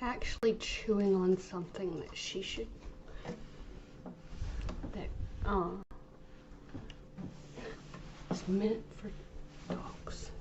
actually chewing on something that she should, that is meant for dogs.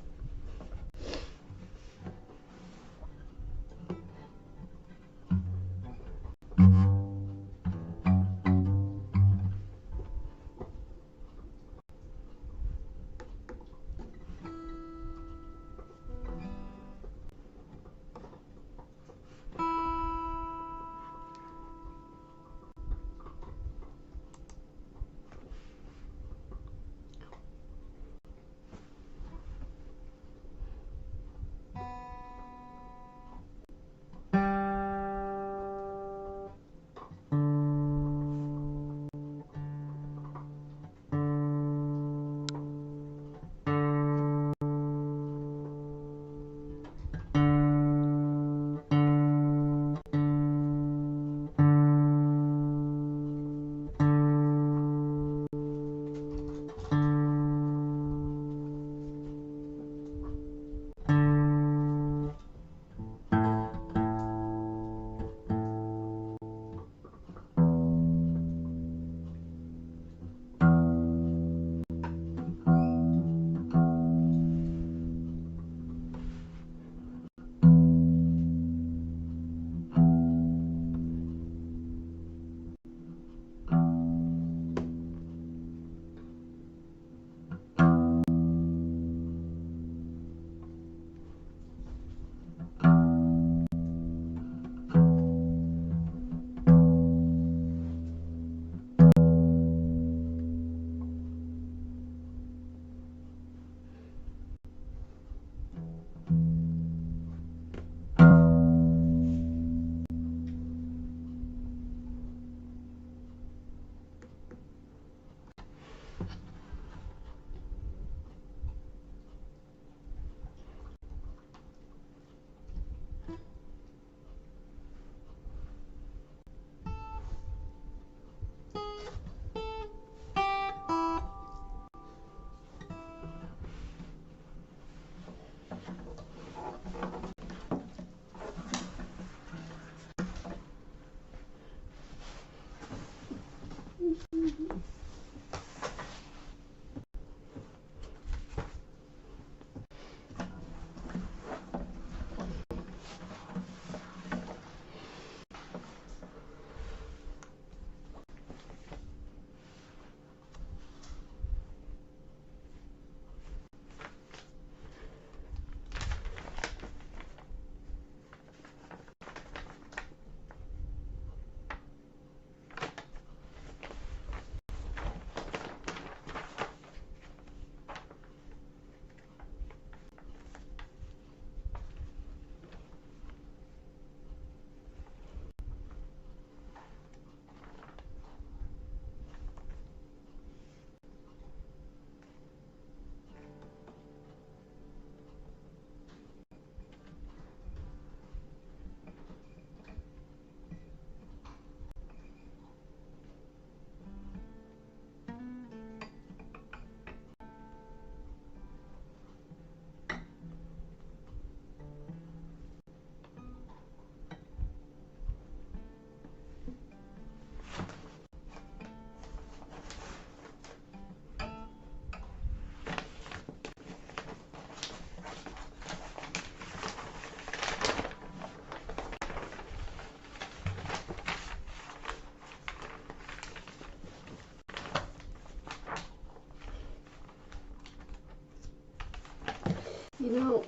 You know,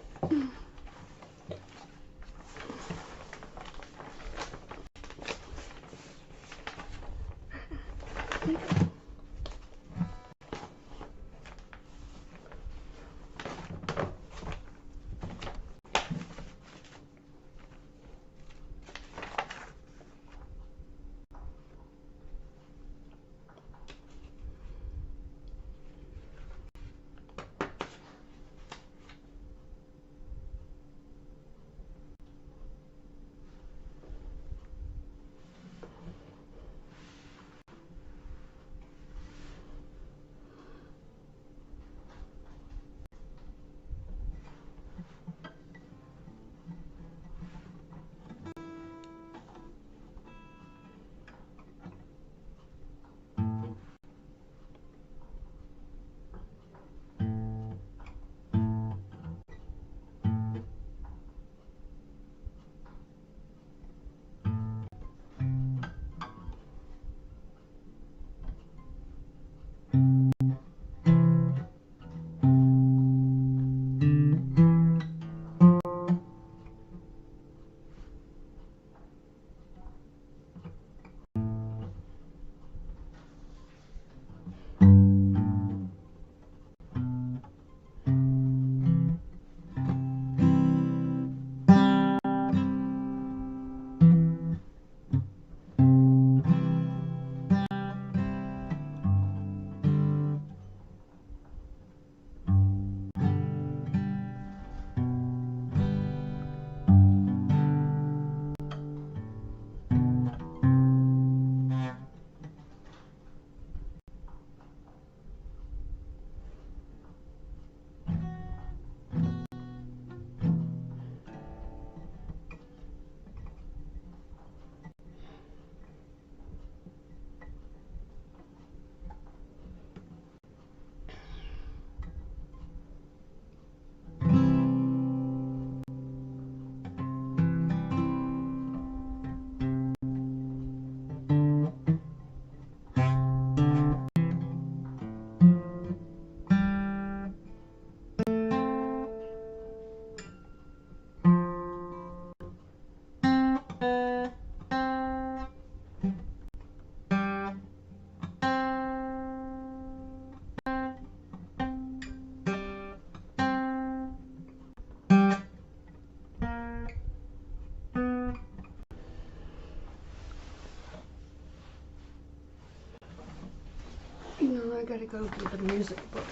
No, I gotta go get the music book.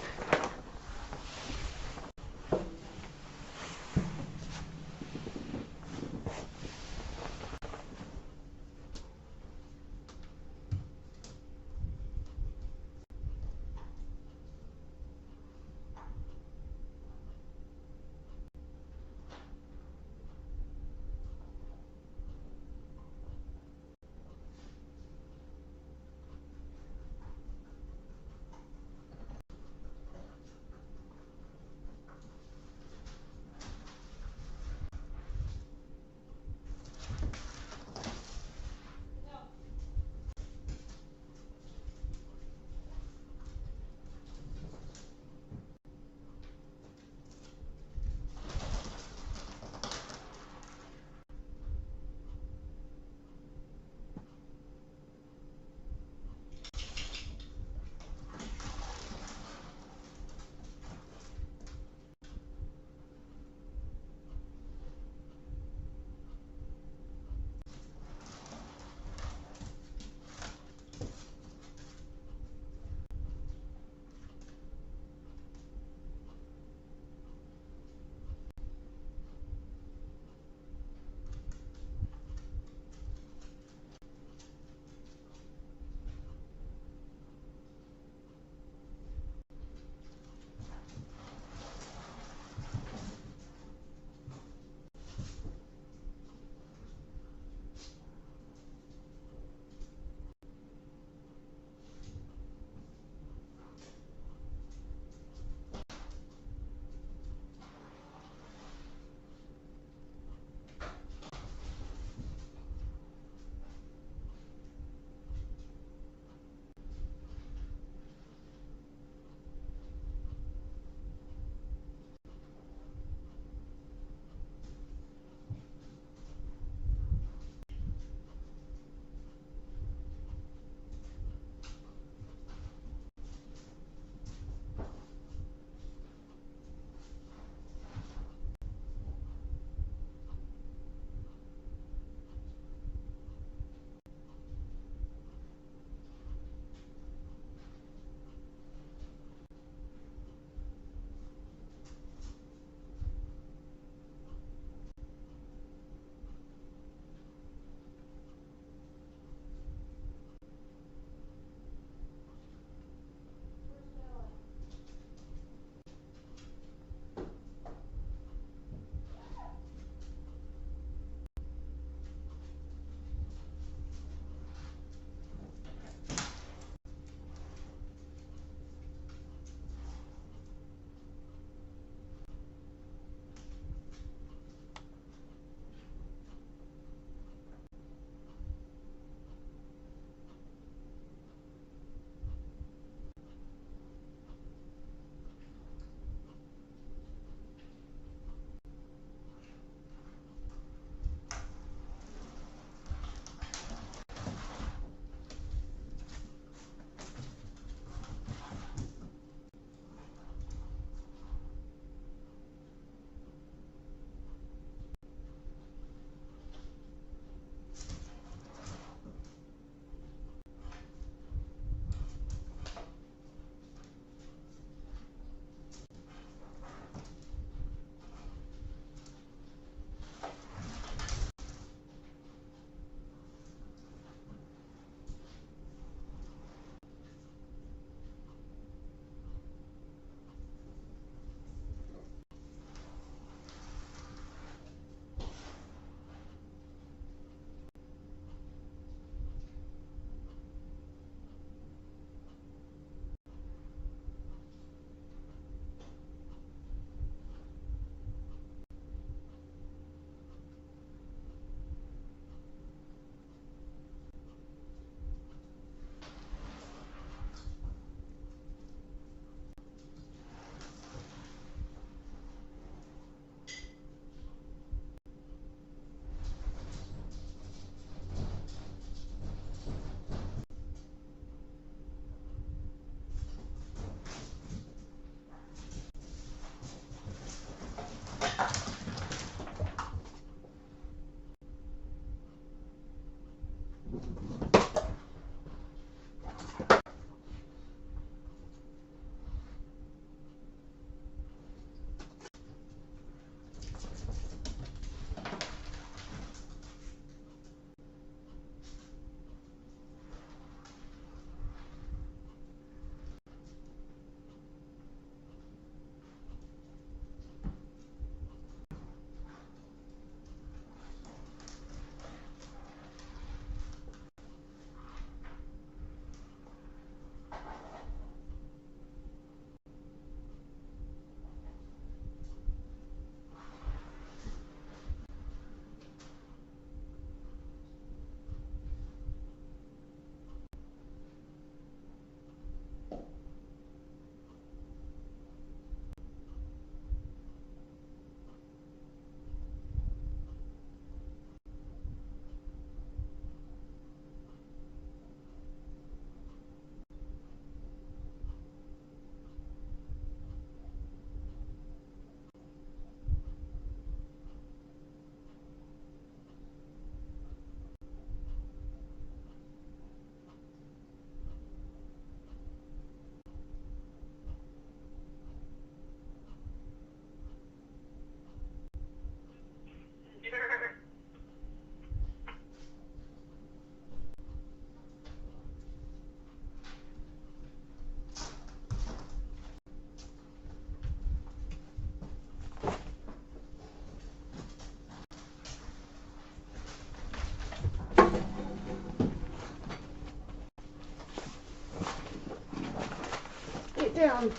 down.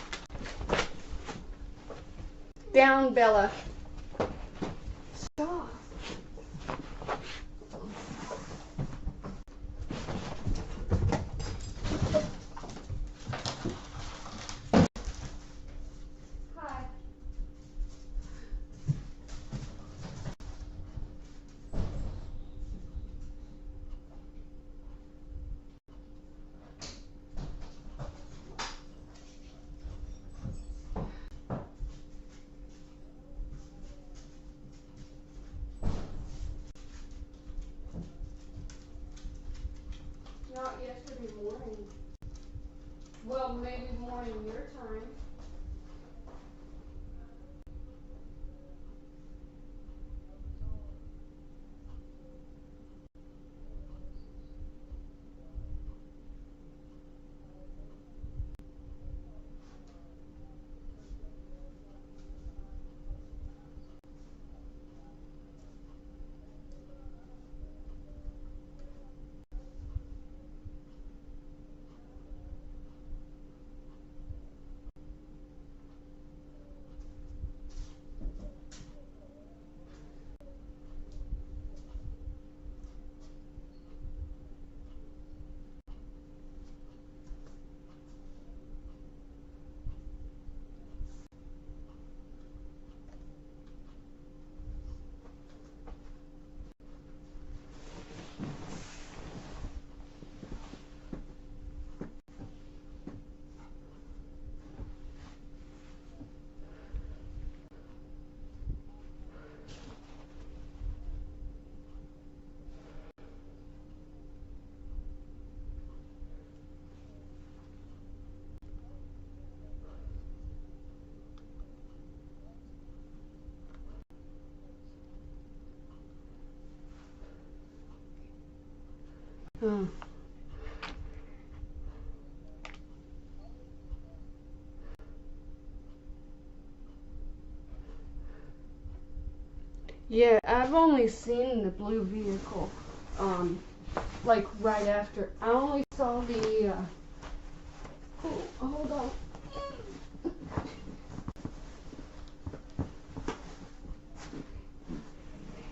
Down, Bella. Stop. Hi. Not yesterday morning. Well, maybe morning your time. Hmm. Yeah, I've only seen the blue vehicle, like right after. I only saw the, oh, hold on.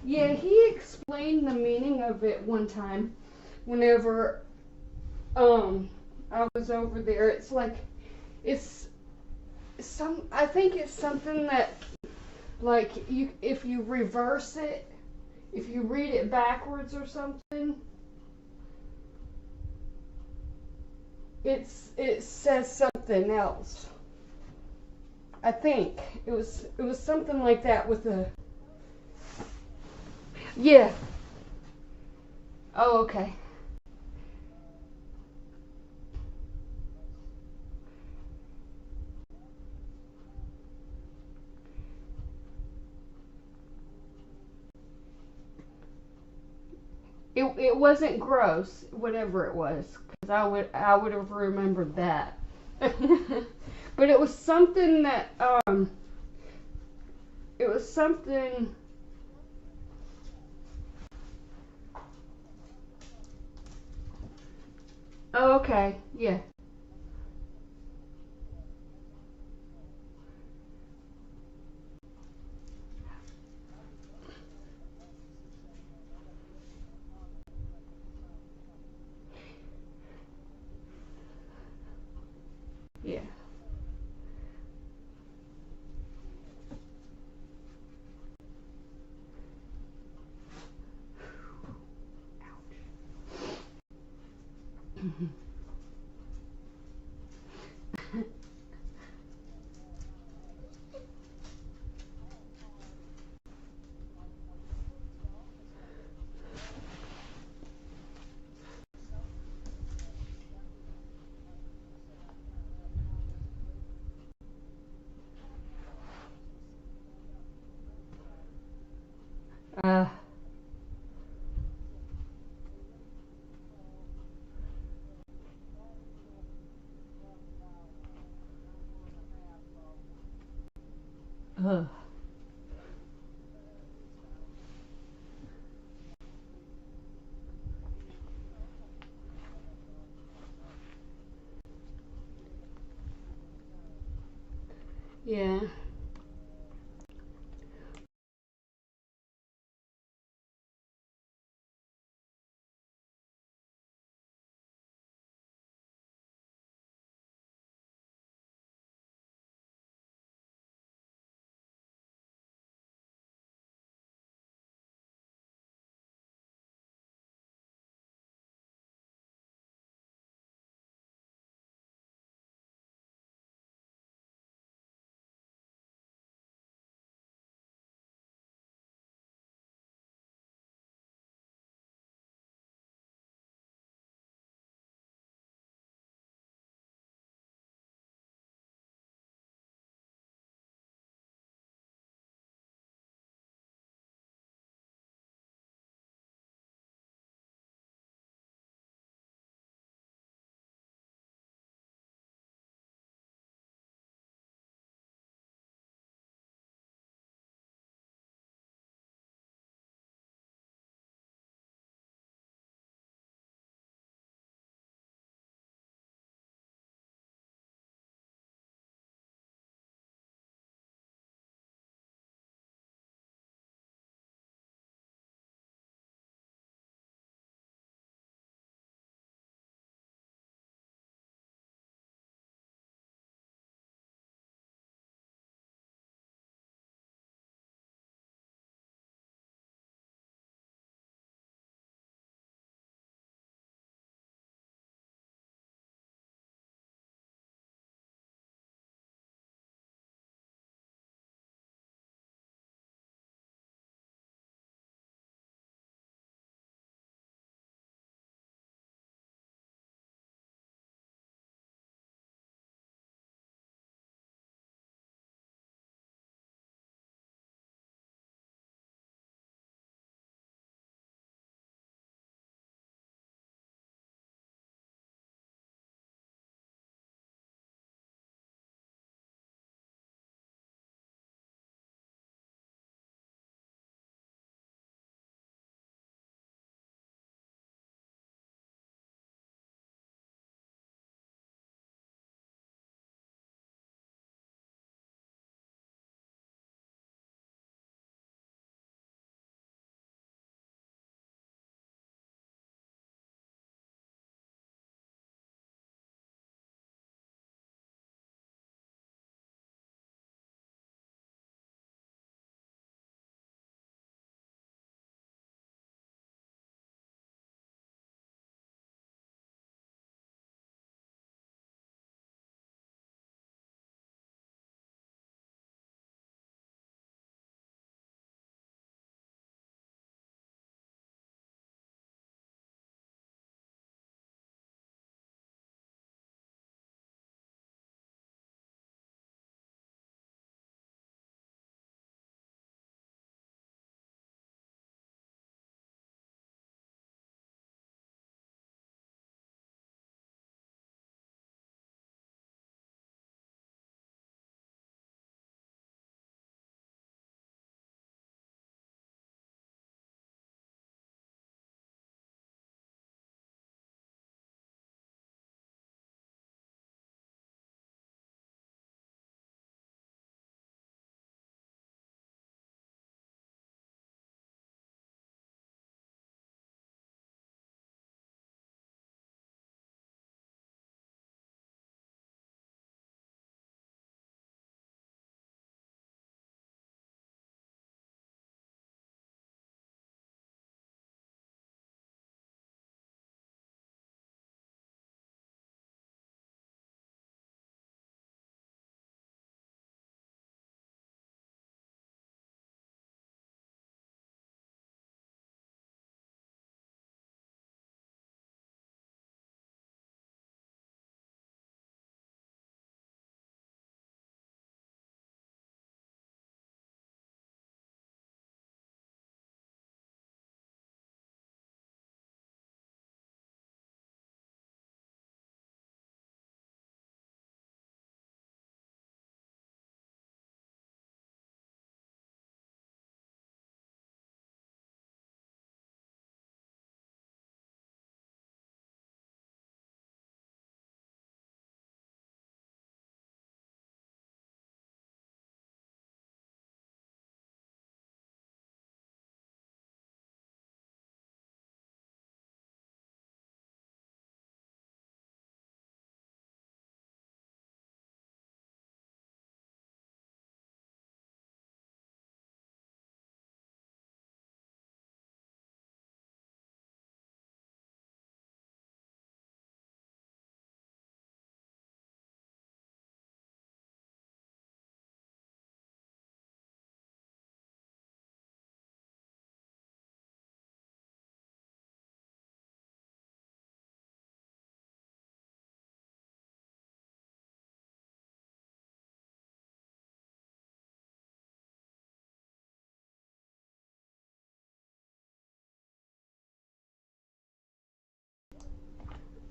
Yeah, he explained the meaning of it one time whenever, I was over there. It's like, it's I think it's something that, like, if you reverse it, if you read it backwards or something, it says something else. I think it was something like that with the. Yeah. Oh, okay. It wasn't gross, whatever it was, because I would have remembered that. But it was something that it was something. Oh, okay. Yeah. Yeah. uh. Uh. Yeah.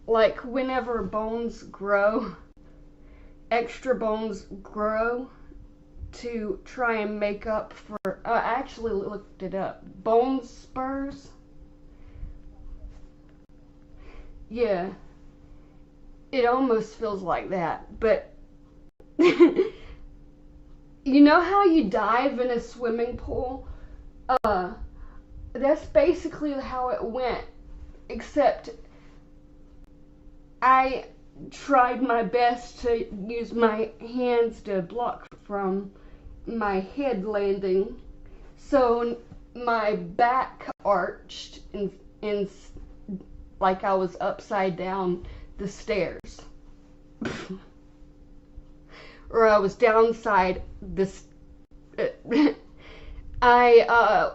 like whenever bones grow, extra bones grow to try and make up for, I actually looked it up, bone spurs. Yeah, it almost feels like that, but you know how you dive in a swimming pool? That's basically how it went, except I tried my best to use my hands to block from my head landing, so my back arched and like I was upside down the stairs. Or I was downside this. I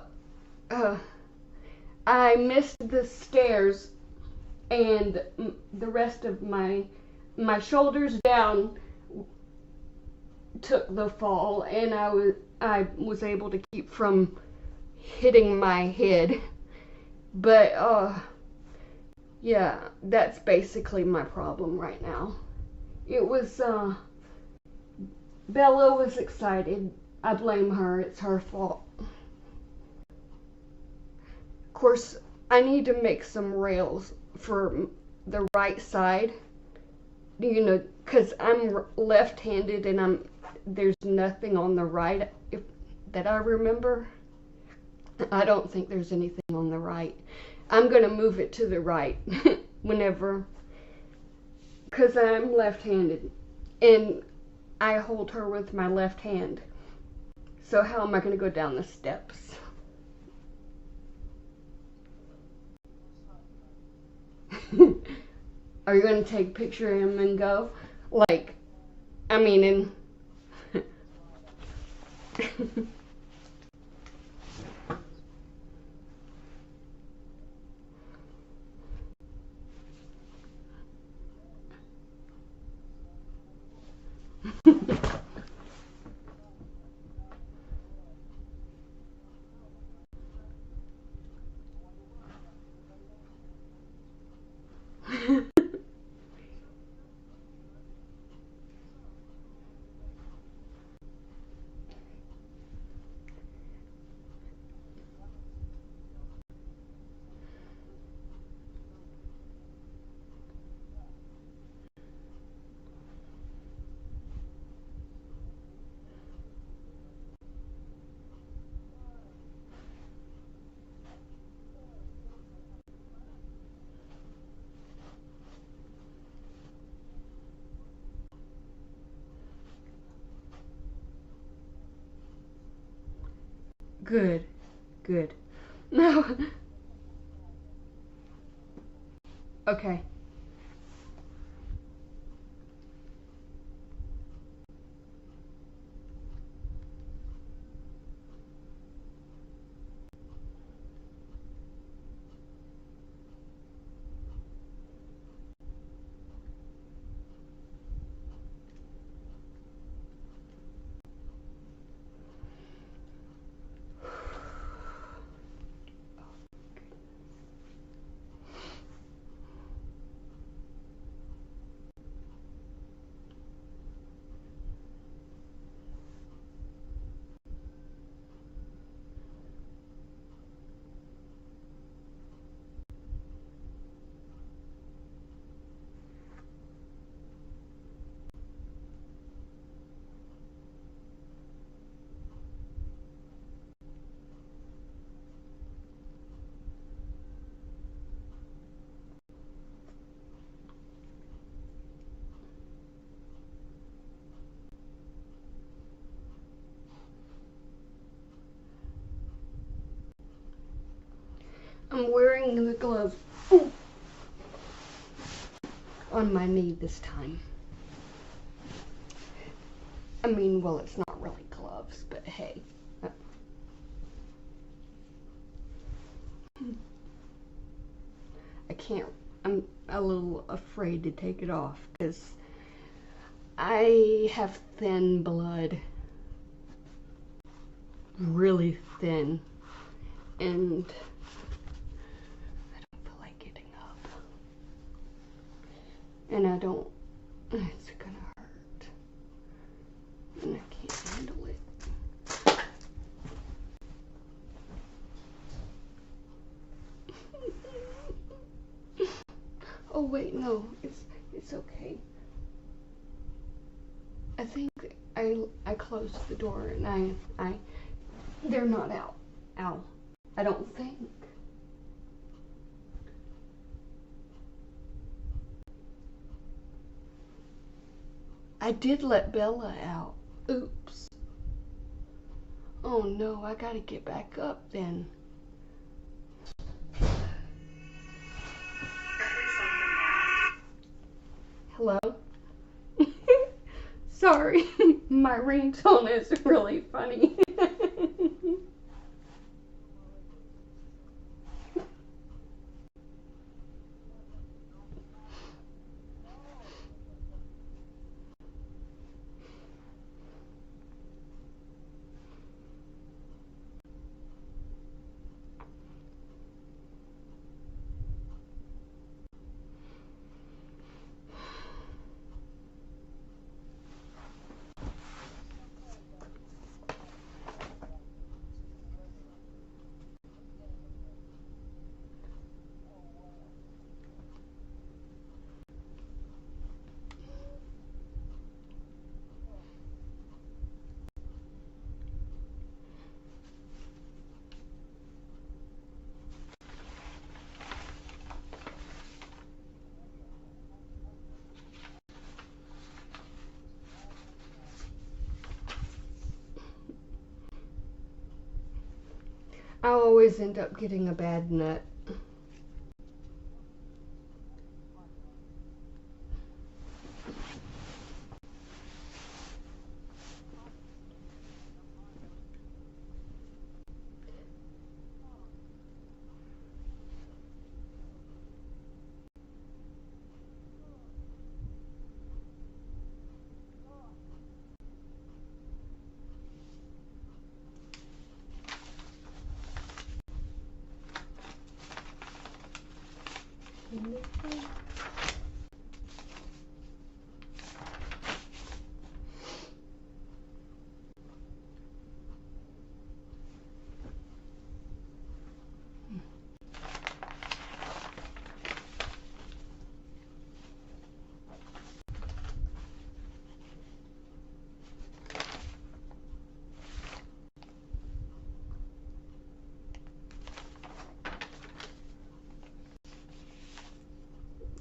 I missed the stairs, and the rest of my shoulders down took the fall, and I was able to keep from hitting my head. But yeah, that's basically my problem right now. It was Bella was excited. I blame her. It's her fault. Of course, I need to make some rails for the right side. You know, because I'm left-handed and there's nothing on the right that I remember. I don't think there's anything on the right. I'm going to move it to the right whenever, because I'm left-handed and I hold her with my left hand. So how am I going to go down the steps? Are you going to take a picture of him and go? Like, I mean, in... Good, good. No. Okay. I'm wearing the glove on my knee this time. I mean, well, it's not really gloves, but hey. I can't, I'm a little afraid to take it off because I have thin blood. Really thin. And I don't feel like getting up. and I don't, it's gonna hurt, and I can't handle it. Oh wait, no, it's okay. I think I closed the door and they're not out. Ow. I don't think. I did let Bella out. Oops. Oh no, I gotta get back up then. Hello? Sorry, my ringtone is really funny. I always end up getting a bad nut.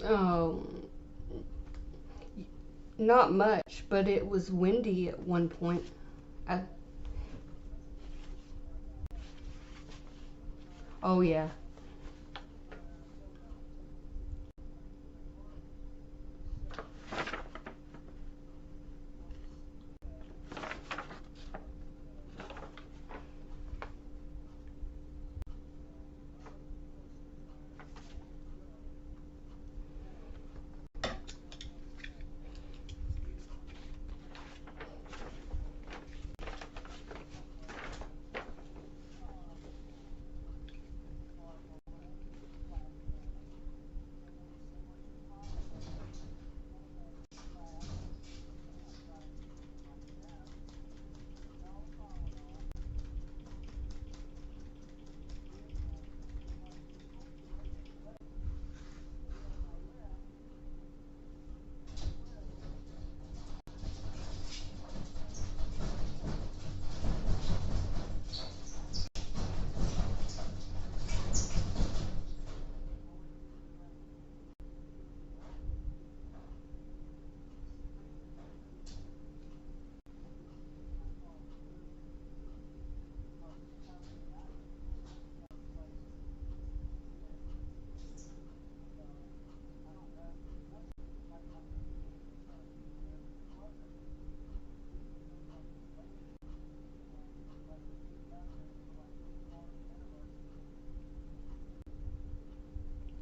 Oh, not much, but it was windy at one point. I, oh yeah.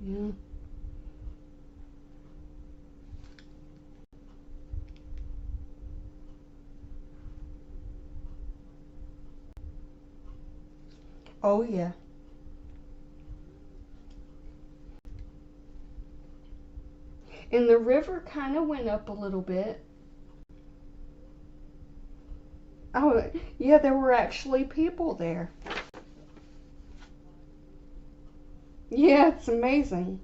Yeah. Oh yeah. And the river kind of went up a little bit. Oh, yeah, there were actually people there. Yeah, it's amazing.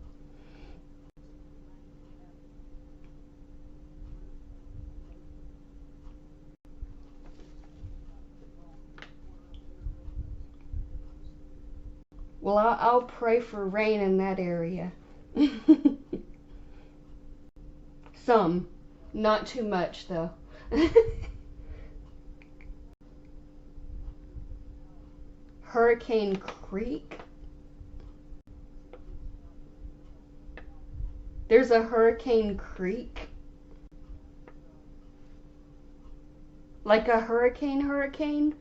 Well, I'll pray for rain in that area. Some. Not too much, though. Hurricane Creek? There's a Hurricane Creek? Like a hurricane?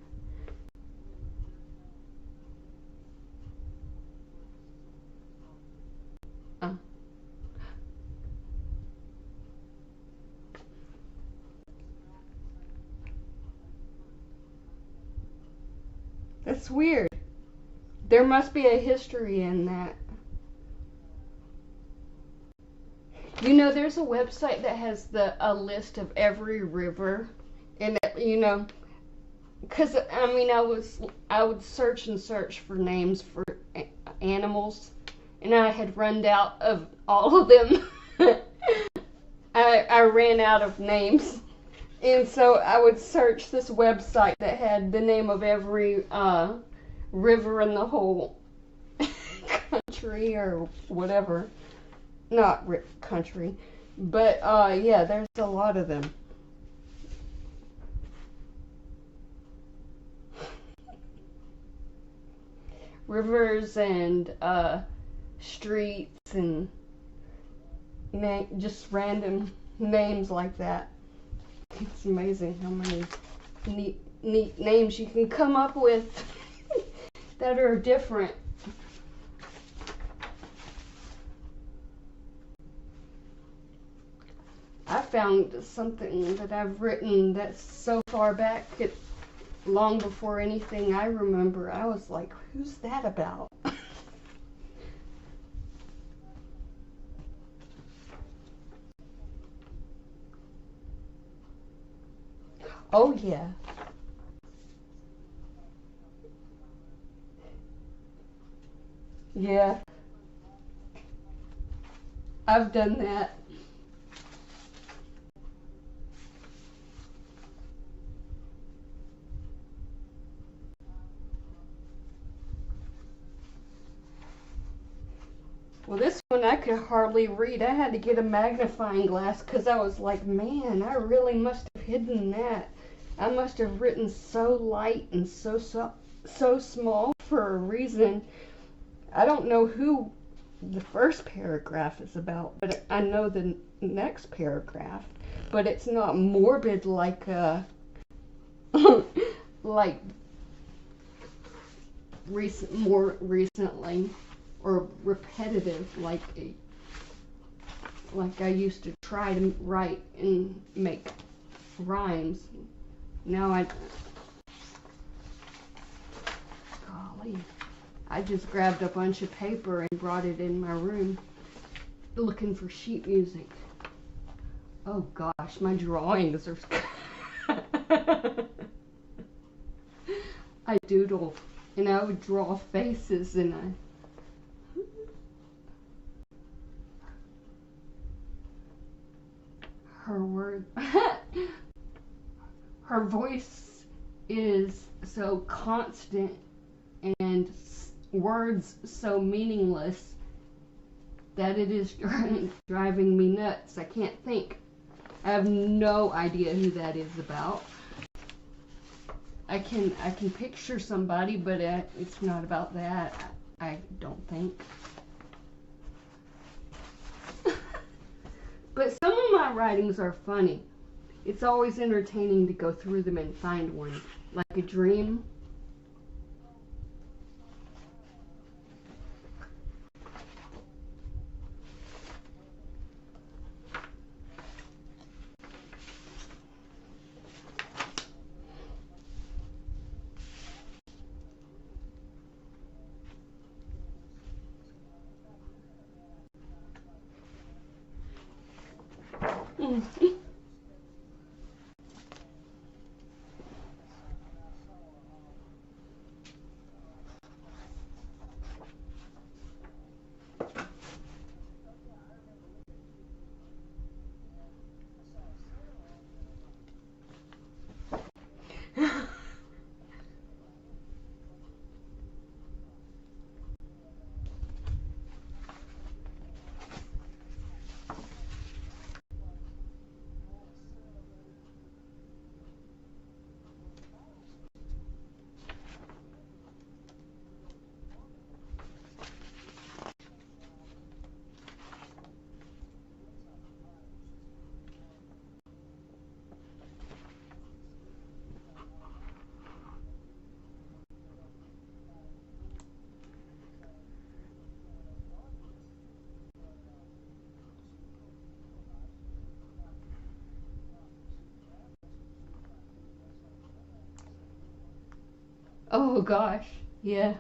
Oh. That's weird. There must be a history in that. You know, there's a website that has a list of every river, and because I mean, I would search and search for names for animals, and I had run out of all of them. I ran out of names, and so I would search this website that had the name of every river in the whole country or whatever. Not country, but yeah, there's a lot of them. Rivers and streets and just random names like that. It's amazing how many neat names you can come up with that are different. I found something that I've written that's so far back, long before anything I remember. I was like, who's that about? Oh, yeah. Yeah, I've done that. Well, this one I could hardly read. I had to get a magnifying glass because I was like, man, I really must have hidden that. I must have written so light and so small for a reason. I don't know who the first paragraph is about, but I know the next paragraph. But it's not morbid like like more recently, or repetitive like I used to try to write and make rhymes. Now golly, I just grabbed a bunch of paper and brought it in my room looking for sheet music. Oh gosh, my drawings are I doodle and I would draw faces and her voice is so constant and words so meaningless that it is driving me nuts. I can't think. I have no idea who that is about. I can picture somebody, but it's not about that. I don't think. But some of my writings are funny. It's always entertaining to go through them and find one, like a dream. Oh gosh, yeah.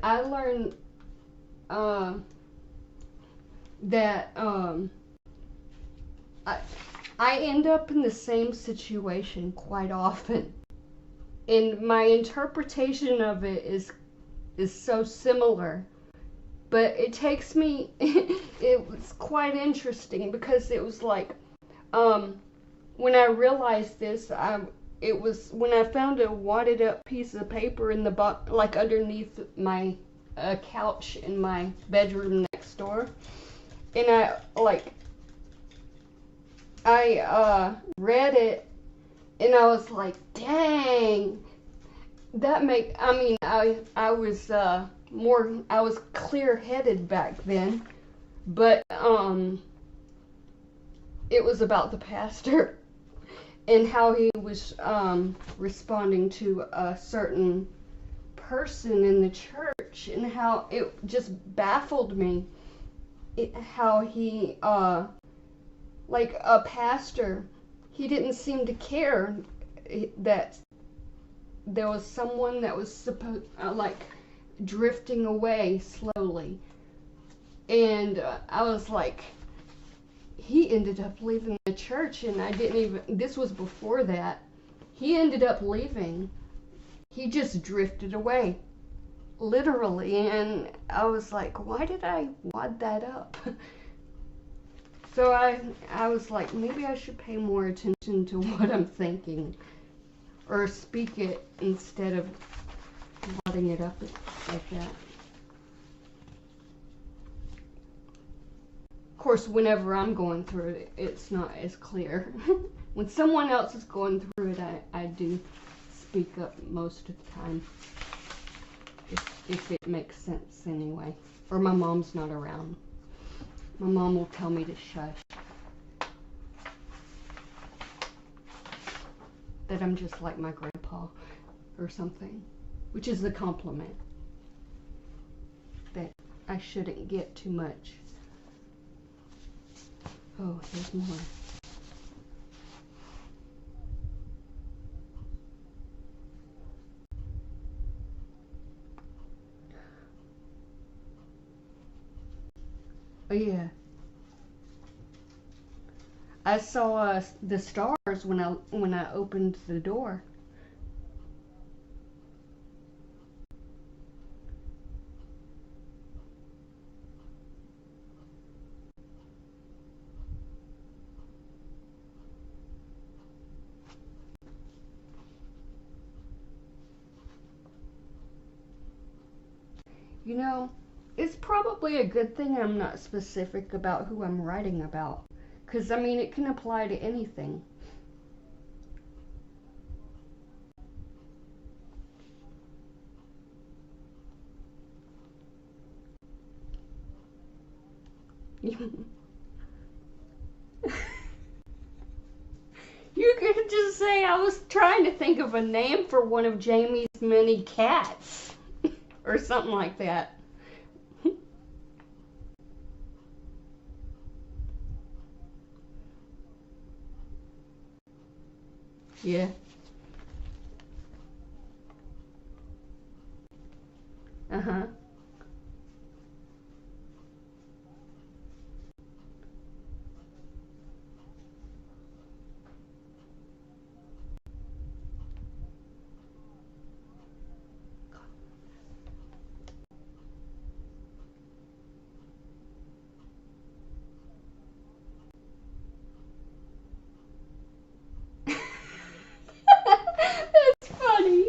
I learned uh, that I, I end up in the same situation quite often, and my interpretation of it is so similar. But it takes me. It was quite interesting because it was like um, when I realized this, it was when I found a wadded up piece of paper in the like underneath my couch in my bedroom next door, and I read it, and I was like, dang, that make. I mean, I was more. I was clear headed back then, but it was about the pastor and how he was responding to a certain person in the church, and how it just baffled me how he like a pastor, he didn't seem to care that there was someone that was supposed like drifting away slowly, and I was like, he ended up leaving the church, and I didn't even, this was before that, he ended up leaving, he just drifted away literally, and I was like, why did I wad that up? So I was like, maybe I should pay more attention to what I'm thinking, or speak it instead of wadding it up like that. Of course, whenever I'm going through it, it's not as clear. When someone else is going through it, I do speak up most of the time, if it makes sense anyway. Or my mom's not around. My mom will tell me to shush. That I'm just like my grandpa or something, which is a compliment. That I shouldn't get too much. Oh, there's more. Oh yeah. I saw the stars when I opened the door. You know, it's probably a good thing I'm not specific about who I'm writing about, because I mean it can apply to anything. say I was trying to think of a name for one of Jamie's many cats or something like that. Yeah. Uh-huh. That's funny.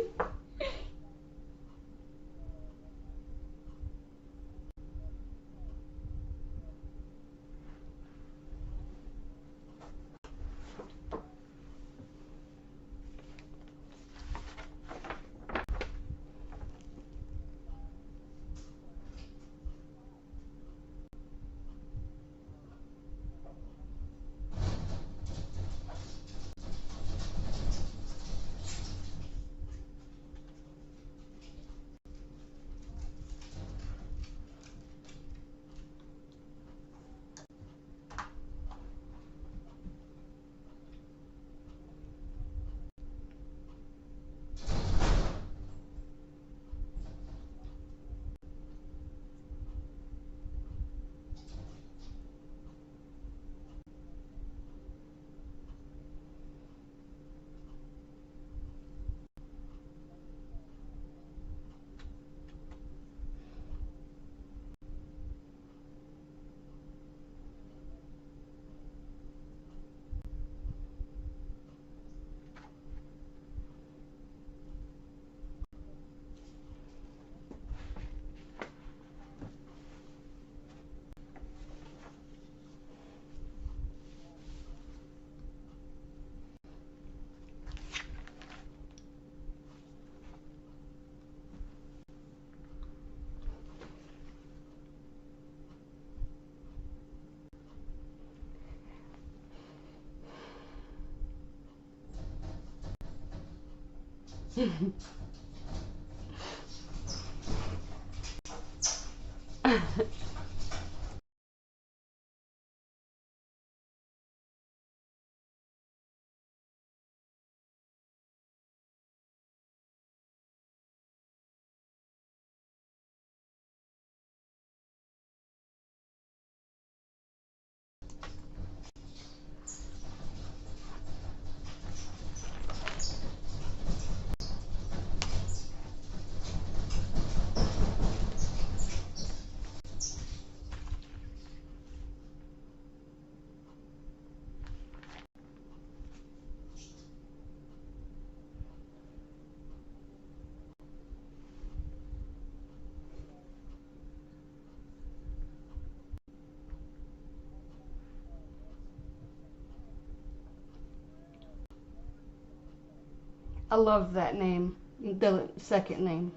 I love that name. The second name.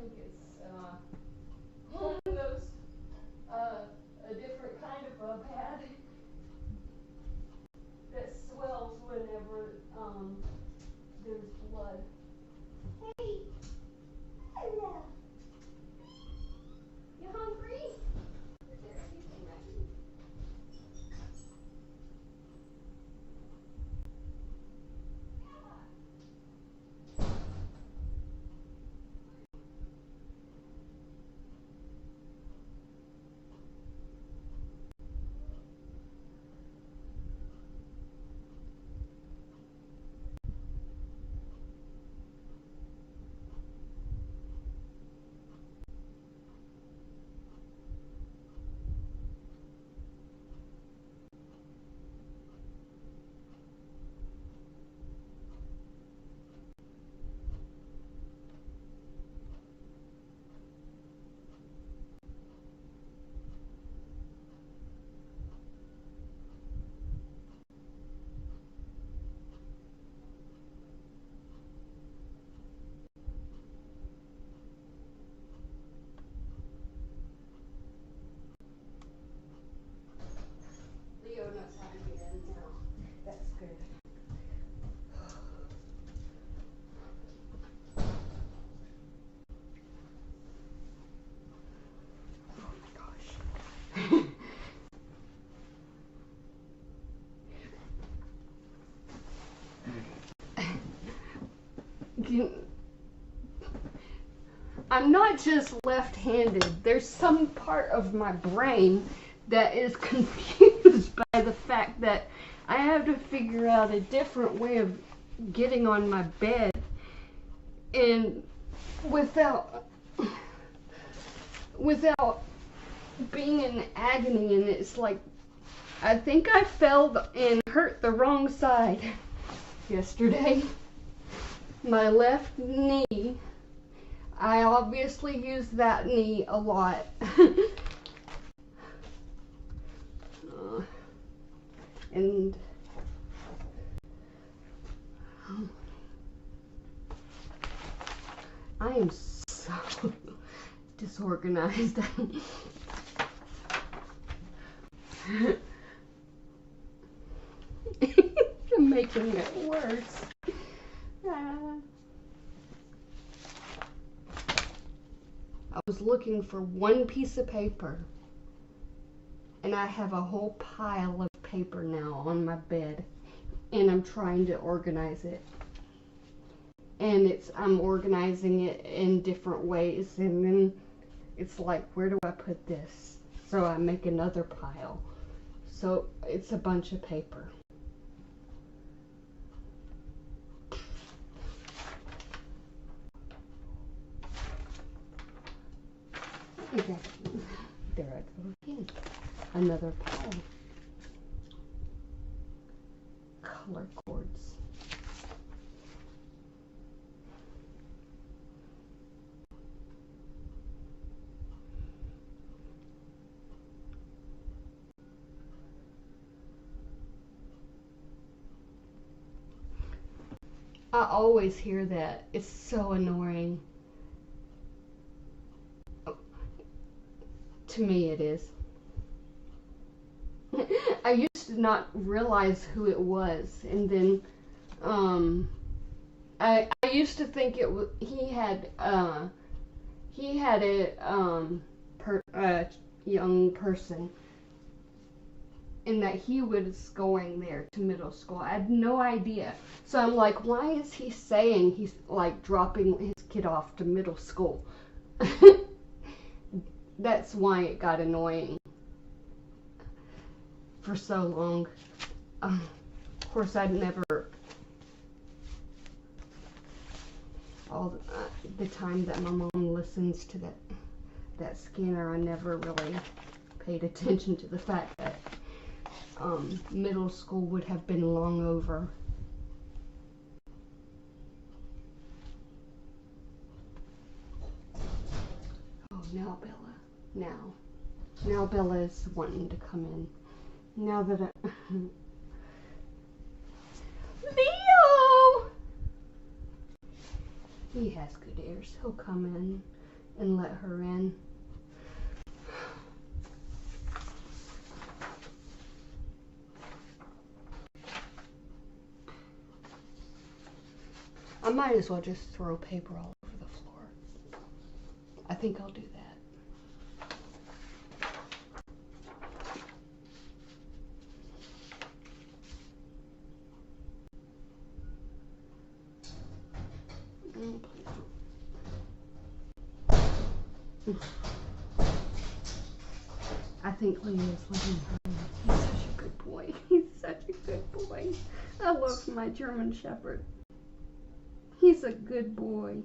think it's one of those a different kind of a pad that swells whenever there's blood. Hey, hello. You hungry? Is there anything I can? Leo knows how to get in now. That's good. Oh my gosh. I'm not just left-handed. There's some part of my brain that is confused by the fact that I have to figure out a different way of getting on my bed and without being in agony. And it's like, I think I fell and hurt the wrong side yesterday. My left knee, I obviously use that knee a lot. And I am so disorganized. I'm making it worse. I was looking for one piece of paper, and I have a whole pile of paper now on my bed, and I'm trying to organize it. And I'm organizing it in different ways, and then it's like, where do I put this? So I make another pile. So it's a bunch of paper. Okay. There I go again. Another pile. Color cords. I always hear that. It's so annoying. To me, it is. I used to not realize who it was, and then I used to think it was he had a young person, and that he was going there to middle school. I had no idea. So I'm like, why is he saying he's like dropping his kid off to middle school? That's why it got annoying for so long. Of course, I'd never, all the time that my mom listens to that scanner, I never really paid attention to the fact that middle school would have been long over. Oh, now Bella. Now Bella is wanting to come in. Now that Leo! He has good ears. He'll come in. and let her in. I might as well just throw paper all over the floor. I think I'll do that. Oh, please. I think Leo is letting her in. He's such a good boy. He's such a good boy. I love my German Shepherd. He's a good boy.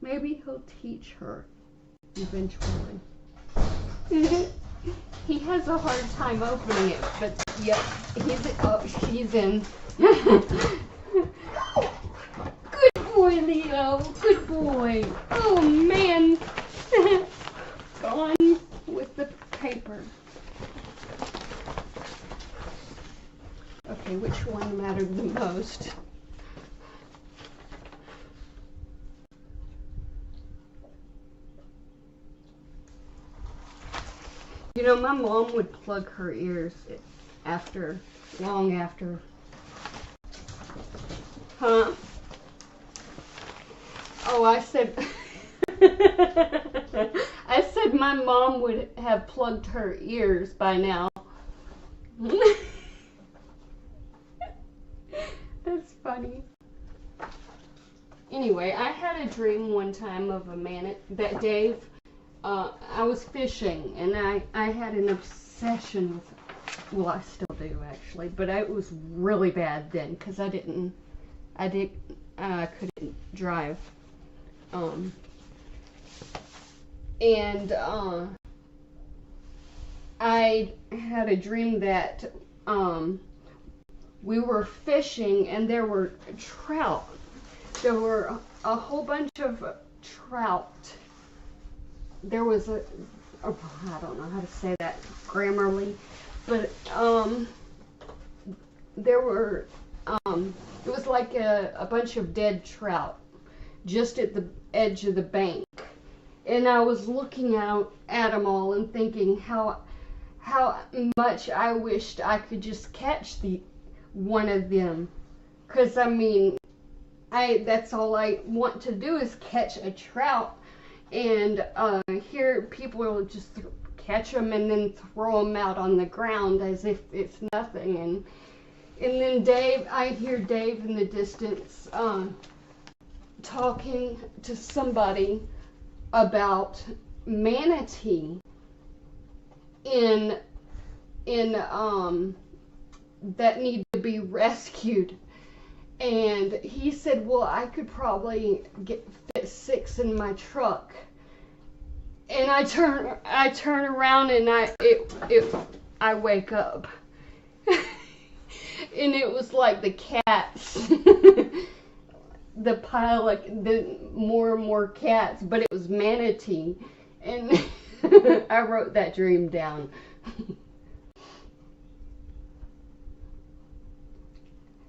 Maybe he'll teach her eventually. He has a hard time opening it, but yep, she's in. Good boy, Leo. Good boy. Oh, man. Gone with the paper. Okay, which one mattered the most? You know, my mom would plug her ears long after. Huh? Oh, I said, I said my mom would have plugged her ears by now. That's funny. Anyway, I had a dream one time of a man that Dave. I was fishing, and I had an obsession with, well, I still do actually, but it was really bad then because I couldn't drive. I had a dream that we were fishing and there were trout. There were a whole bunch of trout. There was I don't know how to say that grammarly, but there were it was like a bunch of dead trout just at the edge of the bank, and I was looking out at them all and thinking how much I wished I could just catch one of them, because I mean that's all I want to do is catch a trout. And here people will just catch them and then throw them out on the ground as if it's nothing. And then I hear Dave in the distance talking to somebody about manatee in that need to be rescued. And he said, well, I could probably fit 6 in my truck. And I turn around and I wake up. And it was like the cats. The pile of more and more cats, but it was manatee. And I wrote that dream down.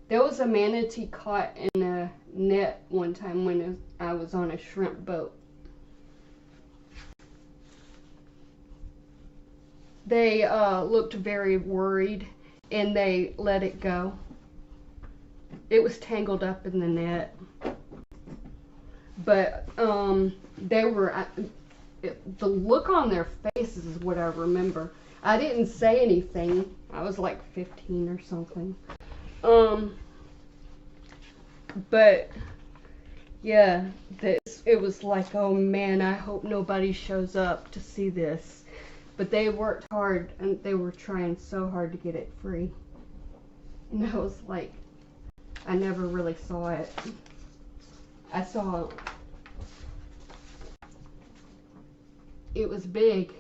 There was a manatee caught in a net one time when I was on a shrimp boat. They looked very worried and they let it go. It was tangled up in the net. But they were, the look on their faces is what I remember. I didn't say anything. I was like 15 or something. But yeah, it was like, oh man, I hope nobody shows up to see this. But they worked hard and they were trying so hard to get it free. And I was like, I never really saw it. I saw it was big.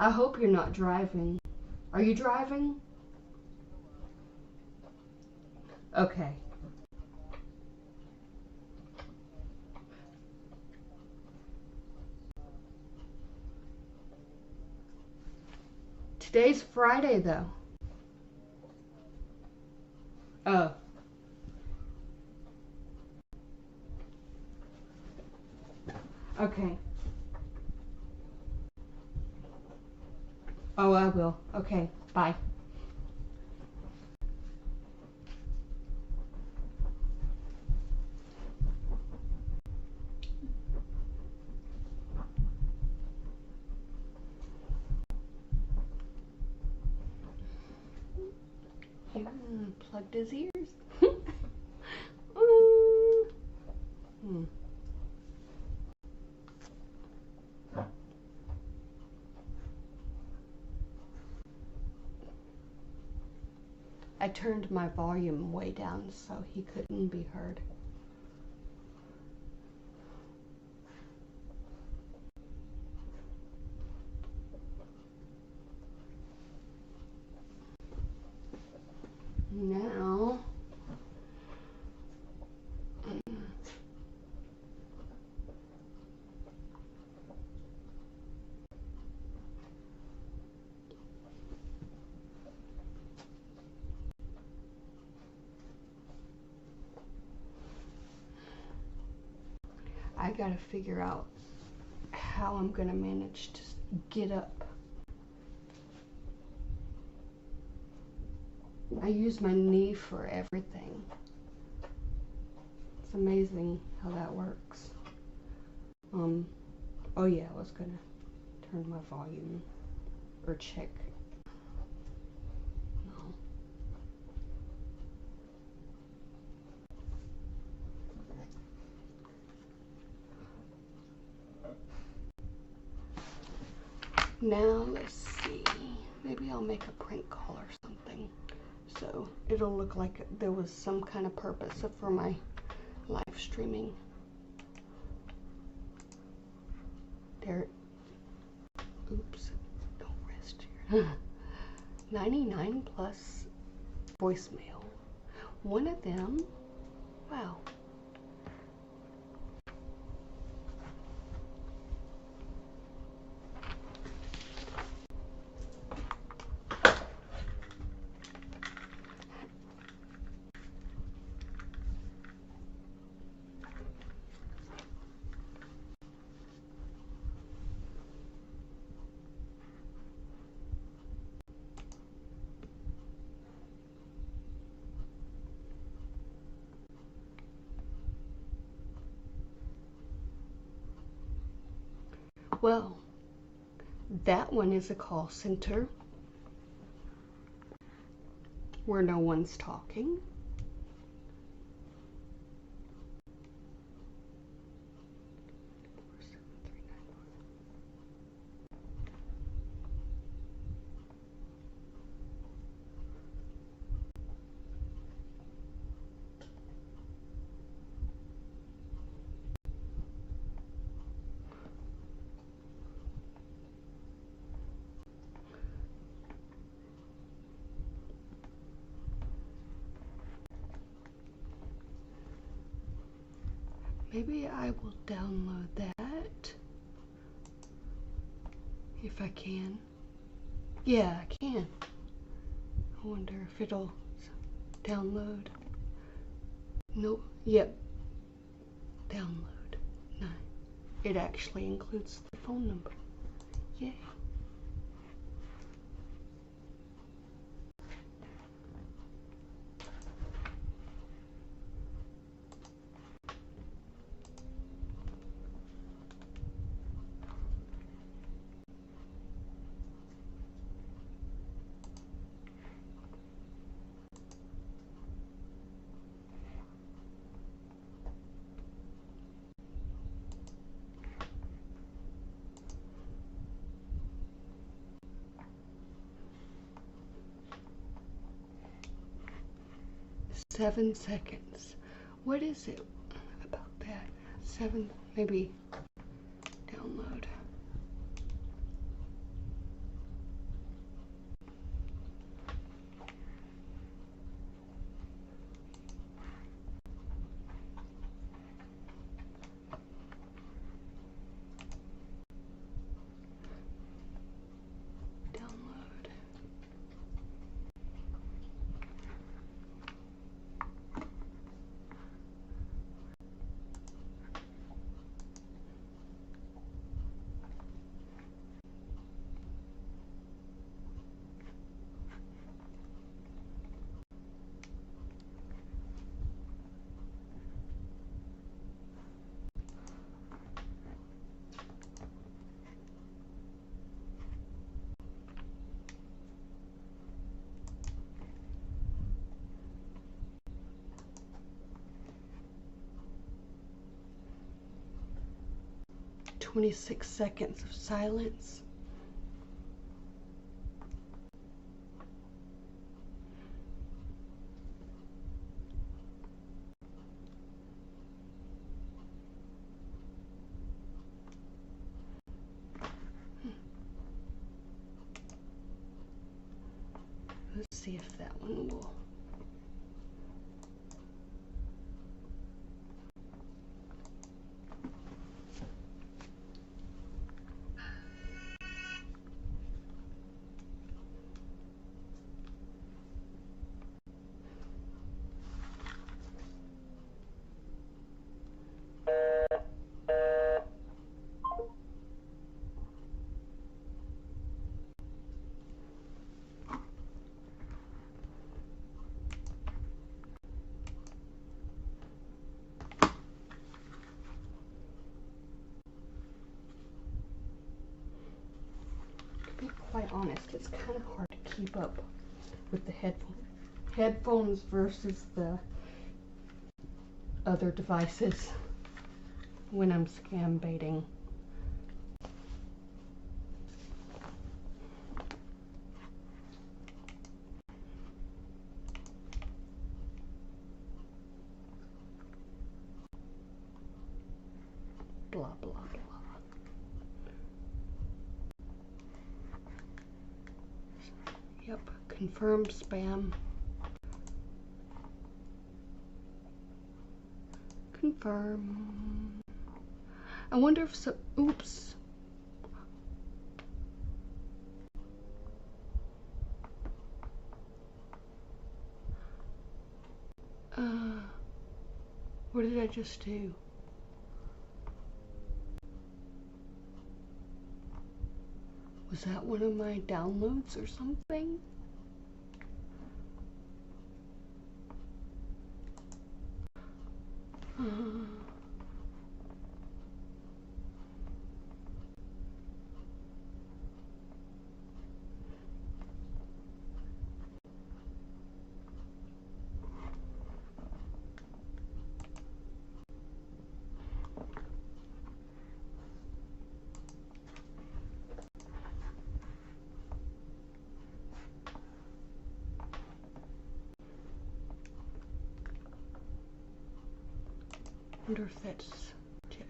I hope you're not driving. Are you driving? Okay. Today's Friday, though. Oh. Okay. Oh, I will. Okay, bye. He plugged his ears. Hmm. I turned my volume way down so he couldn't be heard. Now, I gotta figure out how I'm gonna manage to get up. I use my knee for everything. It's amazing how that works. Oh yeah, I was gonna turn my volume or check. No. Now let's see. Maybe I'll make a prank call or something. So it'll look like there was some kind of purpose for my live streaming. There. Oops. Don't rest here. 99 plus voicemail. One of them. Wow. Well, that one is a call center where no one's talking. Maybe I will download that if I can. Yeah, I can. I wonder if it'll download. Nope. Yep. Download. No. It actually includes the phone number. Yay. Seven seconds. What is it about that? 7, maybe download. Download. 26 seconds of silence. Let's see if that one will. To be quite honest, it's kind of hard to keep up with the headphones versus the other devices when I'm scam baiting. Blah, blah, blah. Yep, confirm spam. Confirm. I wonder if so. Oops. What did I just do? Was that one of my downloads or something? I wonder if that's Jamaica.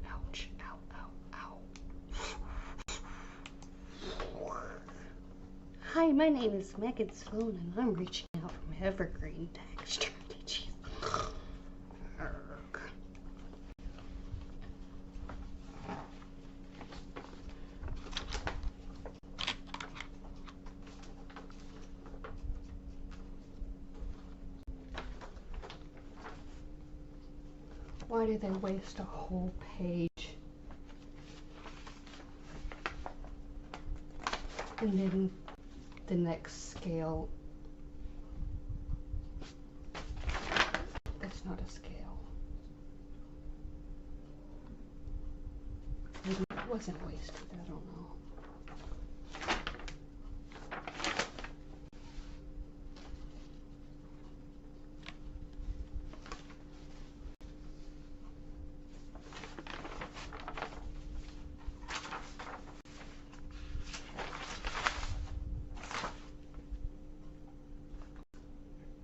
Ouch, ow, ow, ow. Hi, my name is Megan Sloan, and I'm reaching out from Evergreen Tech Strategies. Arrgh. Why do they waste a whole page? And then the next scale. That's not a scale. Maybe it wasn't wasted, I don't know.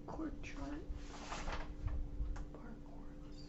Chord chart. Bar chords.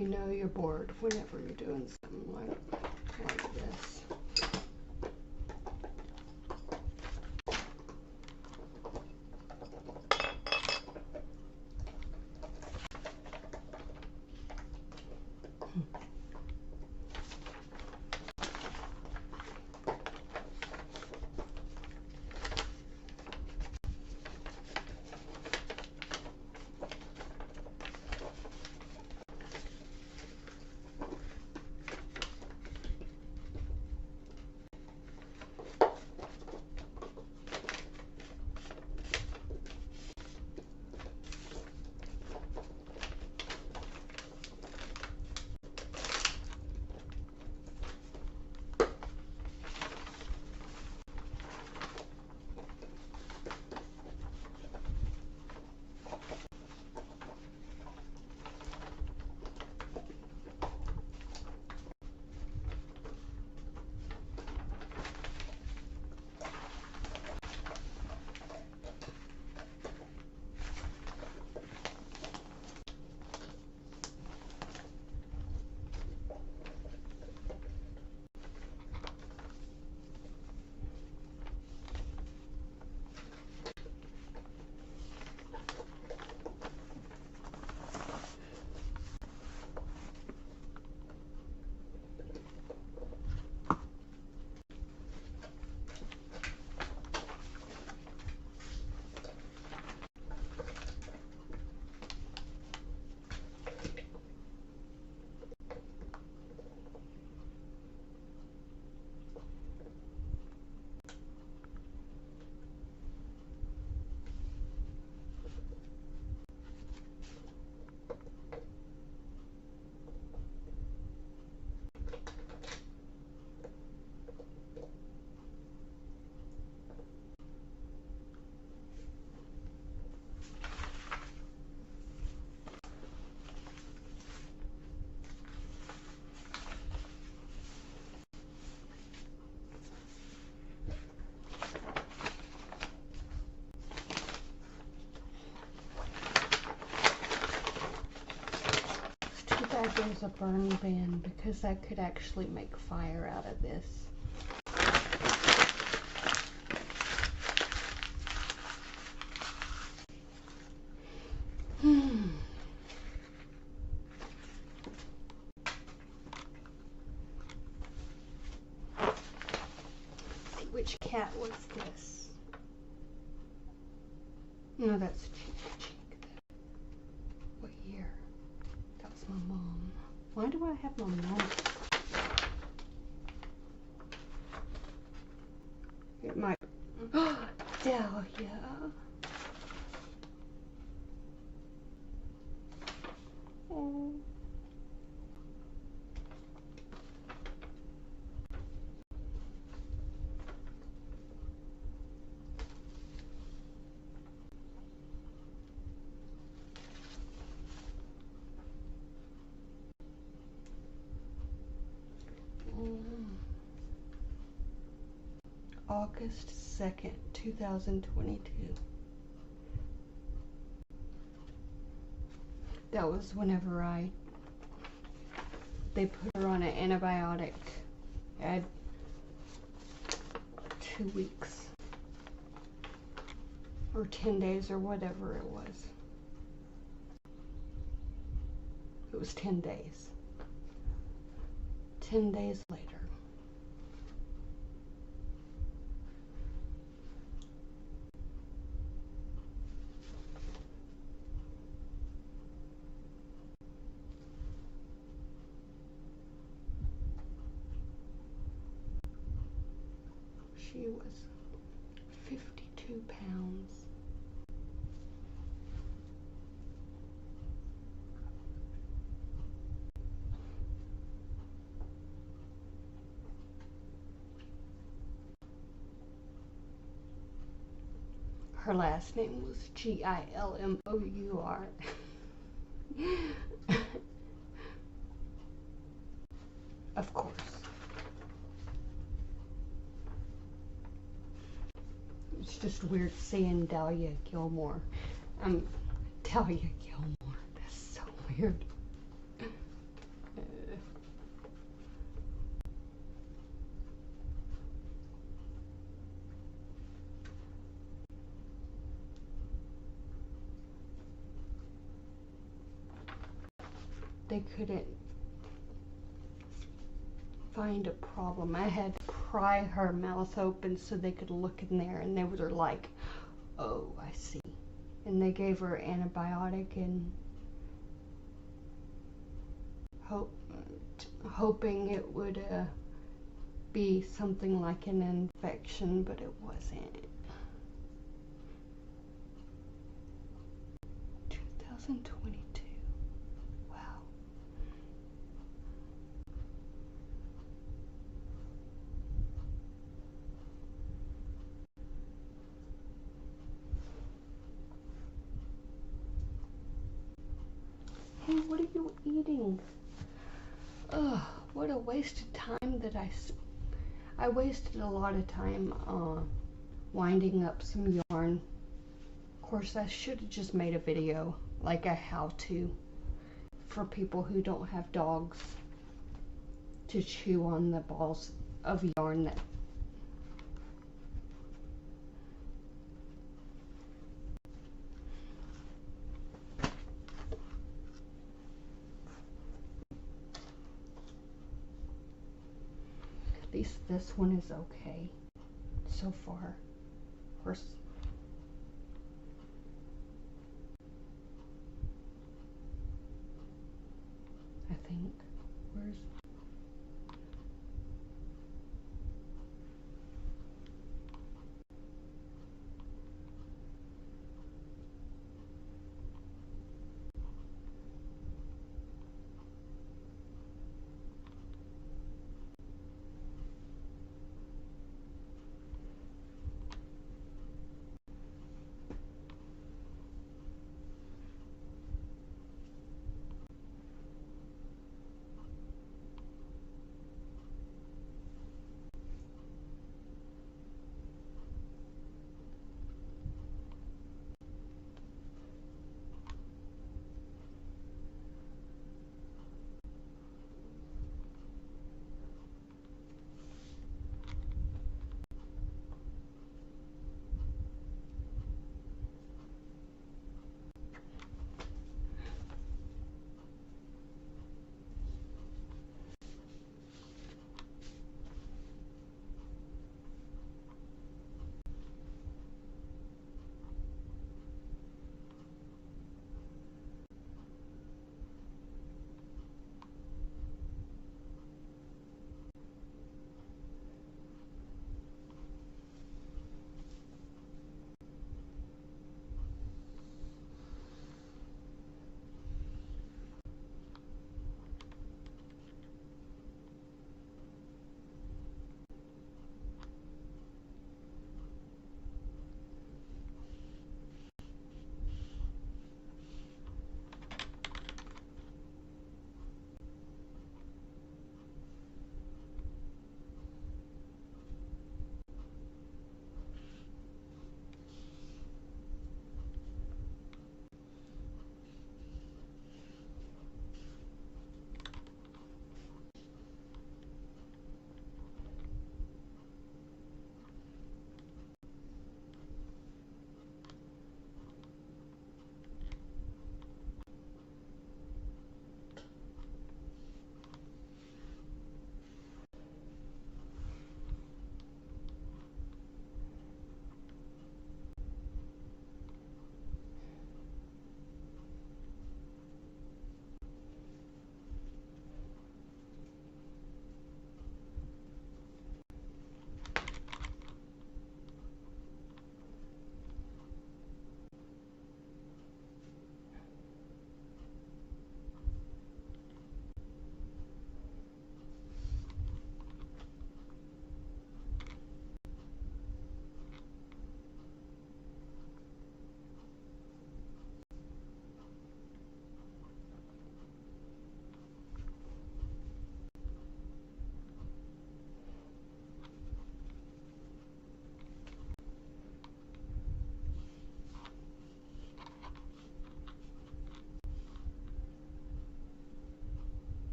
you know you're bored whenever you're doing something like this. There's a burn ban because I could actually make fire out of this. See, which cat was this? No, that's Cheek. What year? That was my mom. Why do I have my mom? It might. Oh, Dahlia. Oh. August 2nd, 2022. That was whenever they put her on an antibiotic. I had 2 weeks or 10 days or whatever it was. It was 10 days. 10 days later. She was 52 pounds. Her last name was Gilmour. Of course. It's just weird saying Dahlia Gilmore. Dahlia Gilmore. That's so weird. they couldn't find a problem. I had to pry her mouth open so they could look in there, and they were like, oh, I see. And they gave her antibiotic and hoping it would be something like an infection, but it wasn't. 2022. Wow. Hey, what are you eating? Ugh, what a waste of time that I wasted a lot of time winding up some yarn. Of course, I should have just made a video, like a how-to, for people who don't have dogs to chew on the balls of yarn that at least this one is okay so far. Of course, I think. Where's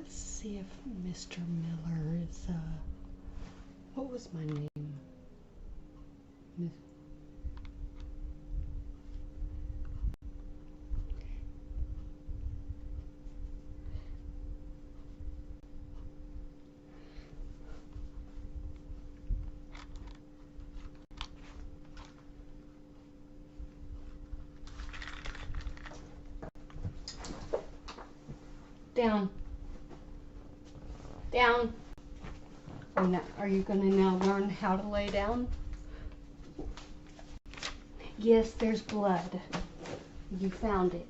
Let's see if Mr. Miller is, what was my name? Down. Down. Are you going to now learn how to lay down? Yes, there's blood. You found it.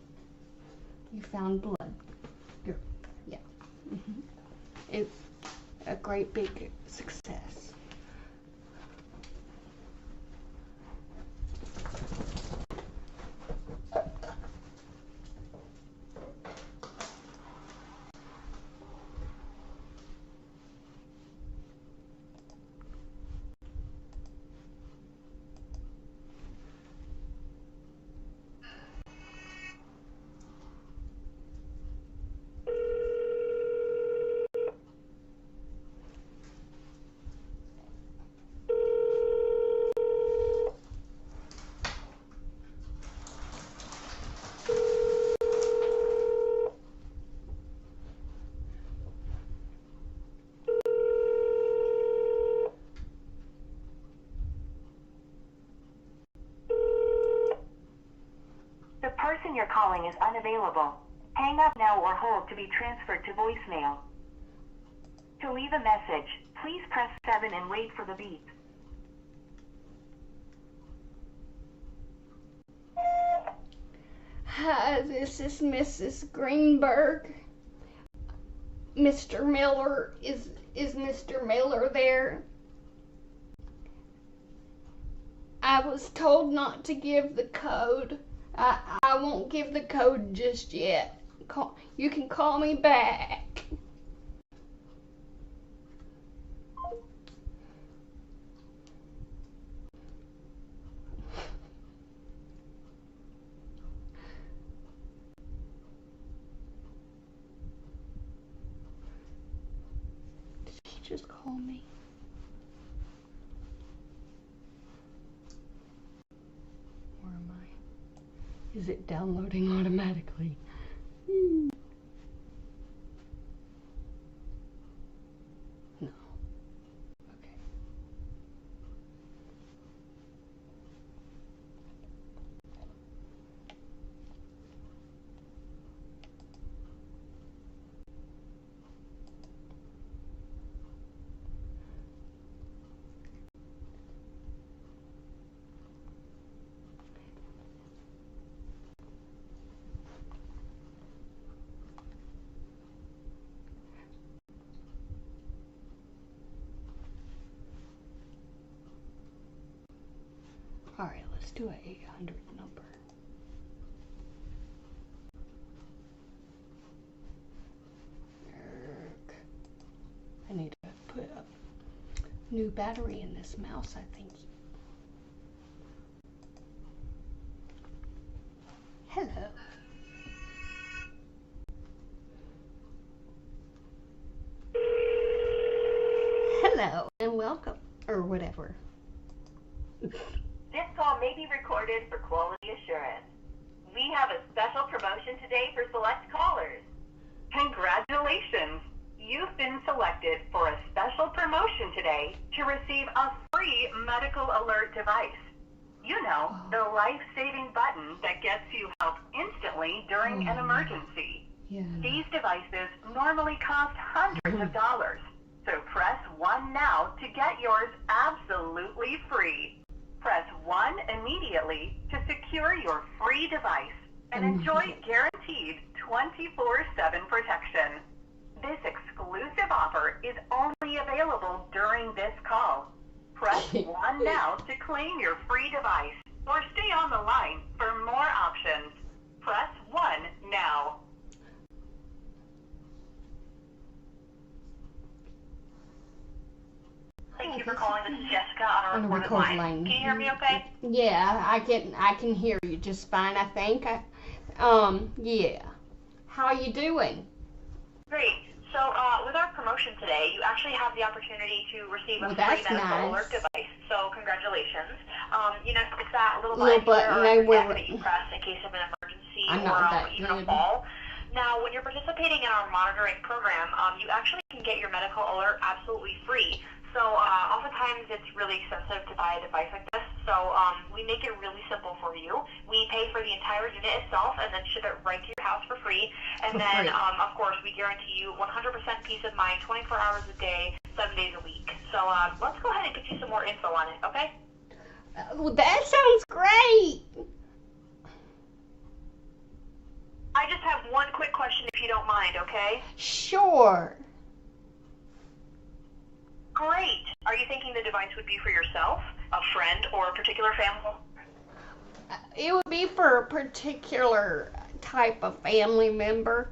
You found blood. Here. Yeah. It's a great big success. The person you're calling is unavailable. Hang up now or hold to be transferred to voicemail. To leave a message, please press 7 and wait for the beep. Hi, this is Mrs. Greenberg. Mr. Miller, is Mr. Miller there? I was told not to give the code. I won't give the code just yet. You can call me back. Did he just call me? Where am I? Is it downloading automatically? No. Okay. All right, let's do an 800 number. I need to put a new battery in this mouse, I think. Hello. Hello, and welcome, or whatever. This call may be recorded for quality assurance. We have a special promotion today for select callers. Congratulations! You've been selected for a special promotion today to receive a free medical alert device. You know, the life-saving button that gets you help instantly during an emergency. Yeah. These devices normally cost hundreds of dollars. So press 1 now to get yours absolutely free. Press 1 immediately to secure your free device and enjoy guaranteed 24/7 protection. This exclusive offer is only available during this call. Press 1 now to claim your free device or stay on the line for more options. Press 1 now. Thank you for calling. This is Jessica on a recorded line. Can you hear me okay? Yeah, I can hear you just fine, I think. Yeah. How you doing? Great. So, with our promotion today, you actually have the opportunity to receive a Well, free that's medical nice. alert device. So, congratulations. It's that little Little button button here they on your were- neck that you press in case of an emergency I'm or not that even a good. fall. Now, when you're participating in our monitoring program, you actually can get your medical alert absolutely free. So, oftentimes it's really expensive to buy a device like this. So, we make it really simple for you. We pay for the entire unit itself and then ship it right to your house for free. And For then, free. of course, we guarantee you 100% peace of mind, 24 hours a day, 7 days a week. So, let's go ahead and get you some more info on it, okay? Well, that sounds great. I just have one quick question if you don't mind, okay? Sure. Great. Are you thinking the device would be for yourself, a friend, or a particular family? It would be for a particular type of family member.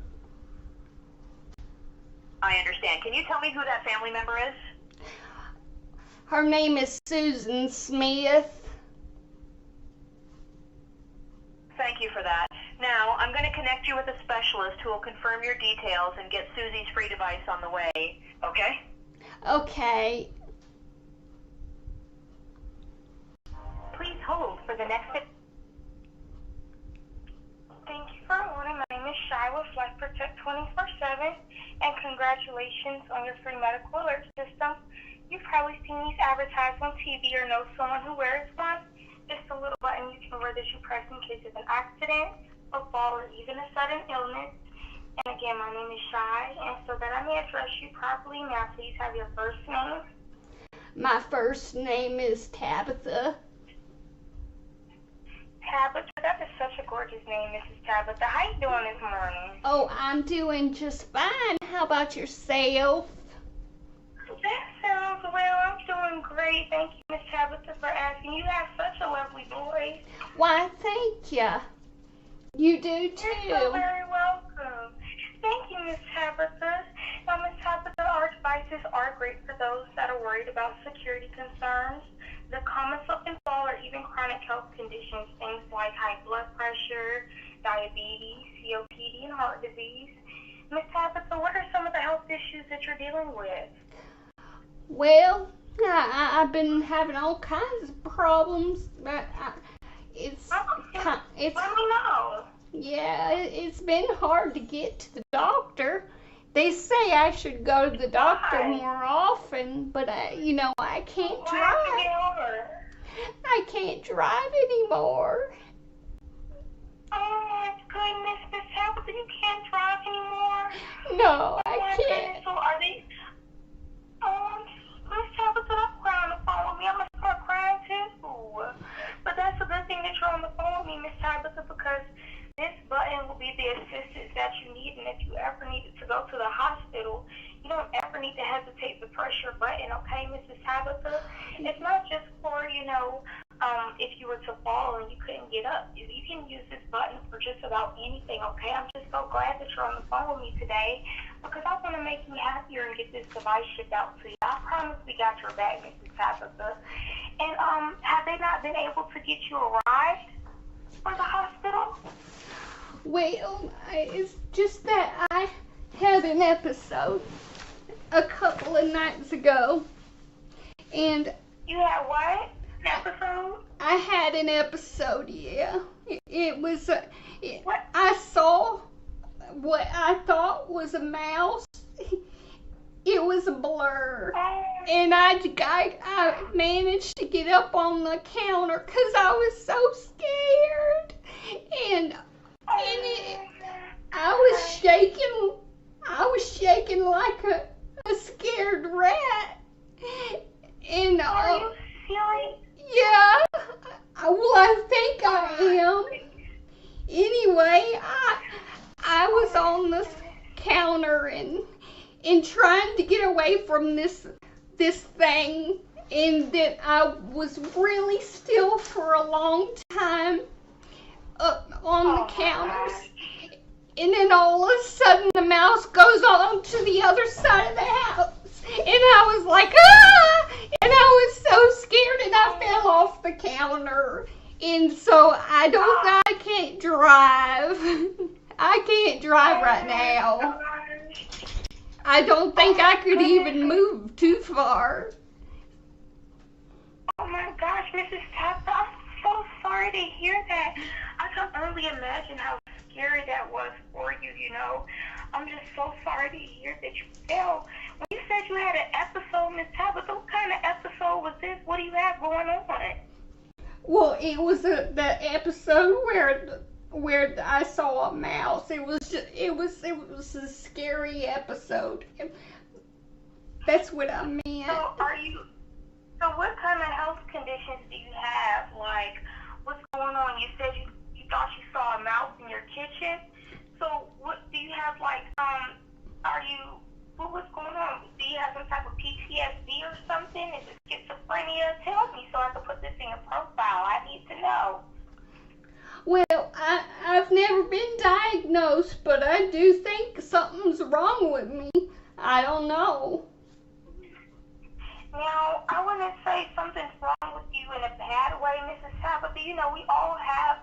I understand. Can you tell me who that family member is? Her name is Susan Smith. Thank you for that. Now, I'm going to connect you with a specialist who will confirm your details and get Susie's free device on the way, okay? Okay. Please hold for the next... Thank you for holding. My name is Shy with Life Protect 24/7, and congratulations on your free medical alert system. You've probably seen these advertised on TV or know someone who wears one. It's a little button you can wear that you press in case of an accident, a fall, or even a sudden illness. And again, my name is Shy, and so that I may address you properly, may I please have your first name? My first name is Tabitha. Tabitha. That is such a gorgeous name, Mrs. Tabitha. How you doing this morning? Oh, I'm doing just fine. How about yourself? That sounds well. I'm doing great. Thank you, Miss Tabitha, for asking. You have such a lovely voice. Why, thank you. You do You're too. so very welcome. Thank you, Miss Tabitha. Now, Miss Tabitha, our devices are great for those that are worried about security concerns, the common slip and fall, or even chronic health conditions, things like high blood pressure, diabetes, COPD, and heart disease. Miss Tabitha, what are some of the health issues that you're dealing with? Well, I've been having all kinds of problems, but it's Let me know. yeah, it's been hard to get to the doctor. They say I should go to the doctor Why? more often, but I can't Why have you drive. been hard? I can't drive anymore. Oh my goodness, Miss Tabitha, you can't drive anymore. No, Oh I my can't. goodness, so are they? Oh, Miss Tabitha, don't cry on the phone with me. I'm gonna start crying too. But that's a good thing that you're on the phone with me, Miss Tabitha, because this button will be the assistance that you need, and if you ever needed to go to the hospital, you don't ever need to hesitate to press your button, okay, Mrs. Tabitha? It's not just for, if you were to fall and you couldn't get up. You can use this button for just about anything, okay? I'm just so glad that you're on the phone with me today because I want to make you happier and get this device shipped out to you. I promise we got your back, Mrs. Tabitha. And have they not been able to get you a ride for the hospital? Well, it's just that I had an episode a couple of nights ago, and You had what? An episode? I had an episode, yeah. It was, What? I saw what I thought was a mouse. It was a blur. Oh, And I managed to get up on the counter because I was so scared. And I was shaking like a scared rat. And are you serious? yeah, I think I am. Anyway, I was on the counter and trying to get away from this thing, and that I was really still for a long time up on the counters. And then all of a sudden the mouse goes on to the other side of the house. And I was like, ah! And I was so scared and I fell off the counter. And so I can't drive. I can't drive right now. I don't think I could even move too far. Oh my gosh, Mrs. Tabitha, I'm so sorry to hear that. I can only imagine how scary that was for you, you know. I'm just so sorry to hear that you fell. When you said you had an episode, Miss Tabitha, what kind of episode was this? What do you have going on? Well, it was the episode where I saw a mouse. It was a scary episode. That's what I meant. So what kind of health conditions do you have? Like, what's going on? You said you thought you saw a mouse in your kitchen. So what do you have, like, what's going on? Do you have some type of PTSD or something? Is it schizophrenia? Tell me so I can put this in your profile. I need to know. Well, I've never been diagnosed, but I do think something's wrong with me. I don't know. Now, I wouldn't say something's wrong with you in a bad way, Mrs. Tabitha. You know, we all have,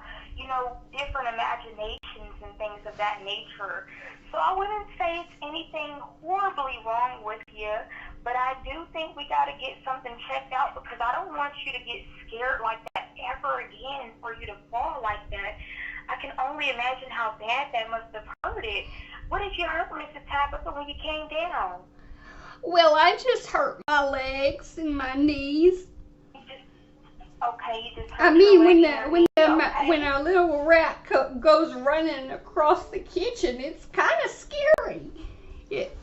different imaginations and things of that nature. So I wouldn't say it's anything horribly wrong with you, but I do think we got to get something checked out because I don't want you to get scared like that ever again, for you to fall like that. I can only imagine how bad that must have hurted. What did you hurt, Mrs. Tabitha, when you came down? Well, I just hurt my legs and my knees. Okay, you just hurt I mean, your when legs when a little rat goes running across the kitchen, it's kind of scary.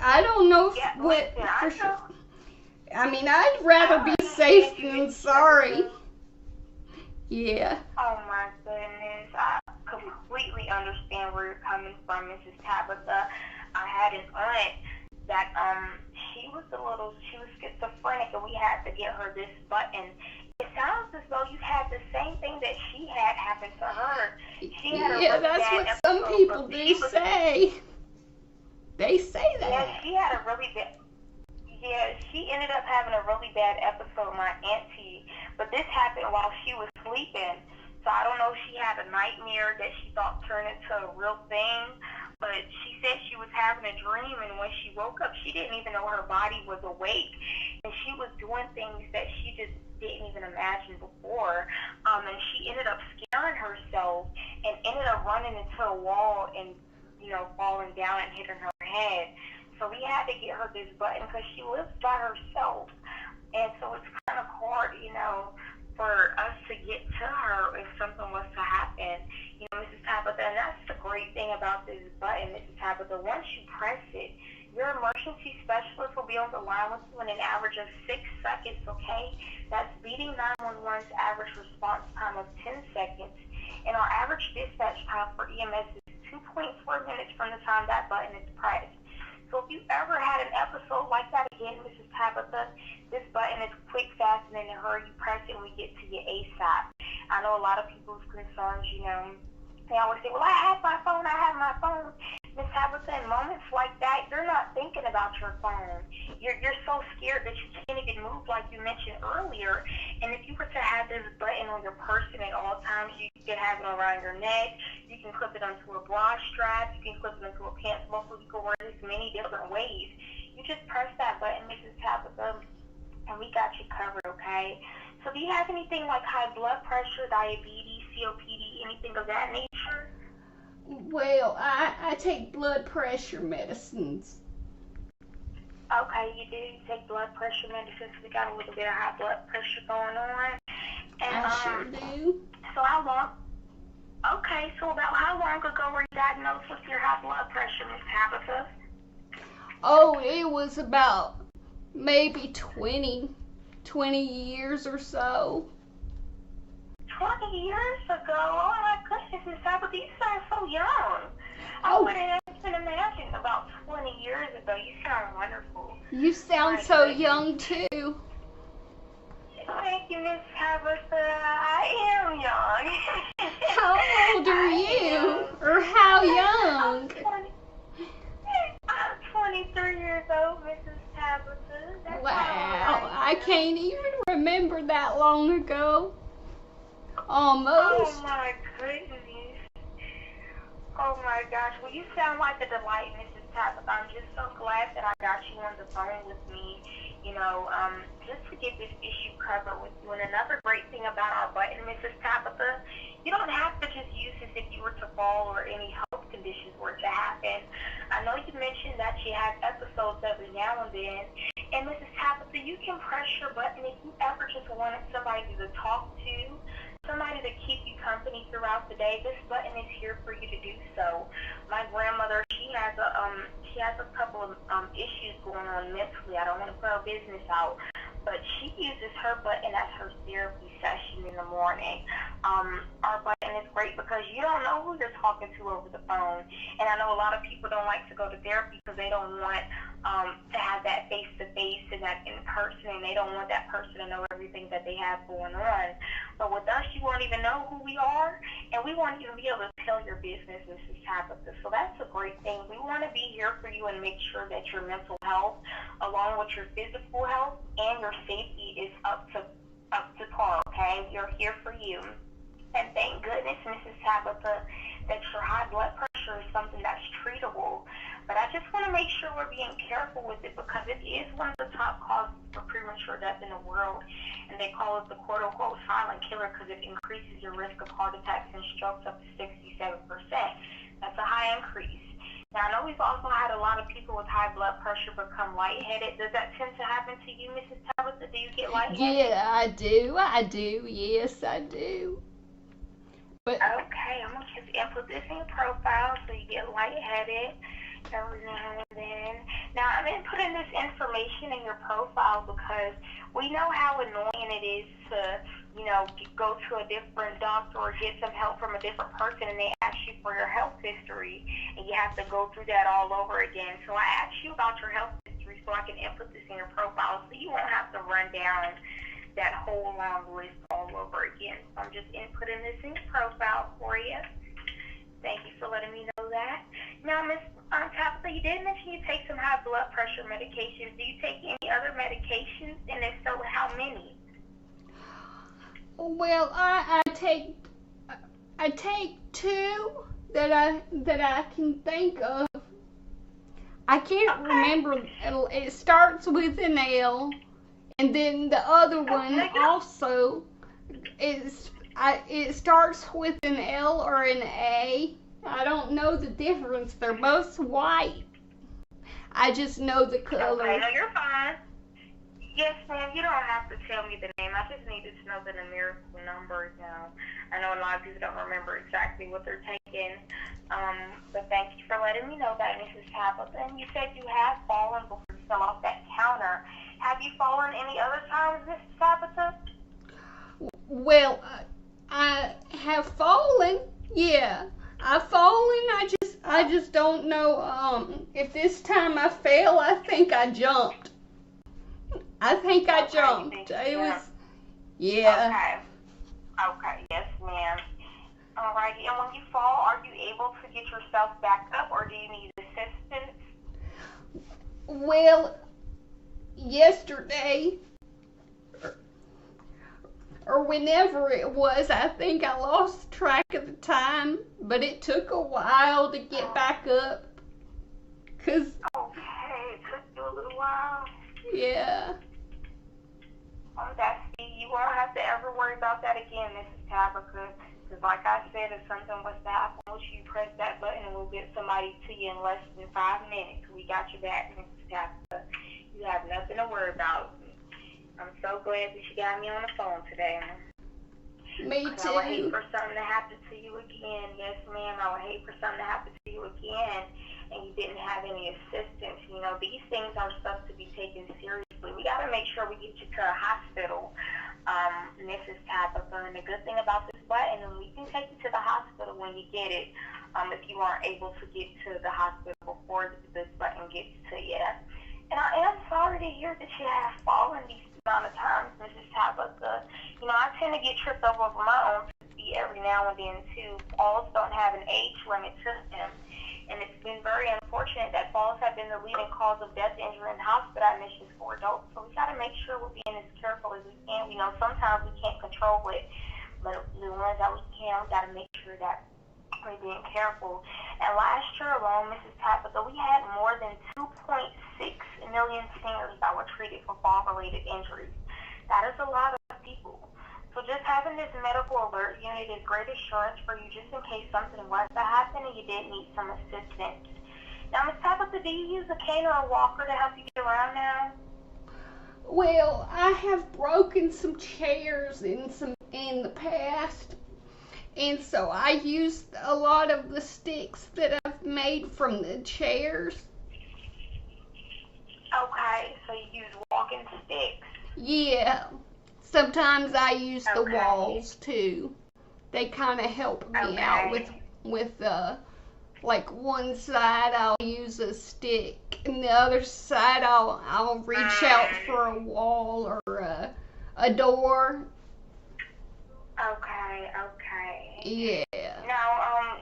I don't know for sure. I mean, I'd rather be safe than sorry. Yeah. Oh my goodness, I completely understand where you're coming from, Mrs. Tabitha. I had an aunt that she was schizophrenic, and we had to get her this button. It sounds as though you had the same thing that she had happen to her. She had a really that's bad what episode, some people do say. They say that. Yeah, she had a really bad. Yeah, she ended up having a really bad episode, my auntie. But this happened while she was sleeping. So I don't know if she had a nightmare that she thought turned into a real thing. But she said she was having a dream, and when she woke up, she didn't even know her body was awake. And she was doing things that she just didn't even imagine before. And she ended up scaring herself and ended up running into a wall and, falling down and hitting her head. So we had to get her this button because she lives by herself. And so it's kind of hard, for us to get to her if something was to happen. Mrs. Tabitha, and that's the great thing about this button, Mrs. Tabitha. Once you press it, your emergency specialist will be on the line with you in an average of 6 seconds, okay? That's beating 911's average response time of 10 seconds. And our average dispatch time for EMS is 2.4 minutes from the time that button is pressed. So if you ever had an episode like that again, Mrs. Tabitha, this button is quick, fast, and in a hurry. You press it and we get to you ASAP. I know a lot of people's concerns, they always say, well, I have my phone. Miss Tabitha, in moments like that, you're not thinking about your phone. You're so scared that you can't even move like you mentioned earlier. And if you were to have this button on your person at all times, you can have it around your neck. You can clip it onto a bra strap. You can clip it into a pants buckle. You can wear this many different ways. You just press that button, Mrs. Tabitha, and we got you covered, okay? So do you have anything like high blood pressure, diabetes, COPD, anything of that nature? Well, I take blood pressure medicines. Okay, you do. You take blood pressure medicines. We got a little bit of high blood pressure going on. And, I sure do. So how long? Okay, so about how long ago were you diagnosed with your high blood pressure, Miss Tabitha? Oh, it was about maybe 20 years or so. 20 years ago? Oh my goodness, Miss Tabitha, you sound so young. I Oh. wouldn't even imagine about 20 years ago. You sound wonderful. You sound My so goodness. young too. Thank you, Miss Tabitha. I am young. How old are you? Or how young? I'm 23 years old, Mrs. Tabitha. That's Wow, all I can't even remember that long ago. Almost. Oh my goodness. Oh my gosh. Well, you sound like a delight, Mrs. Tabitha, I'm just so glad that I got you on the phone with me, just to get this issue covered with you. And another great thing about our button, Mrs. Tabitha, you don't have to just use this if you were to fall or any health conditions were to happen. I know you mentioned that you have episodes every now and then. And Mrs. Tabitha, you can press your button if you ever just wanted somebody to talk to, somebody to keep you company throughout the day. This button is here for you to do so. My grandmother, she has a couple of issues going on mentally. I don't want to put her business out, but she uses her button as her therapy session in the morning. Our button is great because you don't know who you're talking to over the phone. And I know a lot of people don't like to go to therapy because they don't want to have that face-to-face and that in person, and they don't want that person to know everything that they have going on. But with us, you won't even know who we are, and we won't even be able to tell your business, Mrs. Tabitha. So that's a great thing. We want to be here for you and make sure that your mental health, along with your physical health and your safety, is up to par. Okay, we're here for you. And thank goodness, Mrs. Tabitha, that your high blood pressure is something that's treatable. But I just want to make sure we're being careful with it because it is one of the top causes for premature death in the world. And they call it the quote-unquote silent killer because it increases your risk of heart attacks and strokes up to 67%. That's a high increase. Now, I know we've also had a lot of people with high blood pressure become lightheaded. Does that tend to happen to you, Mrs. Tabitha? Do you get lightheaded? Yeah, I do. Yes, I do. But Okay, I'm going to just input this in your profile so you get lightheaded every now and then. Now, I'm inputting this information in your profile because we know how annoying it is to, go to a different doctor or get some help from a different person and they ask you for your health history and you have to go through that all over again. So I asked you about your health history so I can input this in your profile so you won't have to run down that whole long list all over again. So I'm just inputting this in your profile for you. Thank you for letting me know that. Now, Ms. Tabitha, you did mention you take some high blood pressure medications. Do you take any other medications? And if so, how many? well, I take two that I can think of. I can't remember. It starts with an L, and then the other one also it starts with an L or an A. I don't know the difference. They're both white. I just know the color. Okay, no, you're fine. Yes, ma'am, you don't have to tell me the name. I just needed to know the numerical numbers now. I know a lot of people don't remember exactly what they're taking. But thank you for letting me know that, Mrs. Tabitha. And you said you have fallen before you fell off that counter. Have you fallen any other times, Mrs. Tabitha? Well, I have fallen. Yeah, I've fallen. I just don't know. If this time I fell, I think I jumped. I think I jumped. It was, yeah. Okay, yes, ma'am. Alrighty, and when you fall, are you able to get yourself back up, or do you need assistance? Well, yesterday, or whenever it was, I think I lost track of the time, but it took a while to get back up. Okay, it took you a little while. Yeah. You won't have to ever worry about that again, Mrs. Tabitha. Because like I said, if something was to happen with you, press that button and we'll get somebody to you in less than 5 minutes. We got your back, Mrs. Tabitha. You have nothing to worry about. I'm so glad that you got me on the phone today. Me too. I would hate for something to happen to you again. Yes, ma'am. I would hate for something to happen to you again and you didn't have any assistance. These things are stuff to be taken seriously. We got to make sure we get you to a hospital, Mrs. Tabitha. And the good thing about this button, we can take you to the hospital when you get it, if you aren't able to get to the hospital before this button gets to you. And I am sorry to hear that you have fallen these amount of times, Mrs. Tabitha. I tend to get tripped up over my own feet every now and then, too. Falls don't have an age limit to them. And it's been very unfortunate that falls have been the leading cause of death, injury, and hospital admissions for adults. So we got to make sure we're being as careful as we can. Sometimes we can't control it, but the ones that we can, we got to make sure that we're being careful. And last year alone, Mrs. Tabitha, we had more than 2.6 million seniors that were treated for fall-related injuries. That is a lot of people. So just having this medical alert unit is great assurance for you just in case something was to happen and you did need some assistance. Now, Ms. Tabitha, do you use a cane or a walker to help you get around now? Well, I have broken some chairs in the past, and so I used a lot of the sticks that I've made from the chairs. Okay, so you use walking sticks. Yeah. Sometimes I use the Okay. walls too. They kind of help me out with like one side I'll use a stick, and the other side I'll reach out for a wall or a door. Okay. Yeah. Now,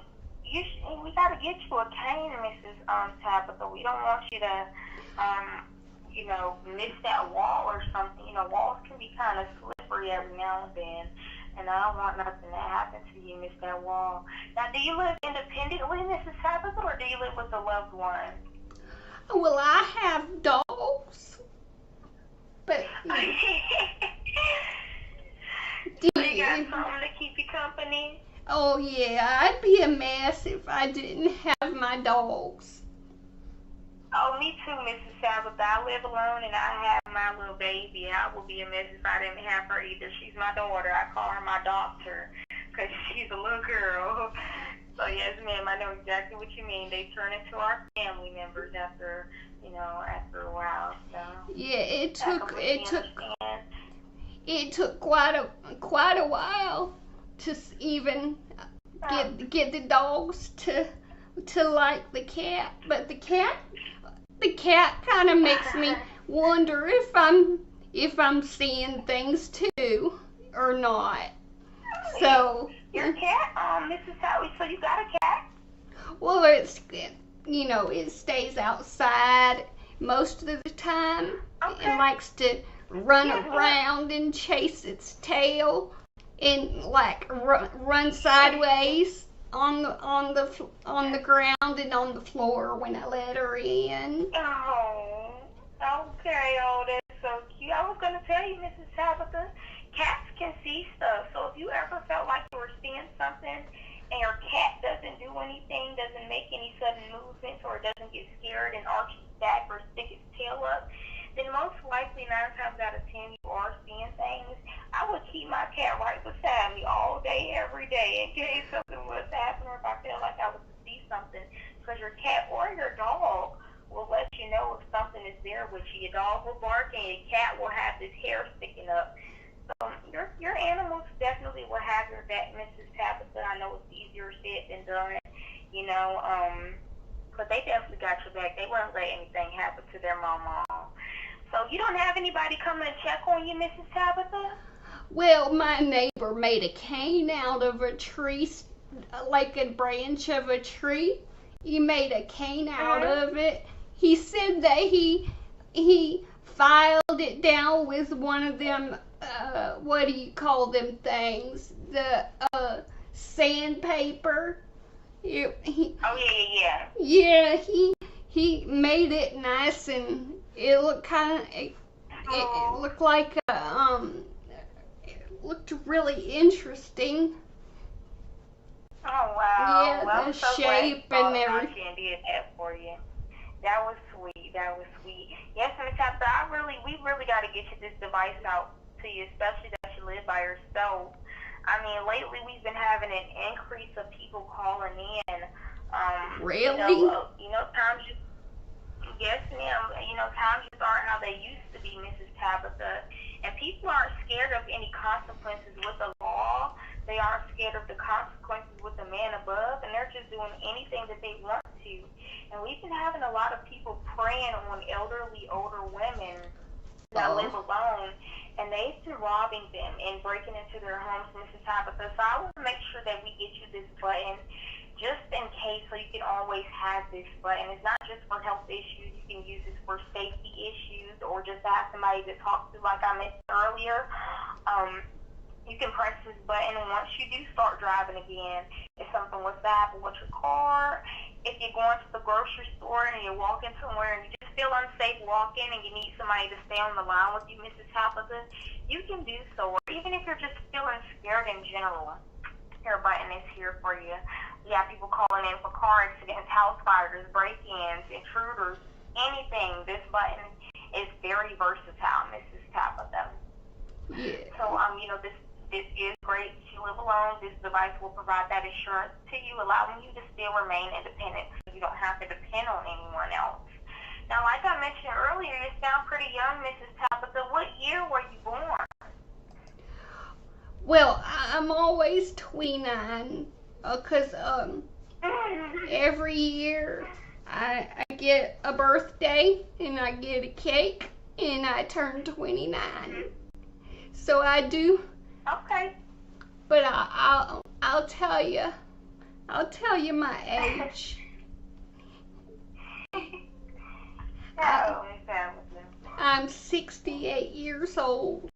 we gotta get you a cane, Mrs. Tabitha. We don't want you to, miss that wall or something. Walls can be kind of slippery every now and then, and I don't want nothing to happen to you, miss that wall. Now, do you live independently, Mrs. Tabitha, or do you live with a loved one? Well, I have dogs, but You got something to keep you company? oh yeah, I'd be a mess if I didn't have my dogs. Oh, me too, Mrs. Tabitha. I live alone and I have my little baby. I would be a mess if I didn't have her either. She's my daughter. I call her my doctor because she's a little girl. So yes, ma'am, I know exactly what you mean. They turn into our family members after a while. So Yeah, it took understand. quite a while to even get the dogs to like the cat, but the cat kind of makes me wonder if I'm seeing things too or not. So Your cat, Mrs. Howie, so you got a cat? well, it stays outside most of the time. Okay. It likes to run around and chase its tail and like run sideways on the ground and on the floor when I let her in. Oh, okay. Oh, that's so cute. I was going to tell you, Mrs. Tabitha, cats can see stuff. So if you ever felt like you were seeing something and your cat doesn't do anything, doesn't make any sudden movements, or doesn't get scared and arch its back or stick its tail up, then most likely 9 times out of 10 you are seeing things. I would keep my cat right beside me all day, every day, in case something was to happen or if I felt like I was to see something. Because your cat or your dog will let you know if something is there with you. Your dog will bark and your cat will have this hair sticking up. So your animals definitely will have your back, Mrs. Tabitha. I know it's easier said than done, but they definitely got your back. They wouldn't let anything happen to their mama. So you don't have anybody come and check on you, Mrs. Tabitha? Well, my neighbor made a cane out of a tree, like a branch of a tree. He made a cane out of it. He said that he filed it down with one of them, what do you call them things? The sandpaper. Yeah. Yeah, he made it nice, and it looked it looked like it looked really interesting. Oh, wow. Yeah, well, the I'm so shape glad and you everything. and did that for you. That was sweet. Yes, Miss Tabitha, we really got to get you this device out to you, especially that you live by yourself. I mean, lately we've been having an increase of people calling in. Really? Times just, yes, ma'am. Times just aren't how they used to be, Mrs. Tabitha. And people aren't scared of any consequences with the law. They aren't scared of the consequences with the man above, and they're just doing anything that they want to. And we've been having a lot of people preying on elderly, older women that live alone, and they've been robbing them and breaking into their homes, Mrs. Tabitha. So I want to make sure that we get you this button just in case, so you can always have this button. It's not just for health issues. You can use this for safety issues or just have somebody to talk to, like I mentioned earlier. you can press this button once you do start driving again. If something was to happen with your car, if you're going to the grocery store and you're walking somewhere and you just feel unsafe walking and you need somebody to stay on the line with you, Mrs. Tabitha, you can do so. Or even if you're just feeling scared in general, your button is here for you. We have people calling in for car accidents, house fires, break-ins, intruders, anything. This button is very versatile, Mrs. Tabitha. Yeah. So, this is great. You live alone. This device will provide that assurance to you, allowing you to still remain independent so you don't have to depend on anyone else. Now, like I mentioned earlier, you sound pretty young, Mrs. Tabitha. What year were you born? Well, I'm always 29 because every year I get a birthday and I get a cake and I turn 29. So I do. Okay. But I'll tell you my age. Oh, Miss Tabitha. I'm 68 years old.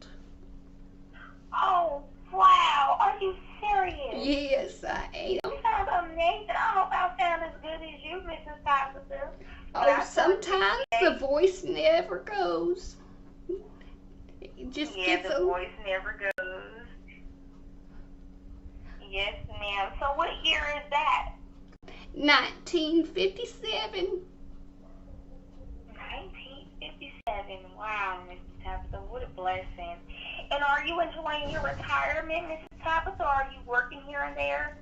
Oh, wow. Are you serious? Yes, I am. You sound amazing. I hope I sound as good as you, Mrs. Tabitha. Oh, sometimes the voice never goes. It just gets the voice never goes. Yes, ma'am. So what year is that? 1957. 1957. Wow, Mrs. Tabitha, what a blessing. And are you enjoying your retirement, Mrs. Tabitha, or are you working here and there?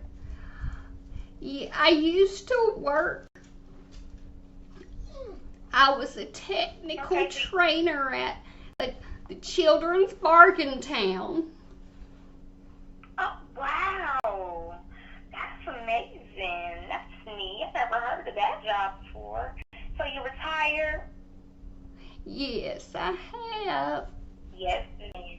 Yeah, I used to work. I was a technical trainer at the Children's Bargain Town. Oh, wow. That's amazing. That's neat. I've never heard of that job before. So you retired? Yes, I have. Yes, ma'am.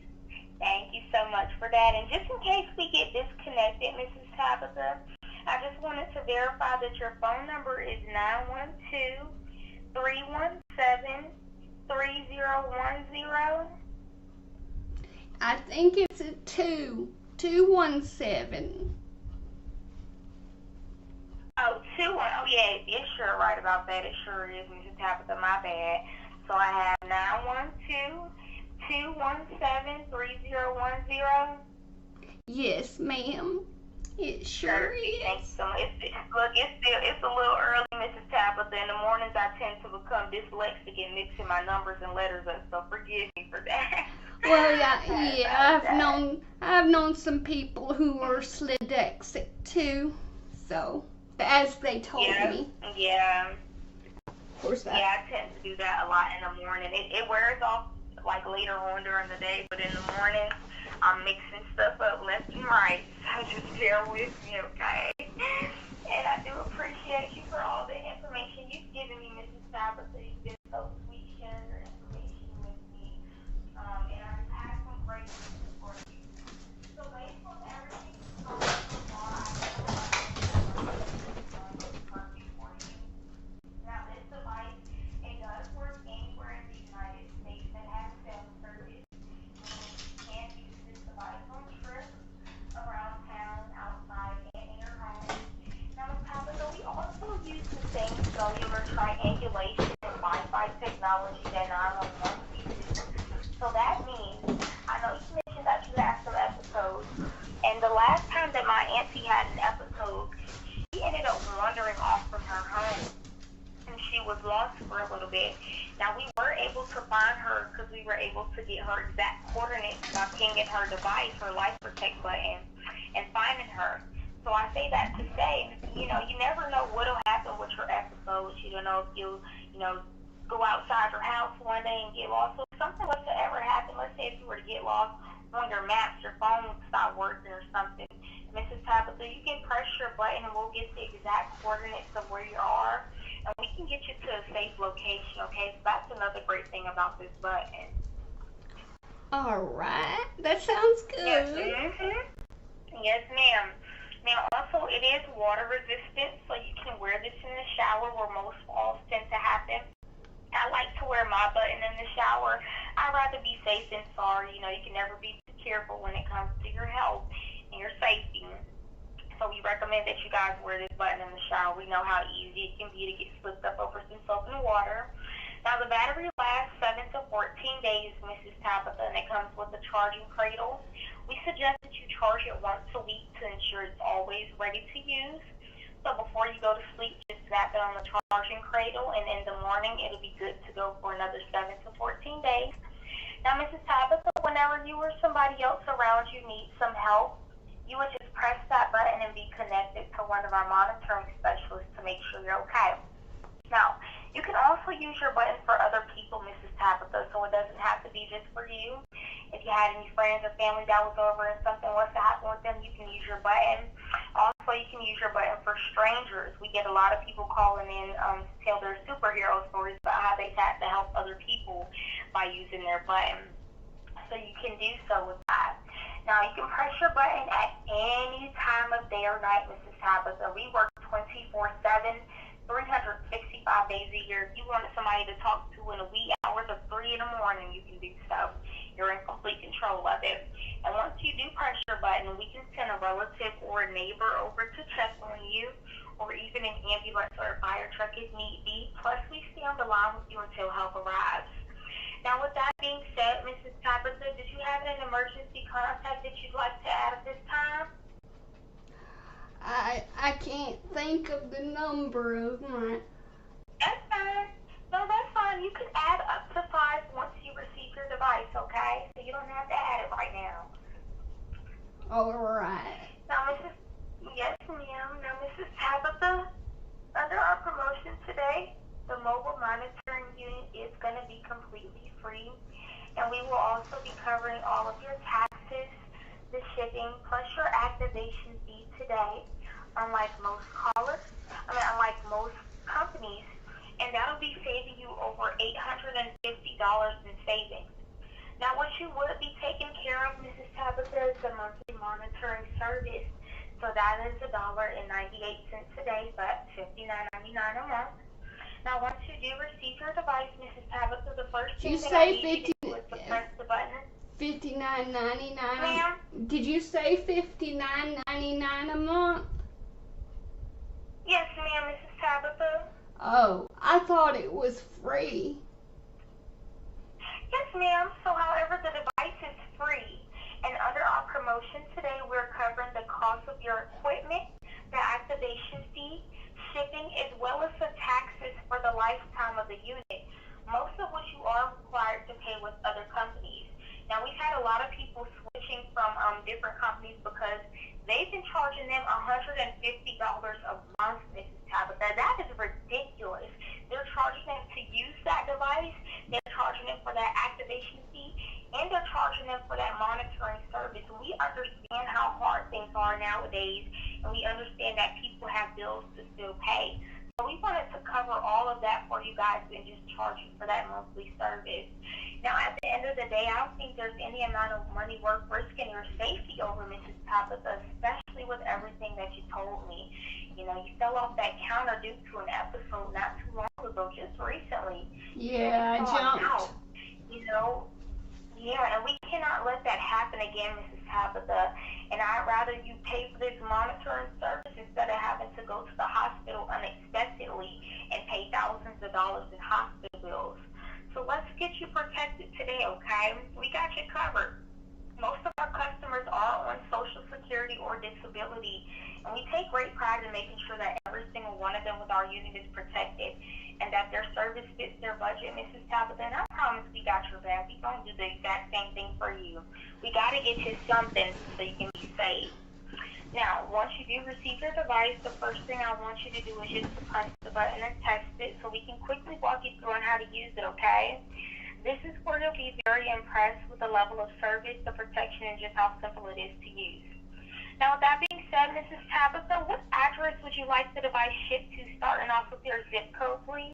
Thank you so much for that. And just in case we get disconnected, Mrs. Tabitha, I just wanted to verify that your phone number is 912-317-3010. I think it's a 217. Oh, oh yeah, it's sure right about that. It sure is, Mrs. Tabitha, my bad. So I have 912-217-3010. Yes, ma'am. It sure is. Thank you so much. Look, it's a little early, Mrs. Tabitha. In the mornings, I tend to become dyslexic and mixing my numbers and letters up. So forgive me for that. Well, yeah. I've known some people who were dyslexic too. So, as they told me. Yeah. Of course, I tend to do that a lot in the morning. It wears off like later on during the day, but in the morning, I'm mixing stuff up left and right. So just bear with me, okay? And I do appreciate you for all the information you've given me, Mrs. Tabitha. You've been so sweet sharing your information with me. And I just have some great news for you. So based on everything you've told me so far, I feel like it's perfect for you. Now this device, it does work anywhere in the United States that has cell service. You can use this device on trips around town, outside, and in your home. Now, Ms. Tabitha, we also use the same cellular triangulation and Wi-Fi technology that 911 uses. So that means, I know you mentioned that you had some episodes, and the last time that my auntie had an episode, she ended up wandering off from her home, and she was lost for a little bit. Now, we were able to find her because we were able to get her exact coordinates by pinging her device, her Life Protect button, and finding her. So I say that to say, you never know what'll happen with your episodes. You don't know if you'll, go outside your house one day and get lost. So if something was to ever happen, let's say if you were to get lost on your maps, your phone would stop working or something. Mrs. Tabitha, you can press your button and we'll get the exact coordinates of where you are, and we can get you to a safe location, okay? So that's another great thing about this button. All right. That sounds good. Yes, ma'am. Now, also, it is water resistant, so you can wear this in the shower where most falls tend to happen. I like to wear my button in the shower. I'd rather be safe than sorry. You can never be too careful when it comes to your health and your safety. So we recommend that you guys wear this button in the shower. We know how easy it can be to get slipped up over some soap and water. Now the battery lasts 7 to 14 days, Mrs. Tabitha, and it comes with a charging cradle. We suggest that you charge it once a week to ensure it's always ready to use. So before you go to sleep, just snap it on the charging cradle, and in the morning it'll be good to go for another 7 to 14 days. Now, Mrs. Tabitha, whenever you or somebody else around you needs some help, you would just press that button and be connected to one of our monitoring specialists to make sure you're okay. Now, you can also use your button for other people, Mrs. Tabitha, so it doesn't have to be just for you. If you had any friends or family that was over and something was to happen with them, you can use your button. Also, you can use your button for strangers. We get a lot of people calling in to tell their superhero stories about how they've had to help other people by using their button. So you can do so with that. Now, you can press your button at any time of day or night, Mrs. Tabitha. We work 24/7, 365 days a year. If you wanted somebody to talk to in the wee hours of 3 in the morning, you can do so. You're in complete control of it. And once you do press your button, we can send a relative or a neighbor over to check on you, or even an ambulance or a fire truck if need be. Plus, we stay on the line with you until help arrives. Now, with that being said, Mrs. Tabitha, did you have an emergency contact that you'd like to add at this time? I can't think of the number of mine. That's fine. No, that's fine. You can add up to 5 once you receive your device, okay? So you don't have to add it right now. All right. Now, yes, ma'am. Now, Mrs. Tabitha, under our promotion today, the mobile monitoring unit is going to be completely free, and we will also be covering all of your taxes, the shipping, plus your activation fee today, unlike most most companies, and that'll be saving you over $850 in savings. Now, what you would be taking care of, Mrs. Tabitha, is the monthly monitoring service. So that is $1.98 a day, but $59.99 a month. Now, once you do receive your device, Mrs. Tabitha, the first thing that I need you to do is to press the button. $59.99. Ma'am? Did you say $59.99 a month? Yes, ma'am, Mrs. Tabitha. Oh, I thought it was free. Yes, ma'am. So, however, the device is free. And under our promotion today, we're covering the cost of your equipment, the activation fee, shipping, as well as the taxes for the lifetime of the unit, most of which you are required to pay with other companies. Now, we've had a lot of people switching from different companies because they've been charging them $150 a month, Mrs. Tabitha. That is ridiculous. They're charging them to use that device, they're charging them for that activation fee, and they're charging them for that monitoring service. We understand how hard things are nowadays, and we understand that people have bills to still pay. So we wanted to cover all of that for you guys and just charge you for that monthly service. Now, at the end of the day, I don't think there's any amount of money worth risking your safety over, Mrs. Tabitha, especially with everything that you told me. You know, you fell off that counter due to an episode not too long ago, just recently. Yeah, I jumped. You know, yeah, and we cannot let that happen again, Mrs. Tabitha. And I'd rather you pay for this monitoring service instead of having to go to the hospital unexpectedly and pay thousands of dollars in hospital bills. So let's get you protected today, okay? We got you covered. Most of our customers are on Social Security or disability, and we take great pride in making sure that every single one of them with our unit is protected and that their service fits their budget, Mrs. Tabitha. And I promise we got your back. We're going to do the exact same thing for you. We got to get you something so you can be safe. Now, once you do receive your device, the first thing I want you to do is just to press the button and test it so we can quickly walk you through on how to use it, okay? This is where you'll be very impressed with the level of service, the protection, and just how simple it is to use. Now, with that being said, Mrs. Tabitha, what address would you like the device shipped to, starting off with your zip code, please?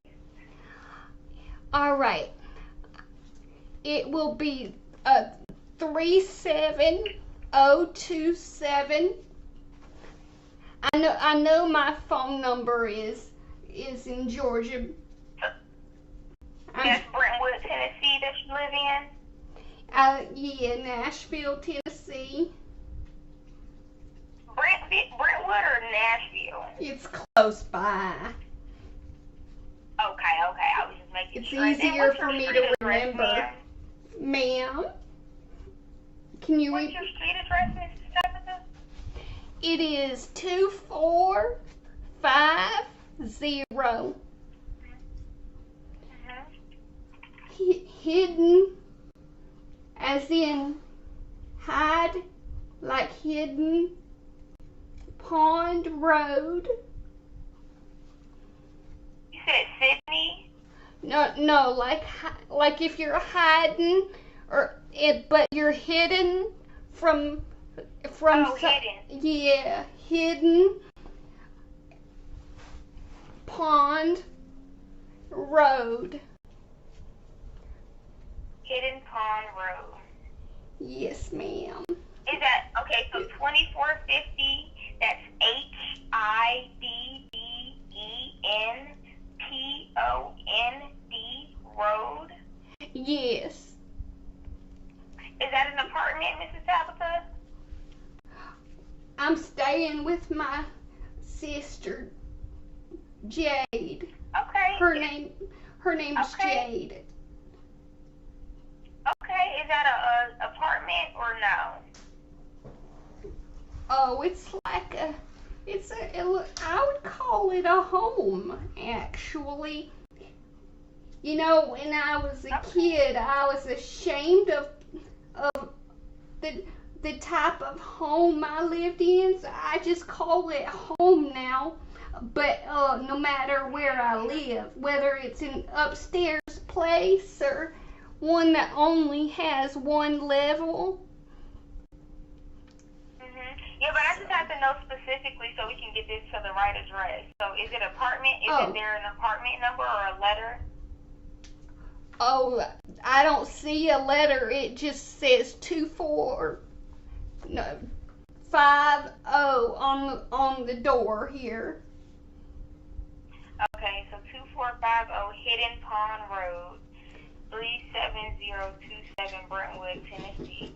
All right. It will be 37027. I know my phone number is in Georgia. That's Brentwood, Tennessee that you live in? Yeah, Nashville, Tennessee. Brentwood or Nashville? It's close by. Okay. I was just making It's sure. And then easier what's for your me street to address, remember. ma'am? Ma'am, can you What's read? your street address, Mrs. Tabitha? It is 2450. Hidden, as in hide, like hidden, Pond Road. You said Sydney? No, like if you're hiding, but you're hidden from Hidden. Yeah, hidden Pond Road. Hidden Pond Road. Yes, ma'am. Is that, okay, so 2450, that's HIDDENPOND Road? Yes. Is that an apartment, Mrs. Tabitha? I'm staying with my sister, Jade. Okay. Her name's Okay. Jade. Okay, is that a apartment or no? Oh, it's like I would call it a home, actually. You know, when I was a kid, I was ashamed of the type of home I lived in, so I just call it home now. But no matter where I live, whether it's an upstairs place or one that only has one level. Yeah, but I just have to know specifically so we can get this to the right address. So is it apartment? Is there an apartment number or a letter? Oh, I don't see a letter. It just says 50 on the door here. Okay, so 2450 Hidden Pond Road, 37027 Brentwood, Tennessee.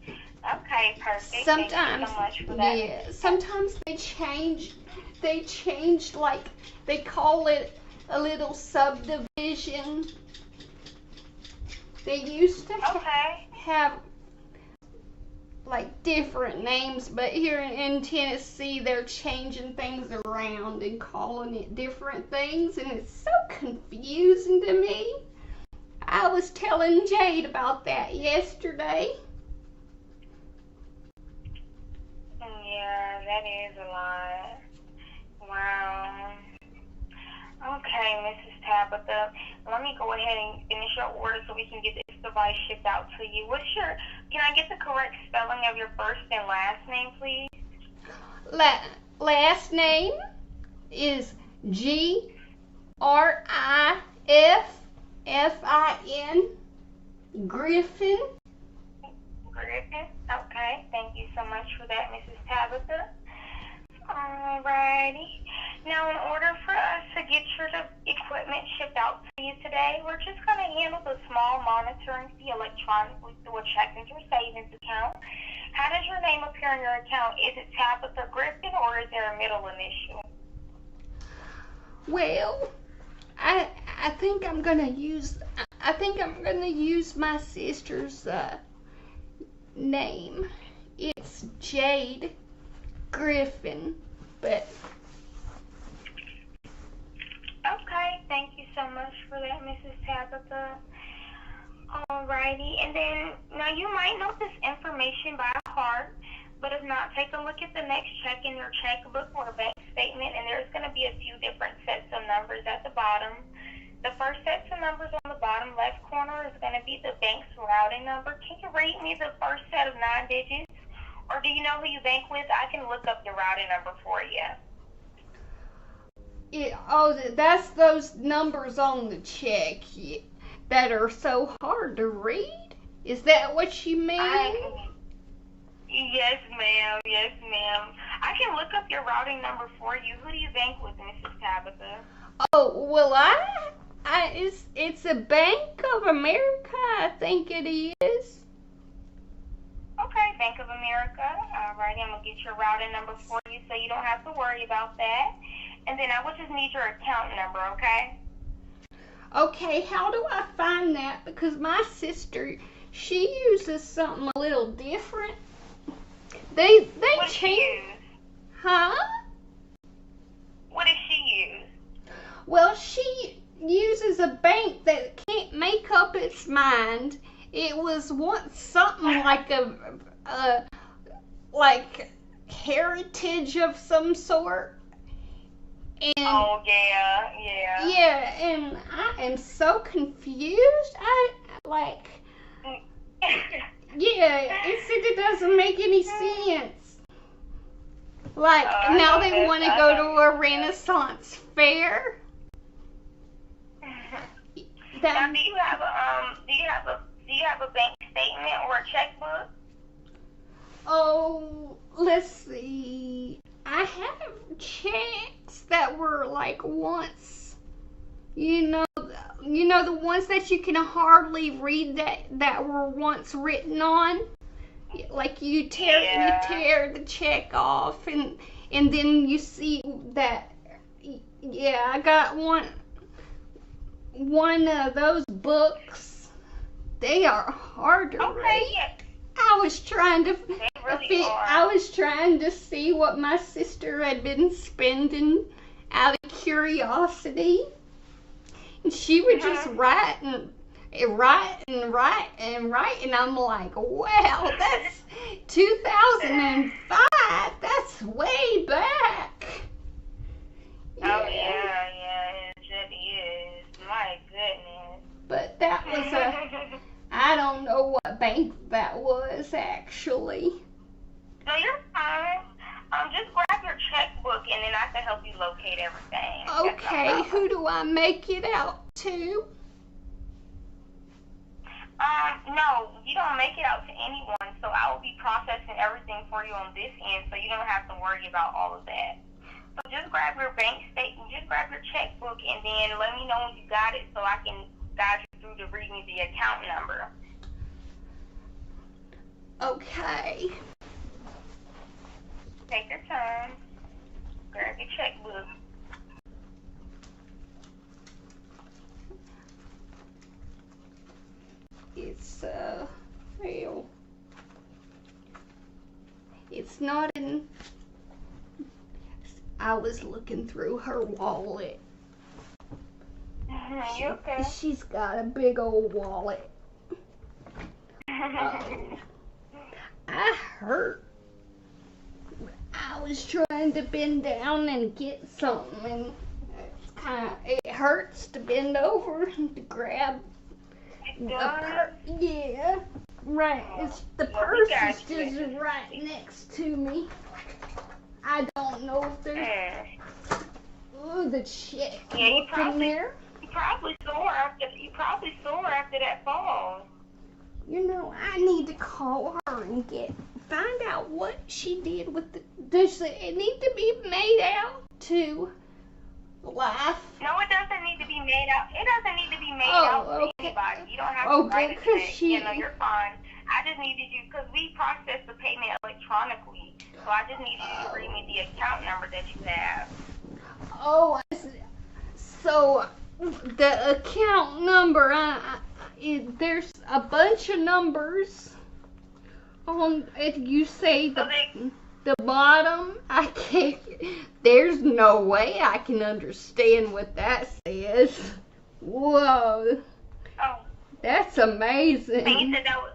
Okay, perfect. Sometimes, thank you so much for that. yeah. Sometimes they change. Like they call it a little subdivision. They used to have like different names, but here in Tennessee they're changing things around and calling it different things, and it's so confusing to me. I was telling Jade about that yesterday. Yeah, that is a lot. Wow. Okay, Mrs. Tabitha, let me go ahead and finish your order so we can get this device shipped out to you. Can I get the correct spelling of your first and last name, please? Last name is Grifin. Griffin. Griffin. Okay, thank you so much for that, Mrs. Tabitha. Alrighty. Now, in order for us to get your equipment shipped out to you today, we're just going to handle the small monitoring fee electronically through a checking or savings account. How does your name appear in your account? Is it Tabitha Griffin or is there a middle initial? Well, I think I'm gonna use my sister's name. It's Jade Griffin, but okay, thank you so much for that, Mrs. Tabitha. Alrighty, and then now you might know this information by heart, but if not, take a look at the next check in your checkbook or bank statement, and there's going to be a few different sets of numbers at the bottom. The first set of numbers on the bottom left corner is going to be the bank's routing number. Can you read me the first set of 9 digits? Or do you know who you bank with? I can look up the routing number for you. That's those numbers on the check that are so hard to read? Is that what you mean? Yes, ma'am. Yes, ma'am. I can look up your routing number for you. Who do you bank with, Mrs. Tabitha? Oh, well, it's a Bank of America, I think it is. Bank of America. All right, I'm going to get your routing number for you so you don't have to worry about that. And then I would just need your account number, okay? Okay, how do I find that? Because my sister, she uses something a little different. They What does she change. use? Huh? What does she use? Well, she uses a bank that can't make up its mind. It was once something like a like heritage of some sort. And Oh, yeah. yeah, and I am so confused. Yeah, it doesn't make any sense. Like, I now know they this, want to I go know to a Renaissance fair. Now, do you have a bank statement or a checkbook? Oh, let's see. I have checks that were like once, you know the ones that you can hardly read that were once written on. Like you tear the check off and then you see that. Yeah, I got one of those books. They are hard to Okay, read. yeah. I was trying to They really are. I was trying to see what my sister had been spending out of curiosity. And she would just write, and I'm like, wow, that's 2005. That's way back. Oh, yeah, it really is. My goodness. But that was I don't know what bank that was actually. No, you're fine. Just grab your checkbook and then I can help you locate everything. That's no Okay, problem. who do I make it out to? No, you don't make it out to anyone, so I will be processing everything for you on this end, so you don't have to worry about all of that. So just grab your bank statement, just grab your checkbook, and then let me know when you got it so I can guide you through to read me the account number. Okay. Take your time. Grab your checkbook. It's well, it's not in. I was looking through her wallet. You okay? She's got a big old wallet. I hurt. I was trying to bend down and get something, and it hurts to bend over to grab the purse. Yeah, right. It's the purse is just right next to me. I don't know if there's the check in there. You probably sore after that fall. You know, I need to call her and find out what she did with the. Does it need to be made out to life? No, it doesn't need to be made out. It doesn't need to be made out to anybody. You don't have to write a check. You know, you're fine. I just needed you because we process the payment electronically. So I just needed you to read me the account number that you have. Oh, I see. So the account number, there's a bunch of numbers on it. You say the bottom. I can't. There's no way I can understand what that says. Whoa, Oh, that's amazing. and you said that was,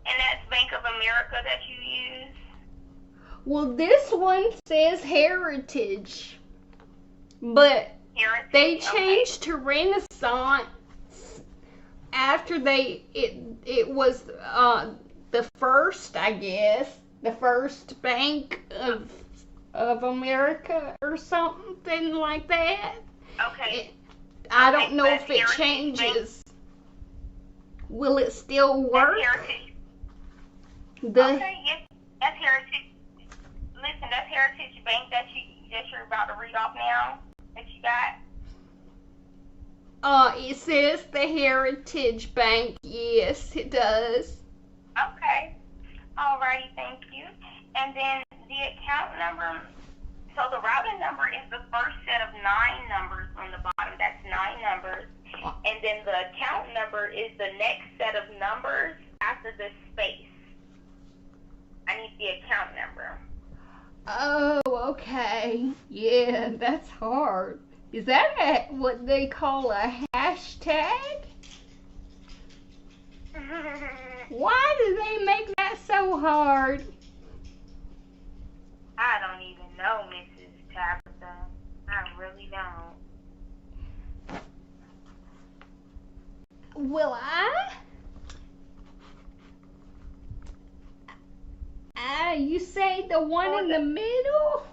and that's Bank of America that you use? Well, this one says Heritage, but Heritage? they changed to Renaissance after it was the first, I guess, the first bank of America or something like that. Okay. I don't know That's if it Heritage changes. Will it still work? That's Heritage. The Okay, yes, that's Heritage. Listen, that's Heritage Bank that you're about to read off now, that you got. it says the Heritage Bank. Yes, it does. Okay. Alrighty, thank you. And then the account number, so the routing number is the first set of 9 numbers on the bottom. That's 9 numbers. And then the account number is the next set of numbers after the space. I need the account number. Oh, okay. Yeah, that's hard. Is that what they call a hashtag? Why do they make that so hard? I don't even know, Mrs. Tabitha. I really don't. Well, you say the one in the middle?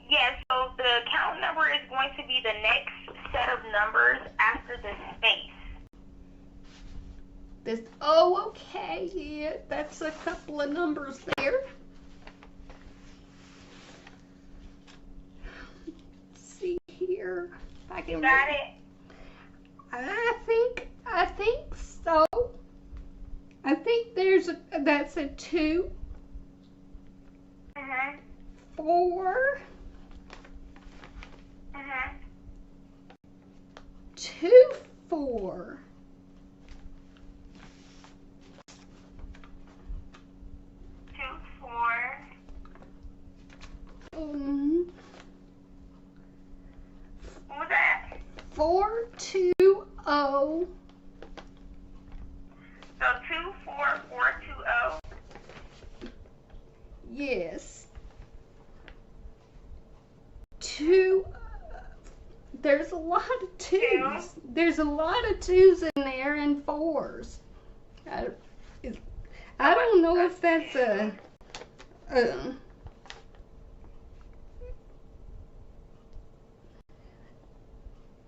Yes, so the account number is going to be the next set of numbers after the space. Okay, yeah, that's a couple of numbers there. Let's see here, if I can. Got it? I think so. I think that's a 2, 4, 2, 4. 2, 4. What was that? 420. So 24420. Yes. 2. There's a lot of 2s. There's a lot of 2s in there and 4s. I don't know if that's a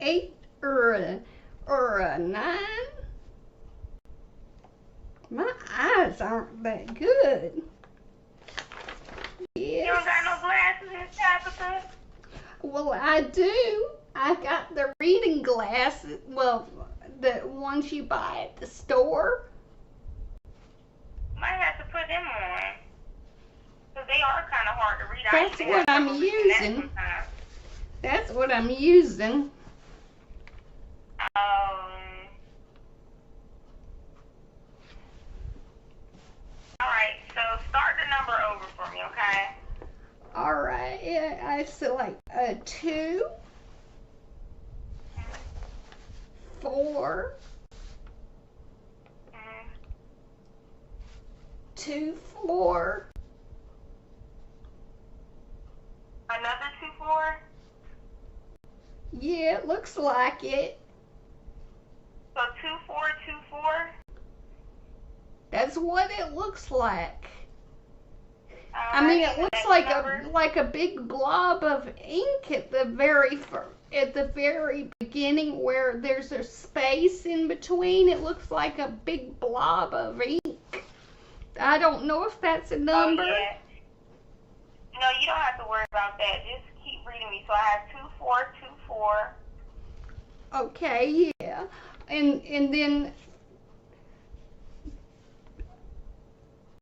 8 or a 9. My eyes aren't that good. Yes. You don't got no glasses, Miss Tabitha? Well, I do. I got the reading glasses. Well, the ones you buy at the store. Might have to put them on. Because they are kind of hard to read. That's what I'm using. That's what I'm using. Alright, so start the number over for me, okay? Alright, I select a 2, 4, 2, 4. Another 2, 4? Yeah, it looks like it. So 2, 4, 2, 4? That's what it looks like. I Alright, mean, it the looks next like number? a big blob of ink at the very beginning where there's a space in between. It looks like a big blob of ink. I don't know if that's a number. Oh, yeah. No, you don't have to worry about that. Just keep reading me. So I have 2, 4, 2, 4. Okay, yeah. And then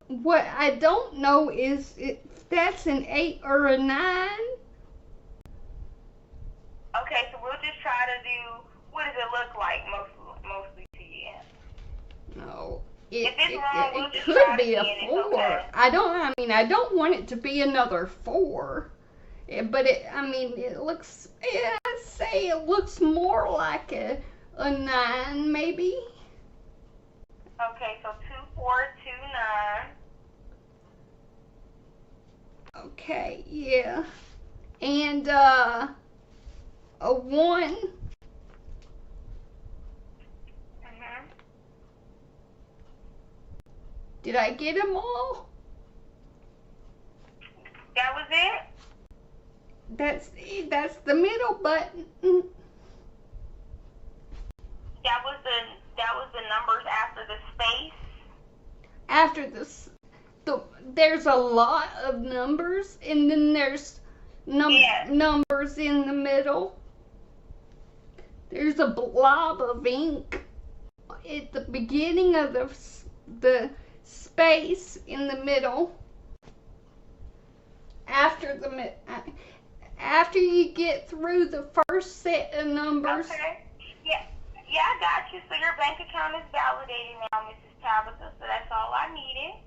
what I don't know is if that's an 8 or a 9. Okay, so we'll just try to do, what does it look like mostly to you? No. If it's wrong, we'll It just could try be a again, it's 4. okay. I don't want it to be another 4. But it looks, I'd say it looks more like a 9 maybe. Okay, so 2, 4, 2, 9. Okay, yeah. And a 1. Did I get them all? That was it? That's the middle button. That was the numbers after the space? After there's a lot of numbers, and then there's numbers in the middle. There's a blob of ink at the beginning of the space in the middle. After you get through the first set of numbers. Okay. Yeah, I got you. So your bank account is validated now, Mrs. Tabitha, so that's all I needed.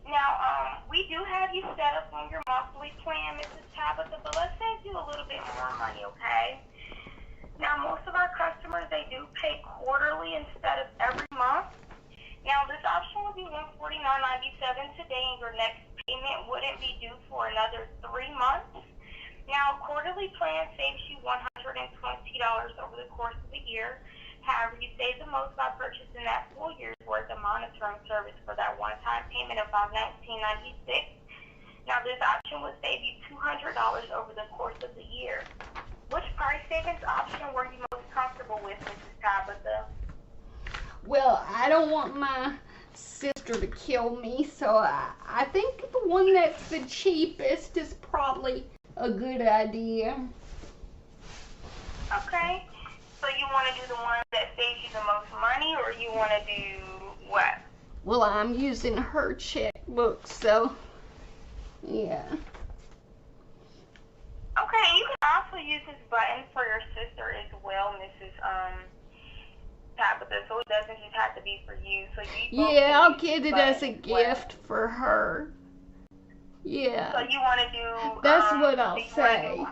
Now, we do have you set up on your monthly plan, Mrs. Tabitha, but let's save you a little bit more money, okay? Now, most of our customers, they do pay quarterly instead of every month. Now, this option will be $149.97 today, and your next payment wouldn't be due for another 3 months. Now, quarterly plan saves you $120 over the course of the year. However, you save the most by purchasing that full year's worth of monitoring service for that one-time payment of $519.96. Now, this option will save you $200 over the course of the year. Which price savings option were you most comfortable with, Mrs. Tabitha? Well, I don't want my sister to kill me, so I think the one that's the cheapest is probably a good idea. Okay. So you want to do the one that saves you the most money, or you want to do what? Well, I'm using her checkbook, so yeah. Okay, you can also use this button for your sister as well, Mrs. Tabitha, so it doesn't just have to be for you. So you Yeah, I'll get it as a gift for her. Yeah. So you want to do... That's what I'll say.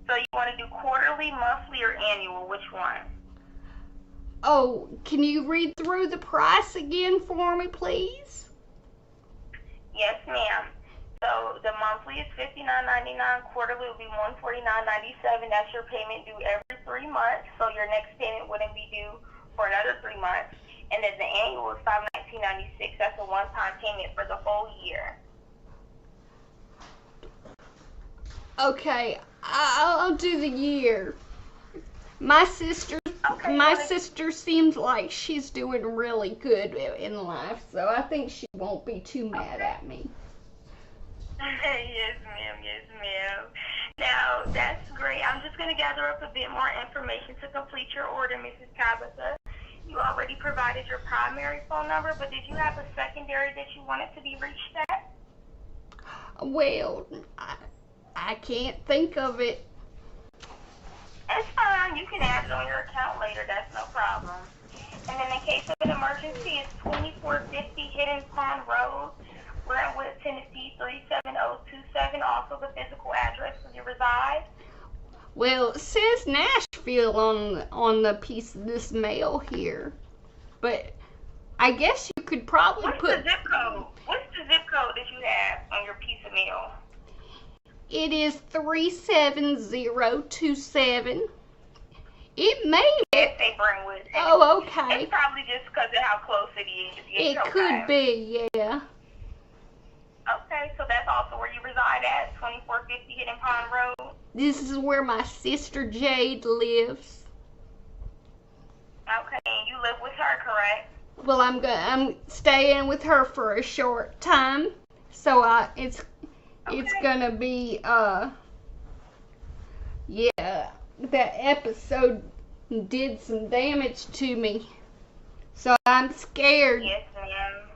So you want to do quarterly, monthly, or annual? Which one? Oh, can you read through the price again for me, please? Yes, ma'am. So the monthly is $59.99. Quarterly will be $149.97. That's your payment due every 3 months. So your next payment wouldn't be due for another 3 months. And then the annual is $519.96. That's a one-time payment for the whole year. Okay, I'll do the year. My sister seems like she's doing really good in life, so I think she won't be too mad at me. Yes, ma'am. Yes, ma'am. Now, that's great. I'm just going to gather up a bit more information to complete your order, Mrs. Tabitha. You already provided your primary phone number, but did you have a secondary that you wanted to be reached at? Well, I can't think of it. It's fine. You can add it on your account later. That's no problem. And then in case of an emergency, it's 2450 Hidden Pond Road, Brentwood, Tennessee 37027. Also the physical address where you reside. Well, it says Nashville on the piece of this mail here, but I guess you could probably What's the zip code? What's the zip code that you have on your piece of mail? It is 37027. It may. Yes, they Brentwood. Oh, okay. It's probably just because of how close it is. Yes, It okay. could be, yeah. Okay, so that's also where you reside at, 2450 Hidden Pond Road. This is where my sister Jade lives. Okay, and you live with her, correct? Well, I'm staying with her for a short time, so it's gonna be yeah, that episode did some damage to me, so I'm scared. Yes, ma'am.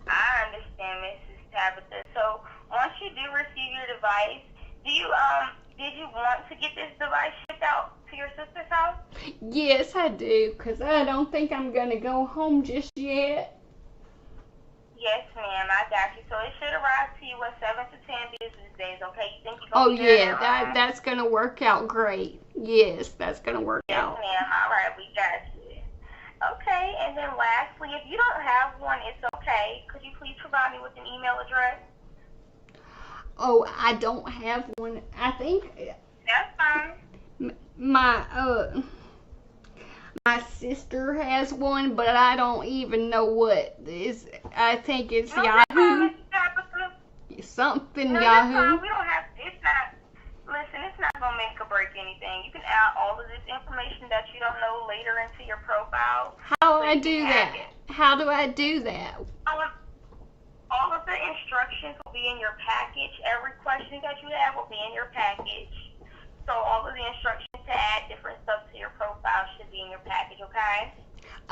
I understand, Mrs. Tabitha. So once you do receive your device, did you want to get this device shipped out to your sister's house? Yes, I do, because I don't think I'm gonna go home just yet. Yes, ma'am, I got you. So it should arrive to you in 7 to 10 business days, okay? You think you're Oh going to be there yeah, that long? that's gonna work out great. Yes, that's gonna work Yes, out. ma'am. All right, we got you. Okay, and then lastly, if you don't have one, it's okay. Could you please provide me with an email address? Oh, I don't have one. I think That's fine. my sister has one, but I don't even know what is. I think it's No, that's fine, Yahoo. Mrs. Tabitha. Something No, that's fine. Yahoo. We don't have. It's not. Listen, it's not gonna make or break anything. You can add all of this information that you don't know later into your profile. How so do I you do can that? hack it. How do I do that? All of the instructions will be in your package. Every question that you have will be in your package. So all of the instructions to add different stuff to your profile should be in your package, okay?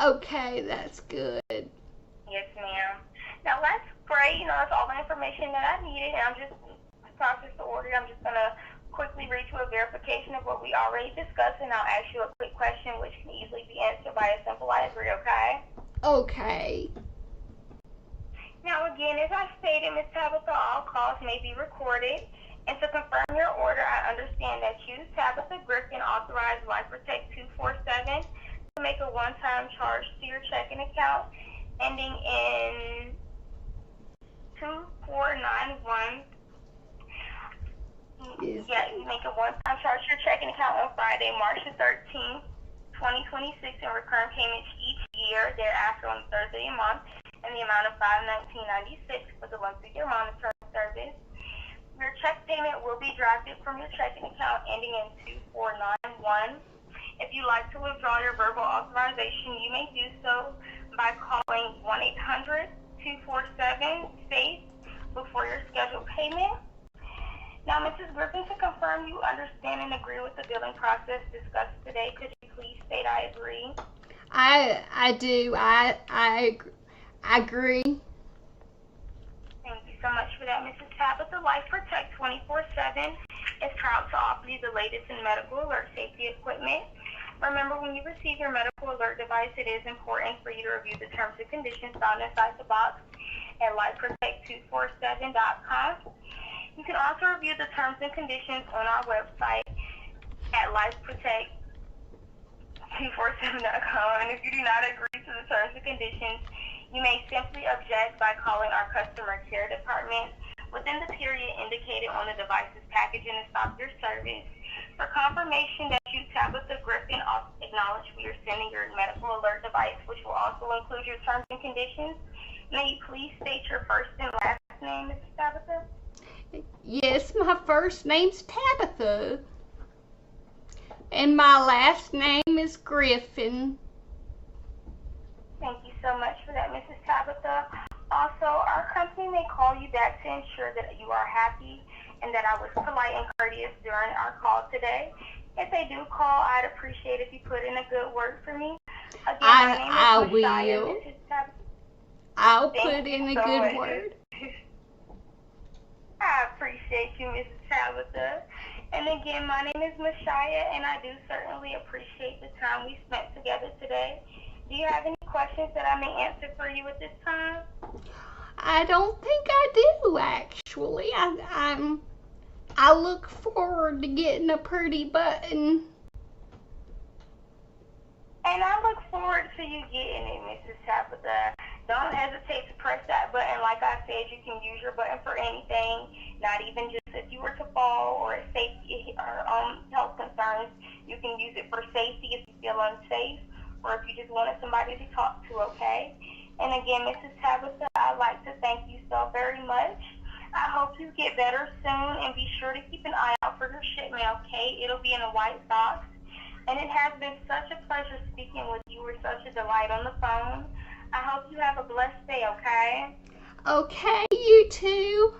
Okay, that's good. Yes, ma'am. Now that's great. That's all the information that I needed. And I'm just to process the order. I'm just gonna quickly read you a verification of what we already discussed, and I'll ask you a quick question, which can easily be answered by a simple "I agree." Okay? Okay. Now again, as I stated, Ms. Tabitha, all calls may be recorded. And to confirm your order, I understand that you, Tabitha Griffin, authorized Life Protect 247 to make a one-time charge to your checking account ending in 2491. Yeah, you make a one-time charge to your checking account on Friday, March the 13th, 2026, and recurring payments each year thereafter on the third day of the month, in the amount of $519.96 for the length-of-year monitoring service. Your check payment will be drafted from your checking account ending in 2491. If you'd like to withdraw your verbal authorization, you may do so by calling 1-800-247-SAFE before your scheduled payment. Now, Mrs. Griffin, to confirm you understand and agree with the billing process discussed today, could you please state "I agree"? I do. I agree. Thank you so much for that, Mrs. Tabitha. Life Protect 24/7 is proud to offer you the latest in medical alert safety equipment. Remember, when you receive your medical alert device, it is important for you to review the terms and conditions found inside the box at lifeprotect247.com. You can also review the terms and conditions on our website at lifeprotect247.com. And if you do not agree to the terms and conditions, you may simply object by calling our customer care department within the period indicated on the device's packaging to stop your service. For confirmation that you, Tabitha Griffin, acknowledge we are sending your medical alert device, which will also include your terms and conditions, may you please state your first and last name, Mrs. Tabitha? Yes, my first name's Tabitha. And my last name is Griffin. Thank you so much for that, Mrs. Tabitha. Also, our company may call you back to ensure that you are happy and that I was polite and courteous during our call today. If they do call, I'd appreciate if you put in a good word for me. Again, my name is Mashaya, will. Mrs. Tabitha. I'll Thank put you in a so good much. word. I appreciate you, Mrs. Tabitha. And again, my name is Mashaya, and I do certainly appreciate the time we spent together today. Do you have any questions that I may answer for you at this time? I don't think I do, actually. I look forward to getting a pretty button. And I look forward to you getting it, Mrs. Tabitha. Don't hesitate to press that button. Like I said, you can use your button for anything, not even just if you were to fall or safety or health concerns. You can use it for safety if you feel unsafe or if you just wanted somebody to talk to, okay? And again, Mrs. Tabitha, I'd like to thank you so very much. I hope you get better soon, and be sure to keep an eye out for your shipment, okay? It'll be in a white box. And it has been such a pleasure speaking with you. We're such a delight on the phone. I hope you have a blessed day, okay? Okay, you too.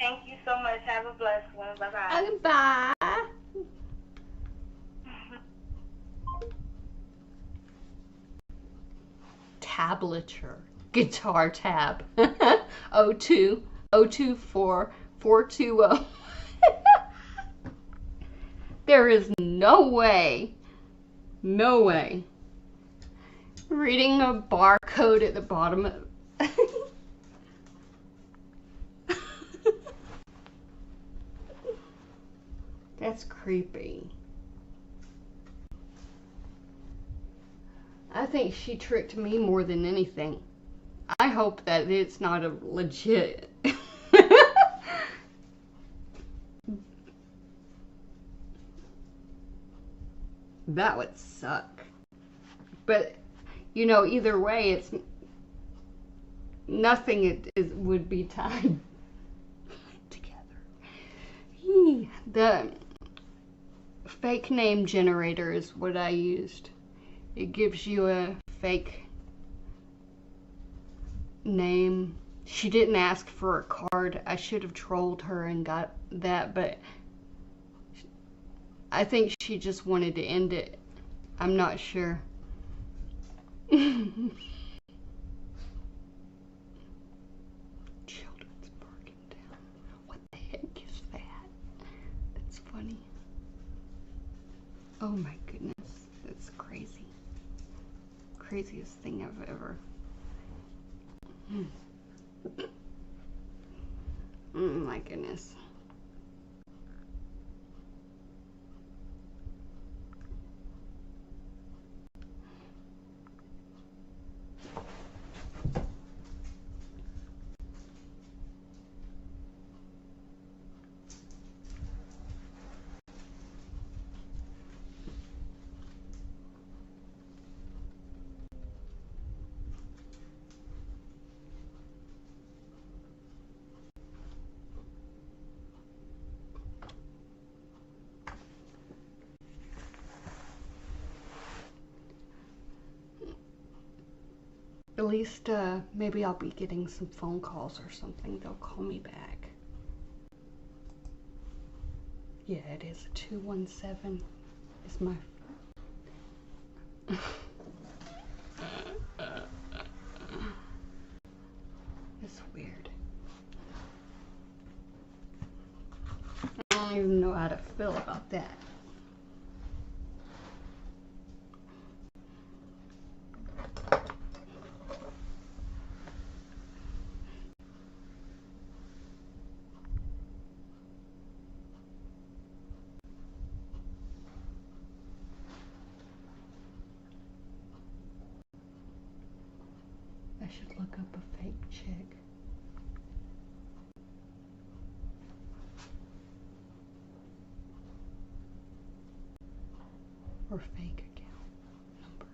Thank you so much. Have a blessed one. Bye-bye. Bye. Tablature. Guitar tab. 02 024 420. There is no way. No way. Reading a barcode at the bottom of That's creepy. I think she tricked me more than anything. I hope that it's not a legit. That would suck. But, either way, it's nothing would be tied together. The fake name generator is what I used. It gives you a fake name. She didn't ask for a card. I should have trolled her and got that, but I think she just wanted to end it. I'm not sure. Children's Bargain Town. What the heck is that? That's funny. Oh my goodness. That's crazy. Craziest thing I've ever. Oh my goodness. At least maybe I'll be getting some phone calls or something. They'll call me back. Yeah, it is 217 is my It's weird. I don't even know how to feel about that. I should look up a fake chick. Or fake account number.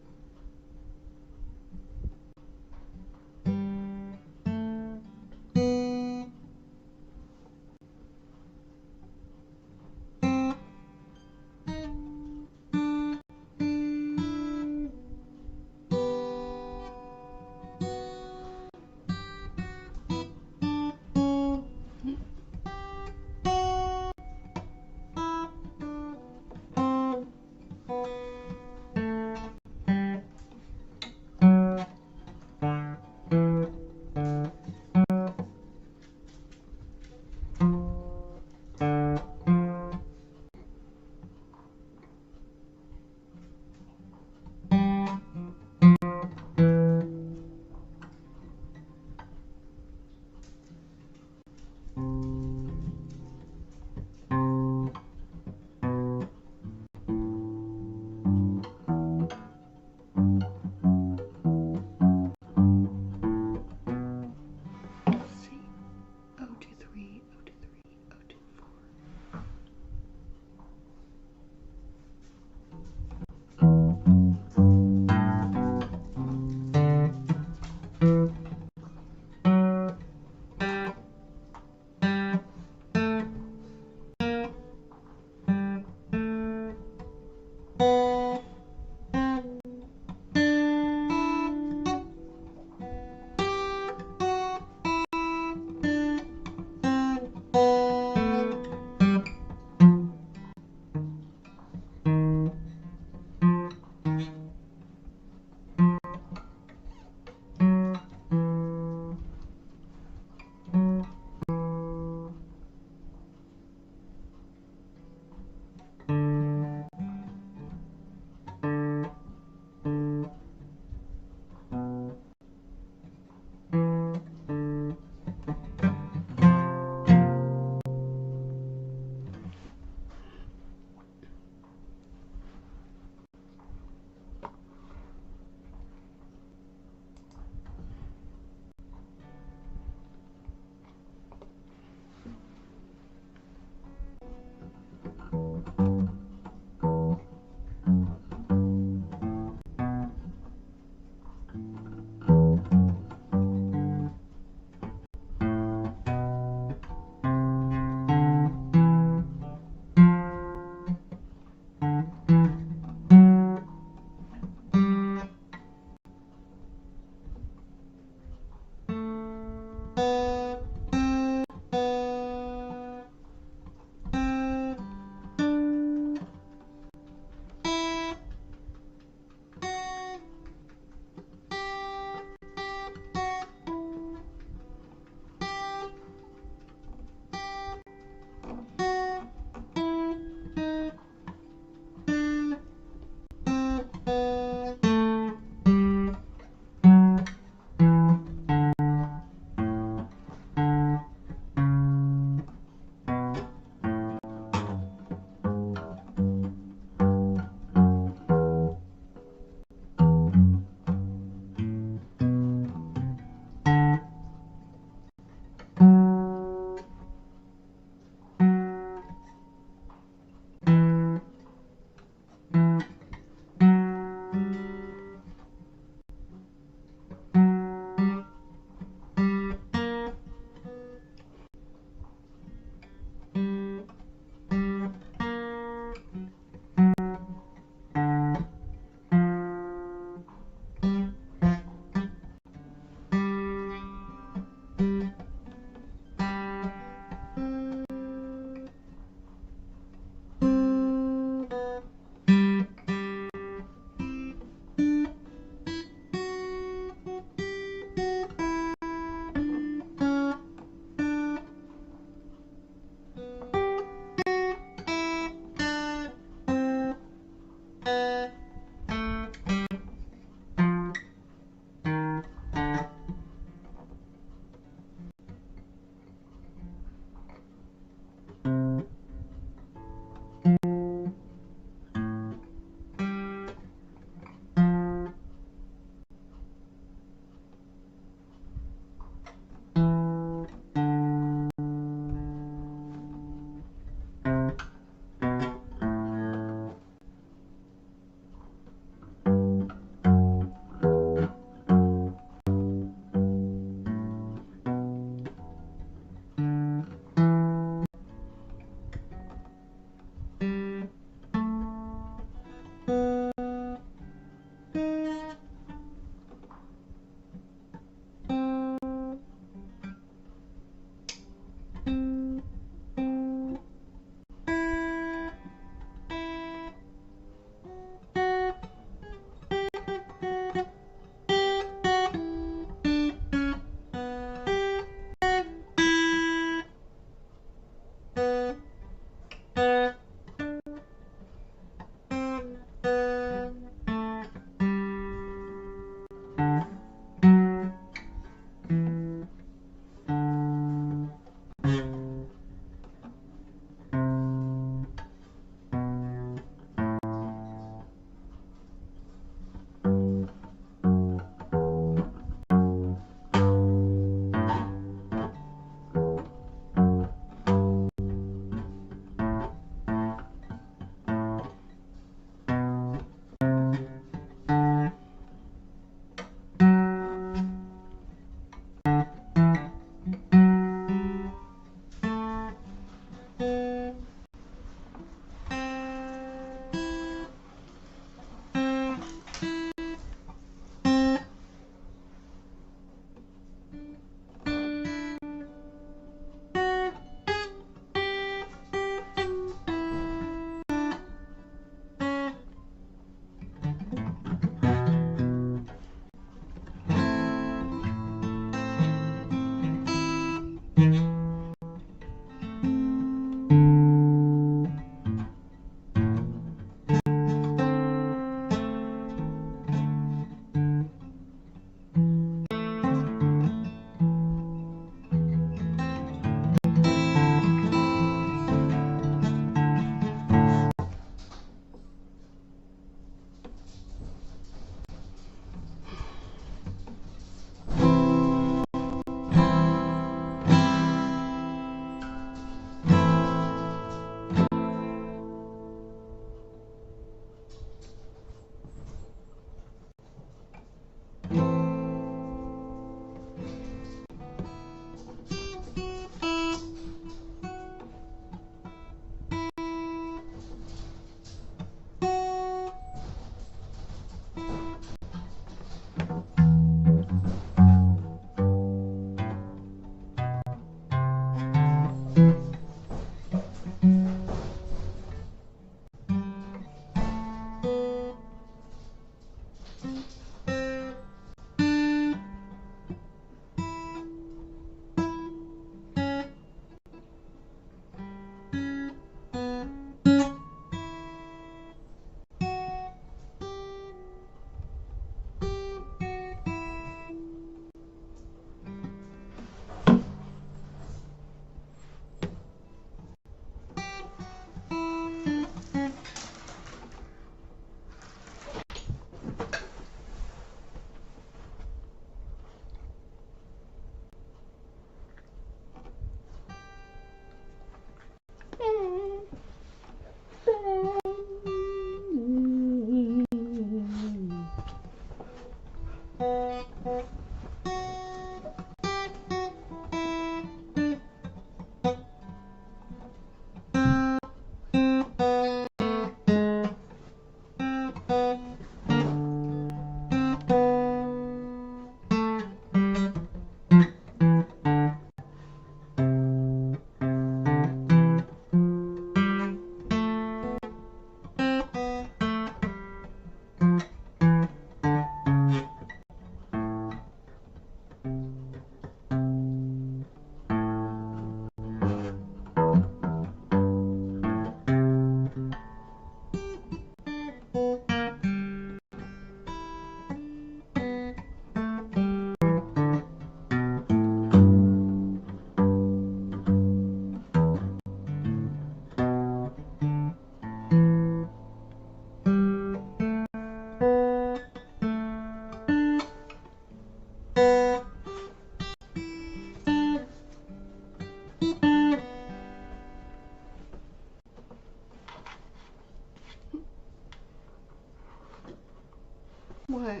What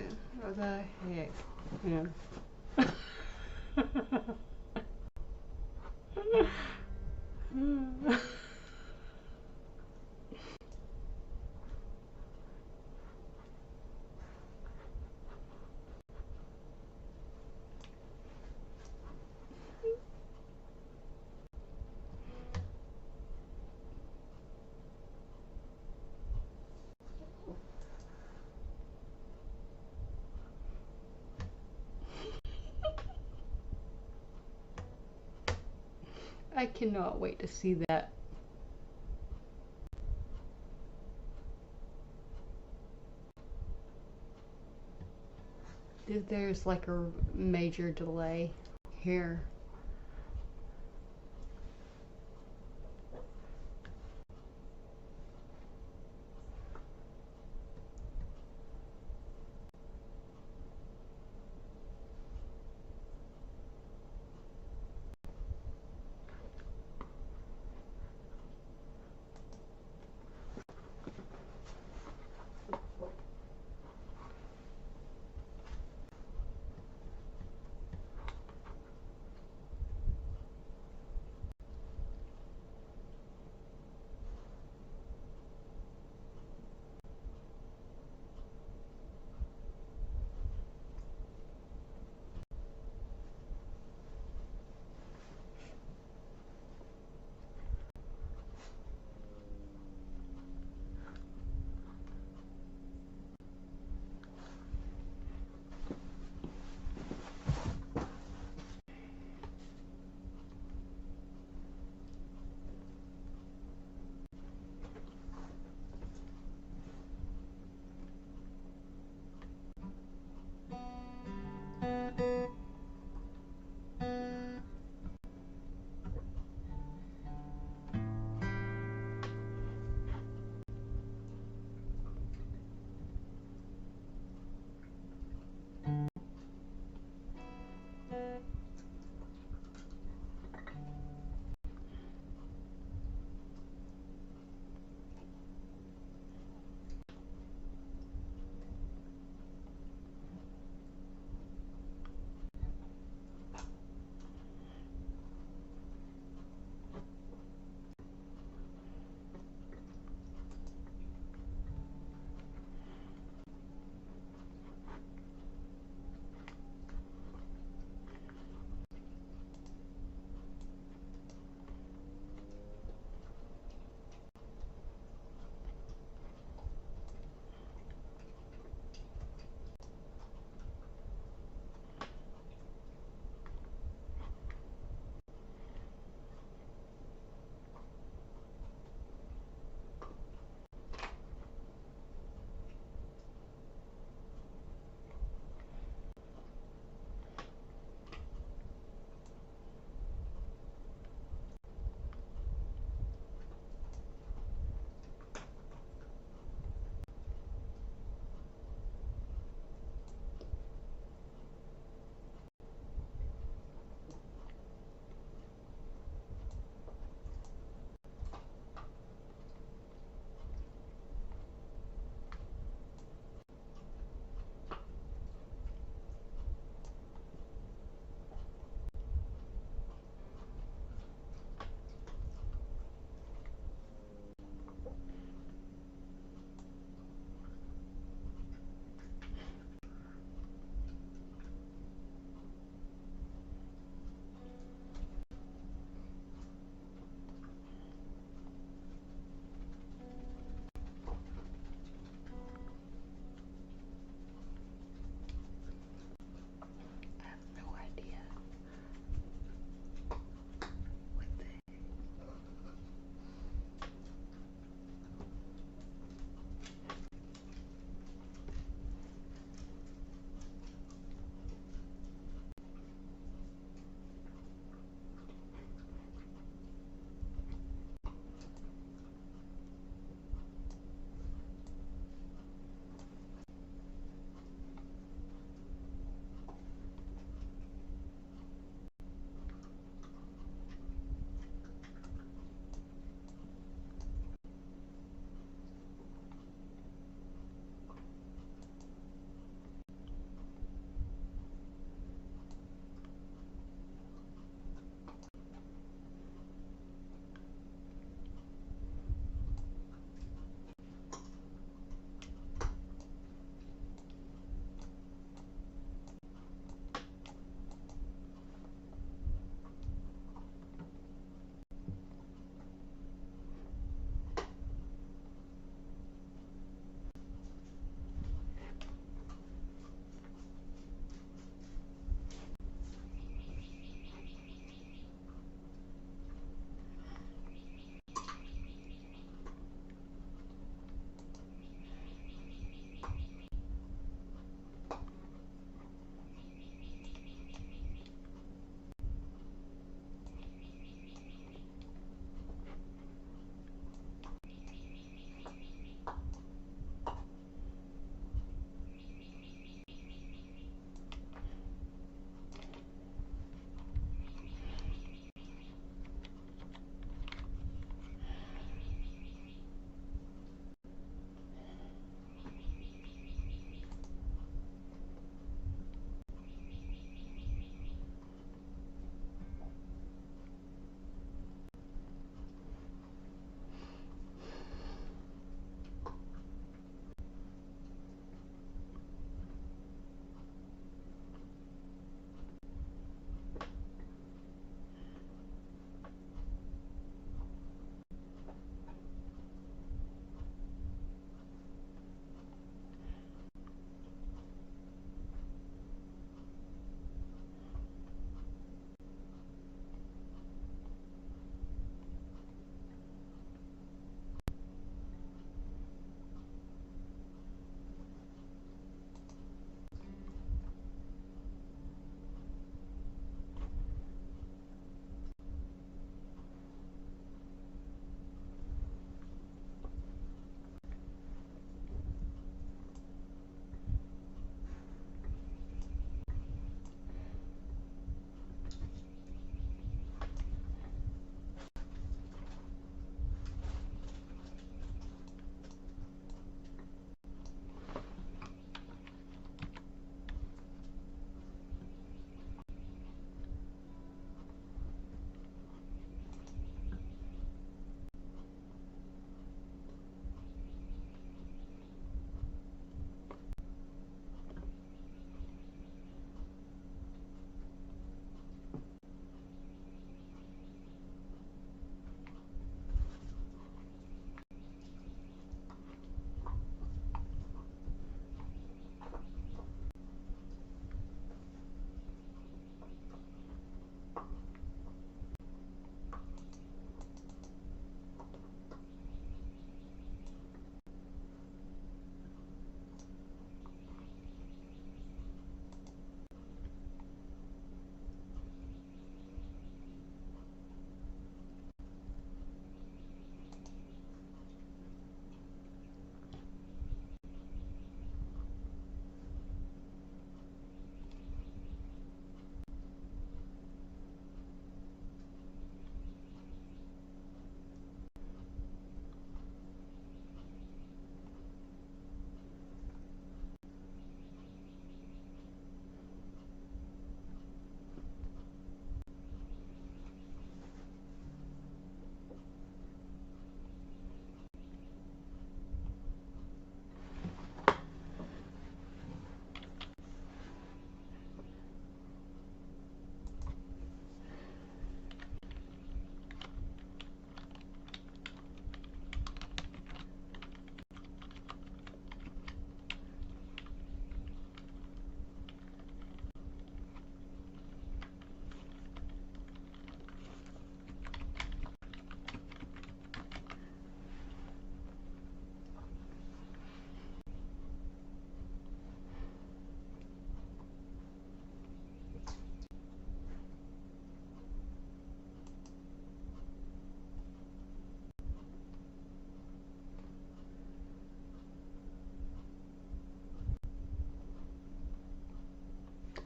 the heck? Yeah. I cannot wait to see that. There's like a major delay here.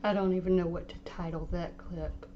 I don't even know what to title that clip.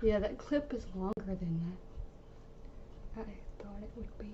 Yeah, that clip is longer than that I thought it would be.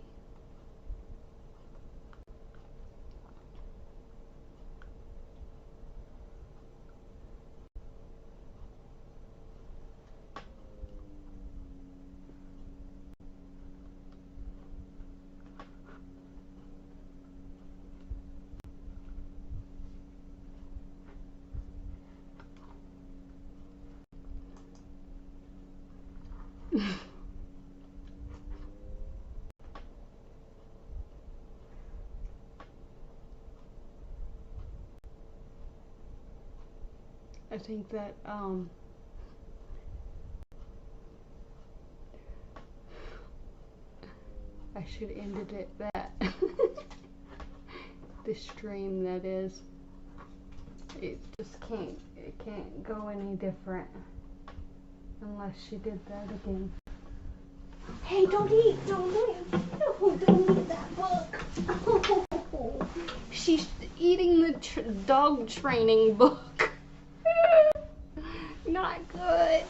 I think that I should ended it that the stream, that is. It just it can't go any different unless she did that again. Hey, don't eat, don't eat. No, don't eat that book. Oh, she's eating the dog training book. Not good.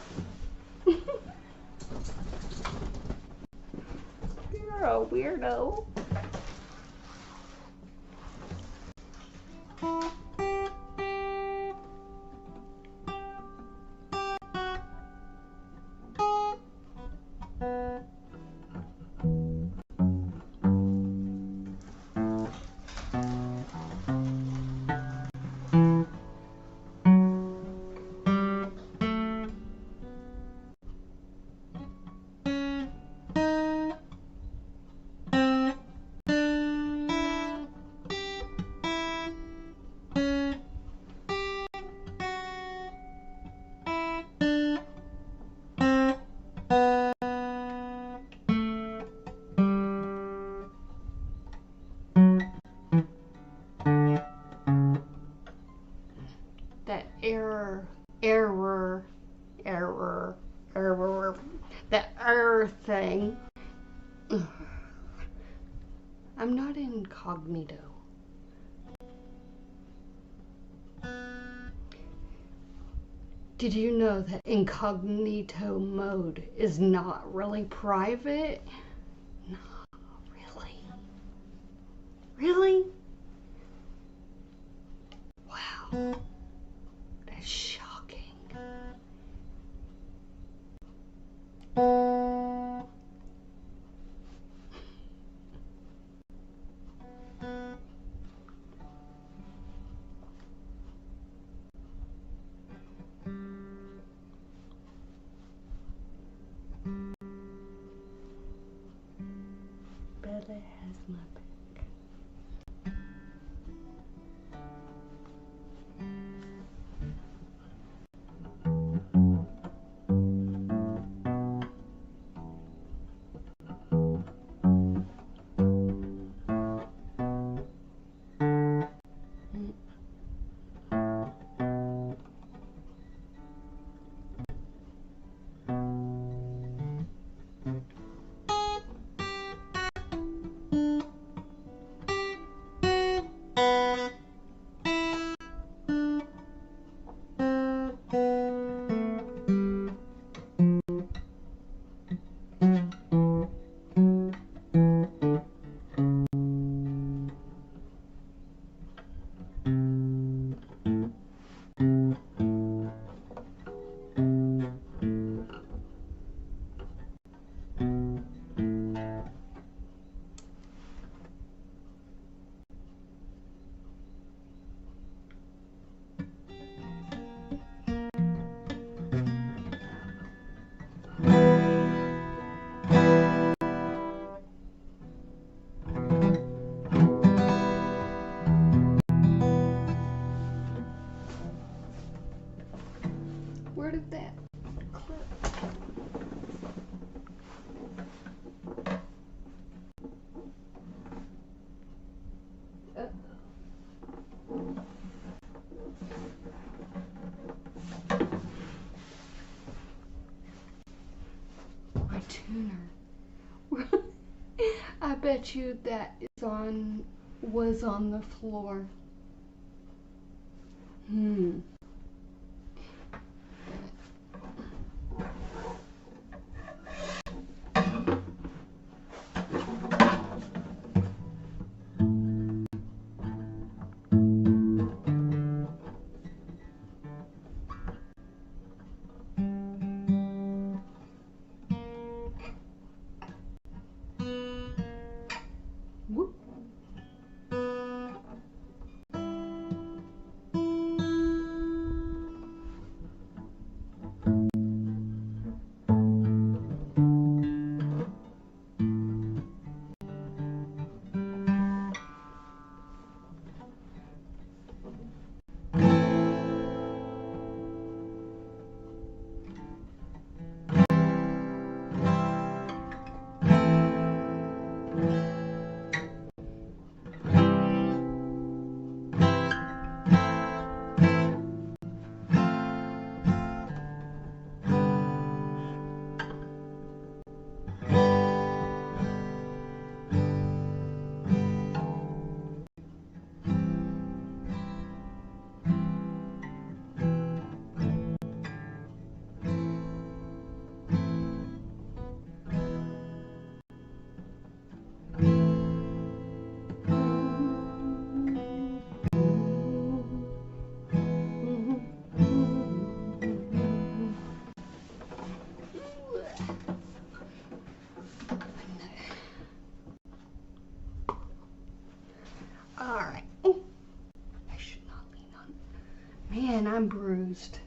You're a weirdo. That that error thing. I'm not incognito. Did you know that incognito mode is not really private? Not really. Really? Wow. That's shocking. that has my back. Where did that clip? My tuner. I bet you that was on the floor. Whoop. Alright. Oh, I should not lean on. Man, I'm bruised.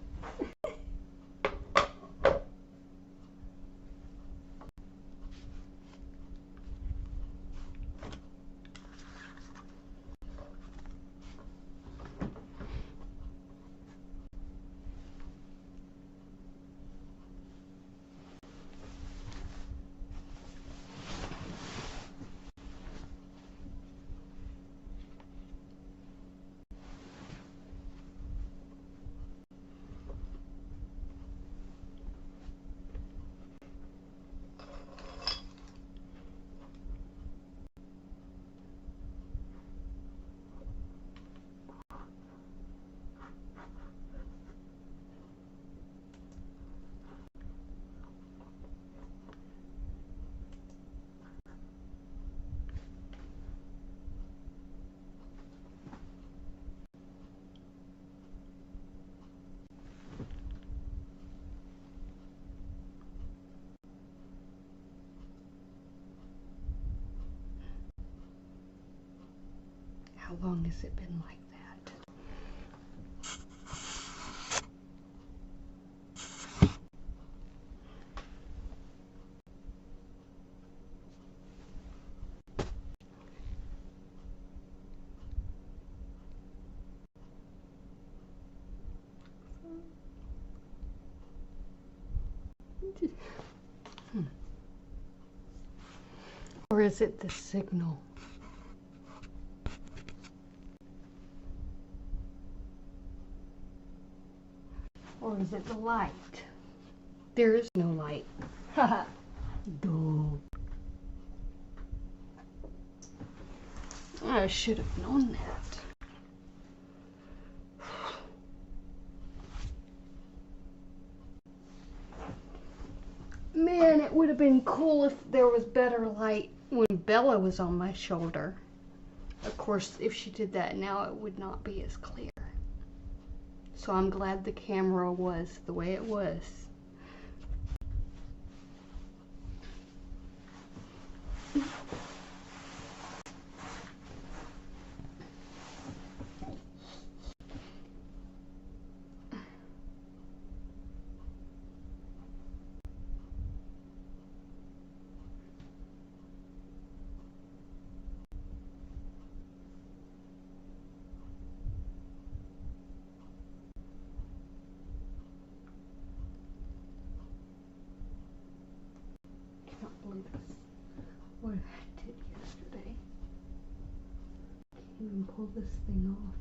How long has it been like that? Or is it the signal? Or is it the light? There is no light. Haha. Duh. I should have known that. Man, it would have been cool if there was better light when Bella was on my shoulder. Of course, if she did that now, it would not be as clear. So I'm glad the camera was the way it was. Can't believe this. What I did yesterday. Can't even pull this thing off.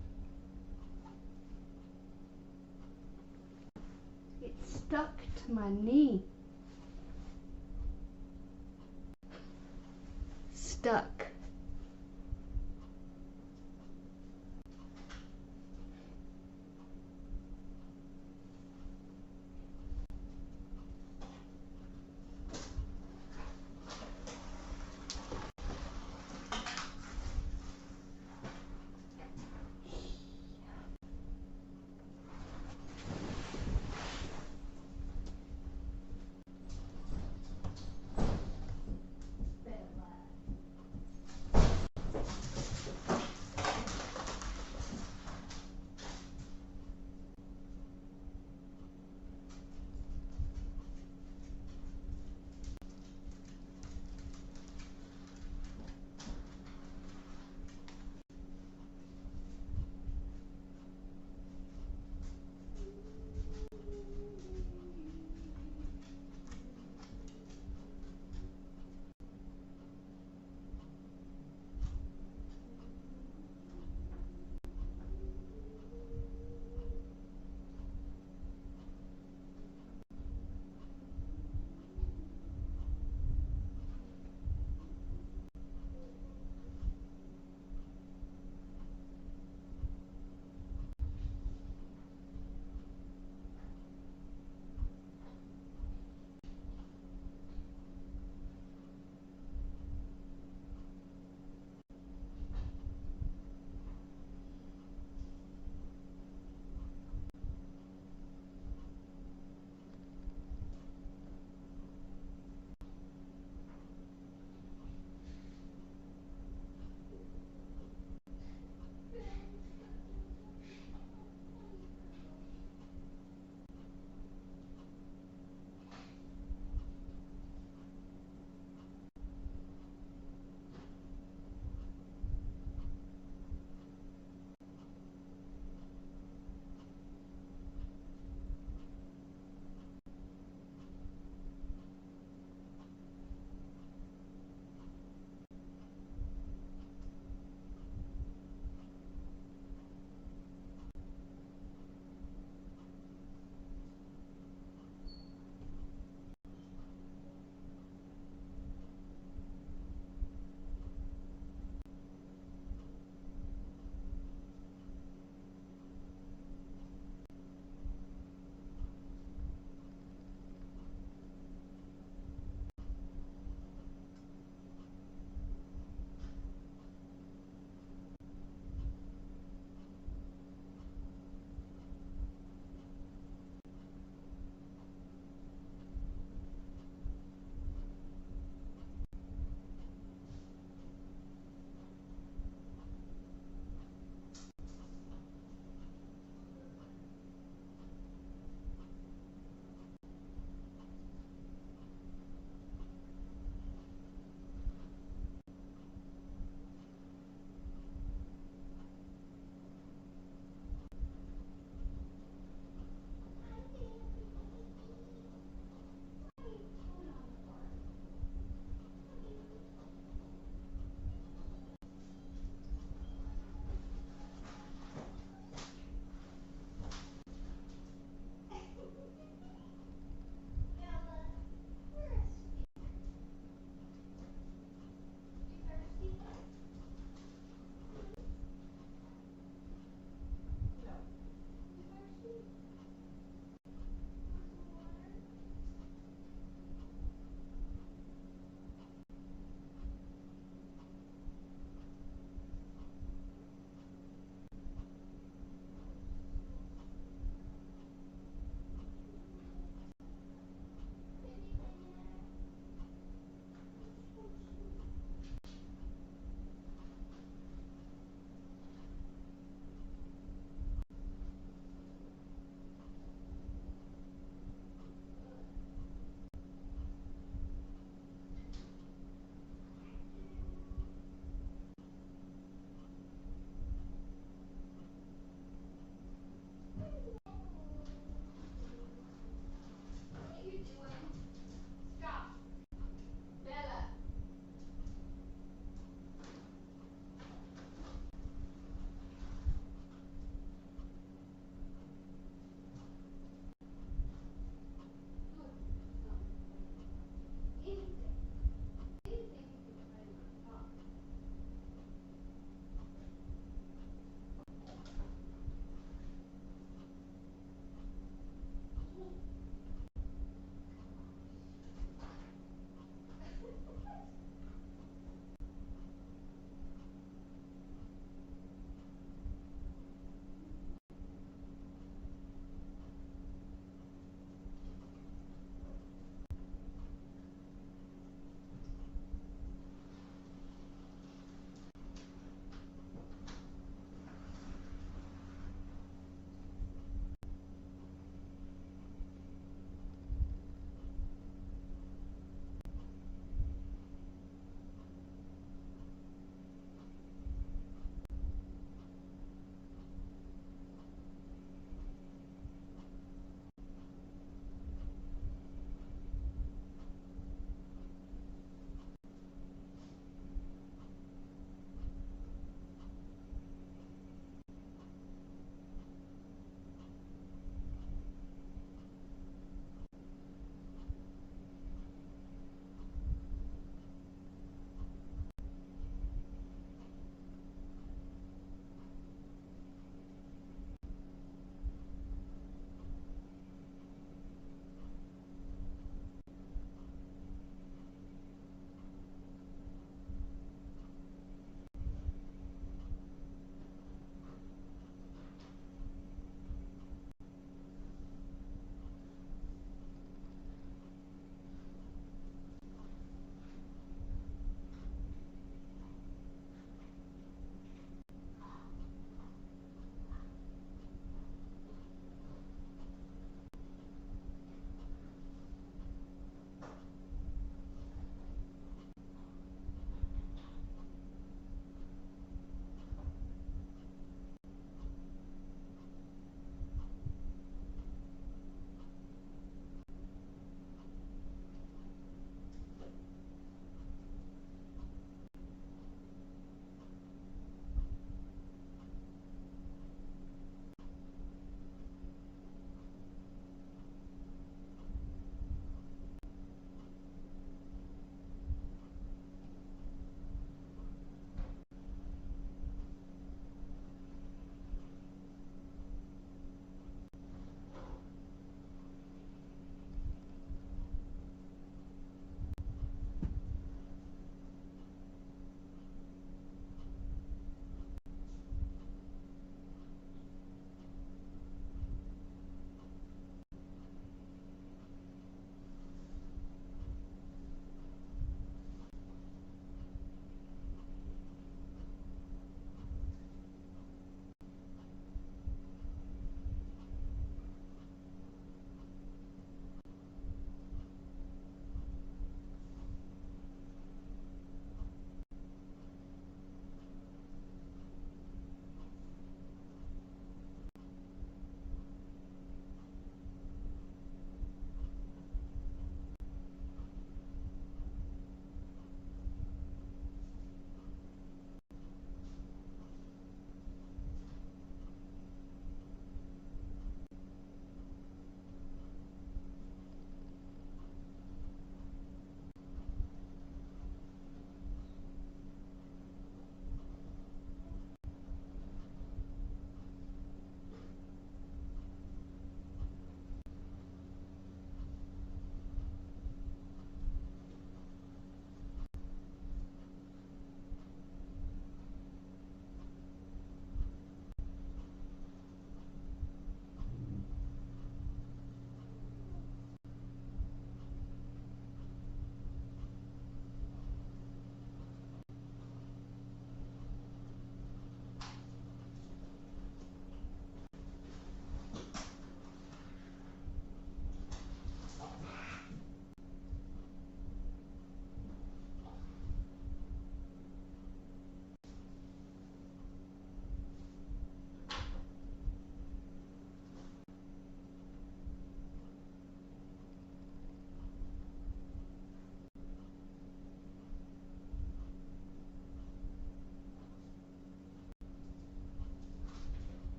It's stuck to my knee. Stuck.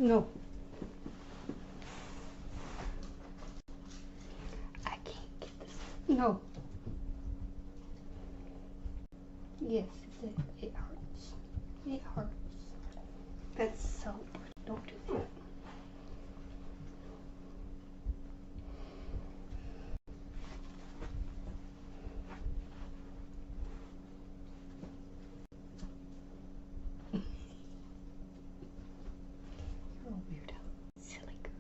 No. I can't get this. No. Yes, it hurts. It hurts. That's soap. Don't do that. You're a weirdo. Silly girl.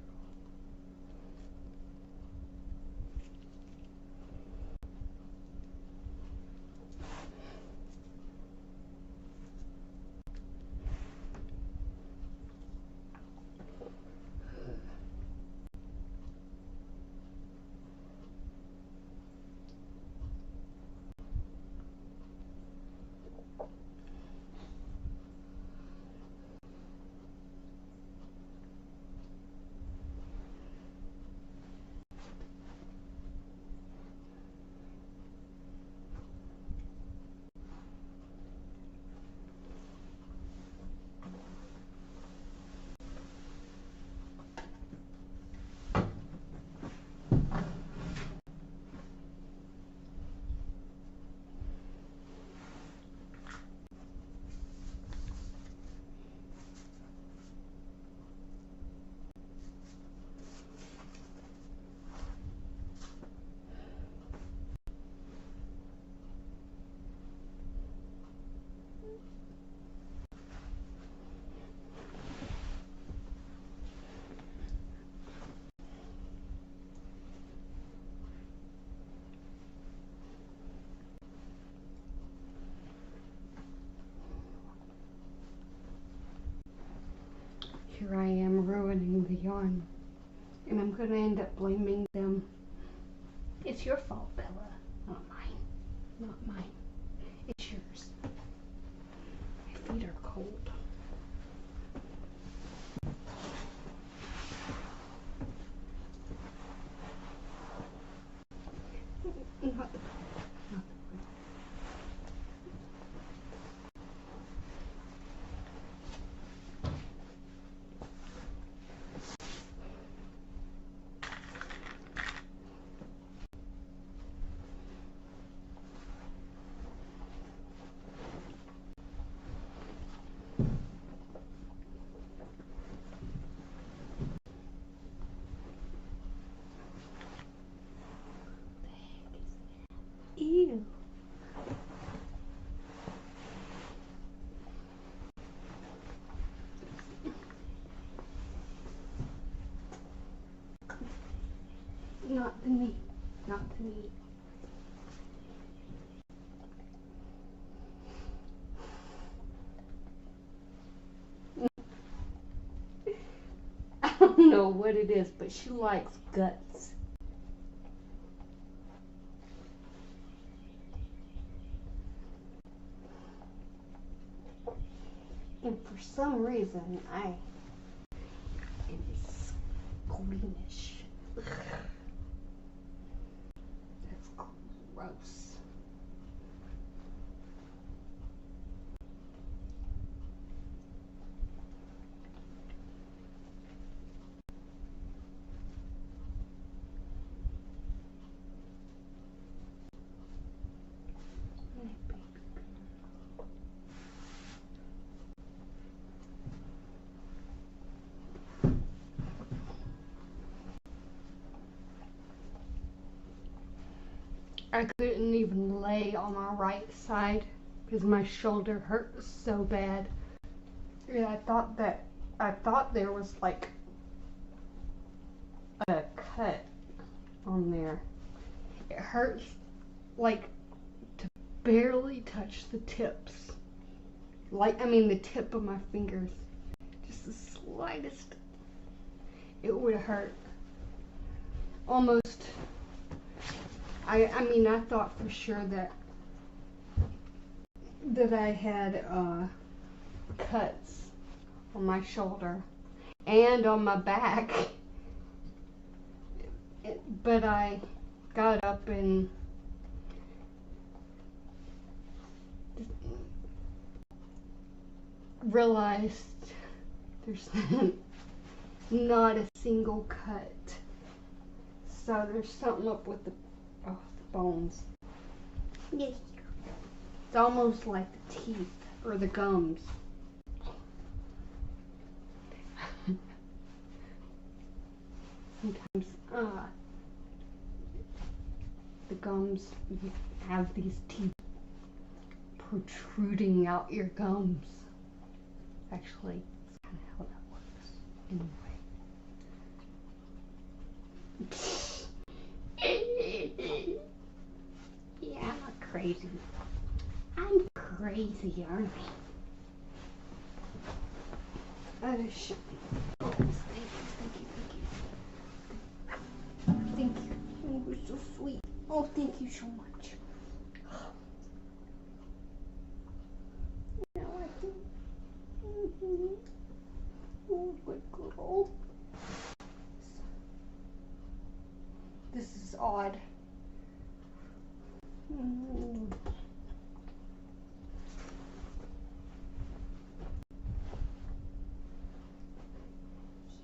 Here I am ruining the yarn. And I'm going to end up blaming them. It's your fault, Bella. Not mine. Not mine. It's yours. My feet are cold. Not the Ew. Not the knee. Not the knee. I don't know what it is, but she likes guts. And for some reason, it is squeamish. Ugh. That's gross. I couldn't even lay on my right side because my shoulder hurt so bad. Yeah, I thought there was like a cut on there. It hurts like to barely touch the tips. The tip of my fingers. Just the slightest. It would hurt. Almost. I thought for sure that I had cuts on my shoulder and on my back, but I got up and realized not a single cut. So there's something up with the bones. Yes. It's almost like the teeth or the gums. Sometimes the gums, you have these teeth protruding out your gums. Actually, it's kind of how that works anyway. Yeah, I'm crazy. I'm crazy, aren't I? That is shiny. Oh, thank you. Thank you. Oh, you're so sweet. Oh, thank you so much. Now I can. Oh, good girl. This is odd.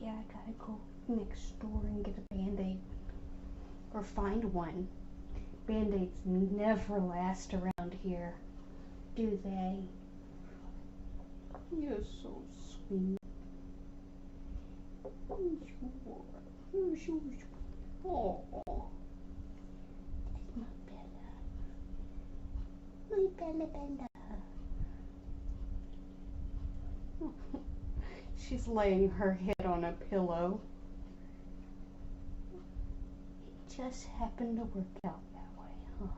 Yeah, I gotta go next door and get a Band-Aid. Or find one. Band-Aids never last around here, do they? You're so sweet. You're so sweet. Oh. My Bella. My Bella Bella. She's laying her head on a pillow. It just happened to work out that way, huh?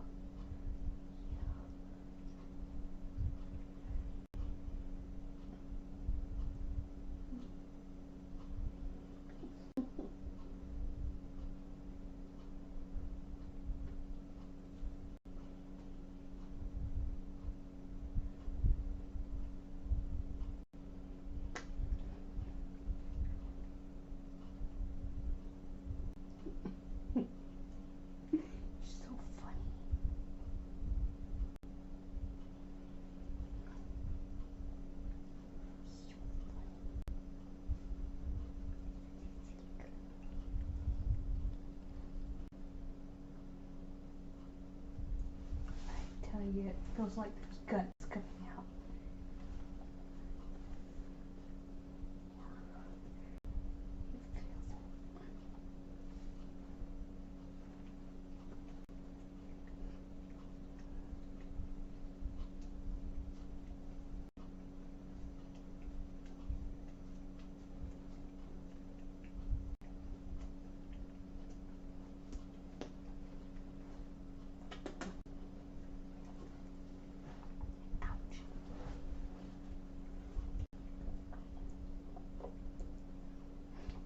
So funny. I tell you, it feels like there's guts coming out.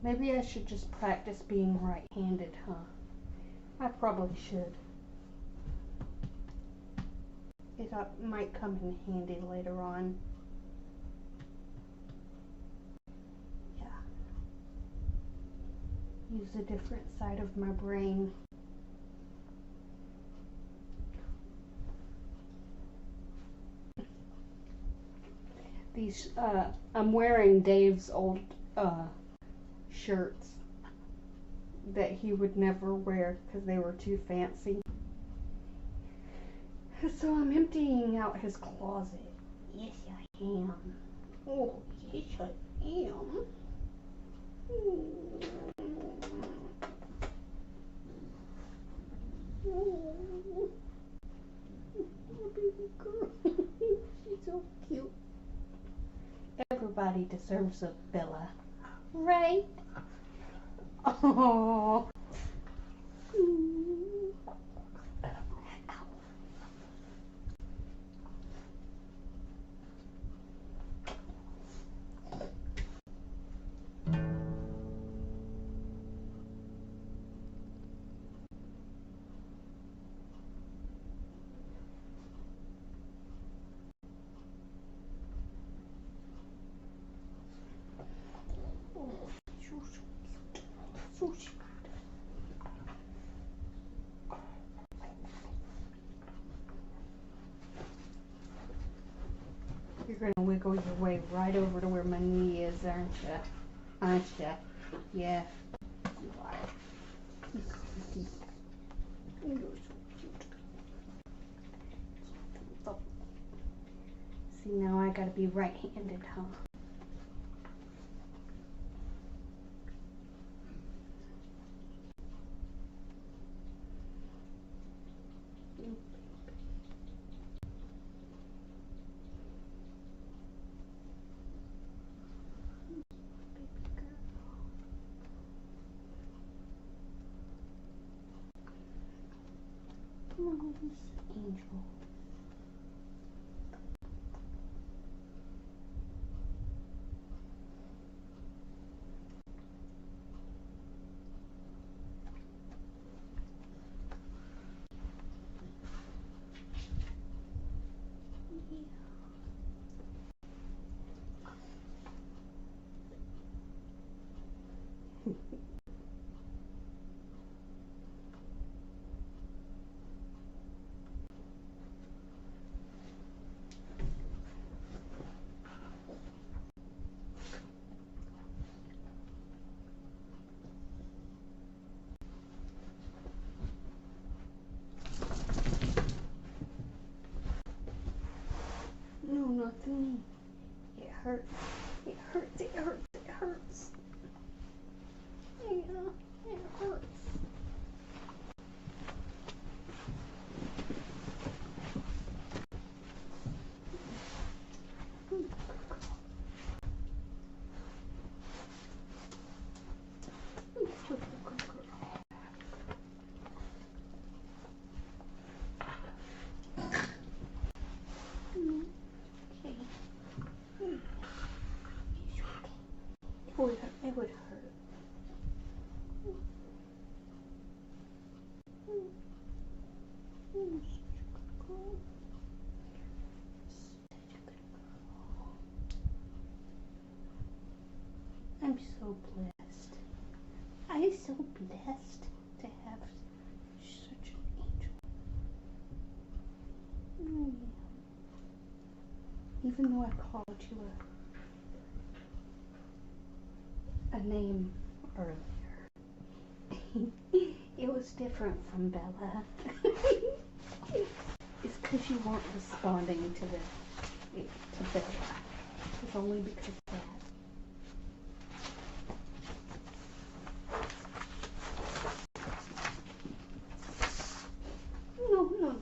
Maybe I should just practice being right-handed, huh? I probably should. It might come in handy later on. Yeah. Use a different side of my brain. These, I'm wearing Dave's old, shirts that he would never wear because they were too fancy. So I'm emptying out his closet. Yes, I am. Oh, yes, I am. Oh, baby girl. She's so cute. Everybody deserves a Bella. Right? Oh. So cute. So cute. You're gonna wiggle your way right over to where my knee is, aren't you? Aren't you? Yeah. You are. You're so cute. See, now I gotta be right-handed, huh? Come on, angel. No, not to me. It hurts. It hurts. It hurts. It hurts. Yeah, it hurts. It would hurt. I'm so blessed. I'm so blessed to have such an angel. Even though I called you a name earlier, it was different from Bella. It's because you weren't responding to Bella. It's only because of that. No.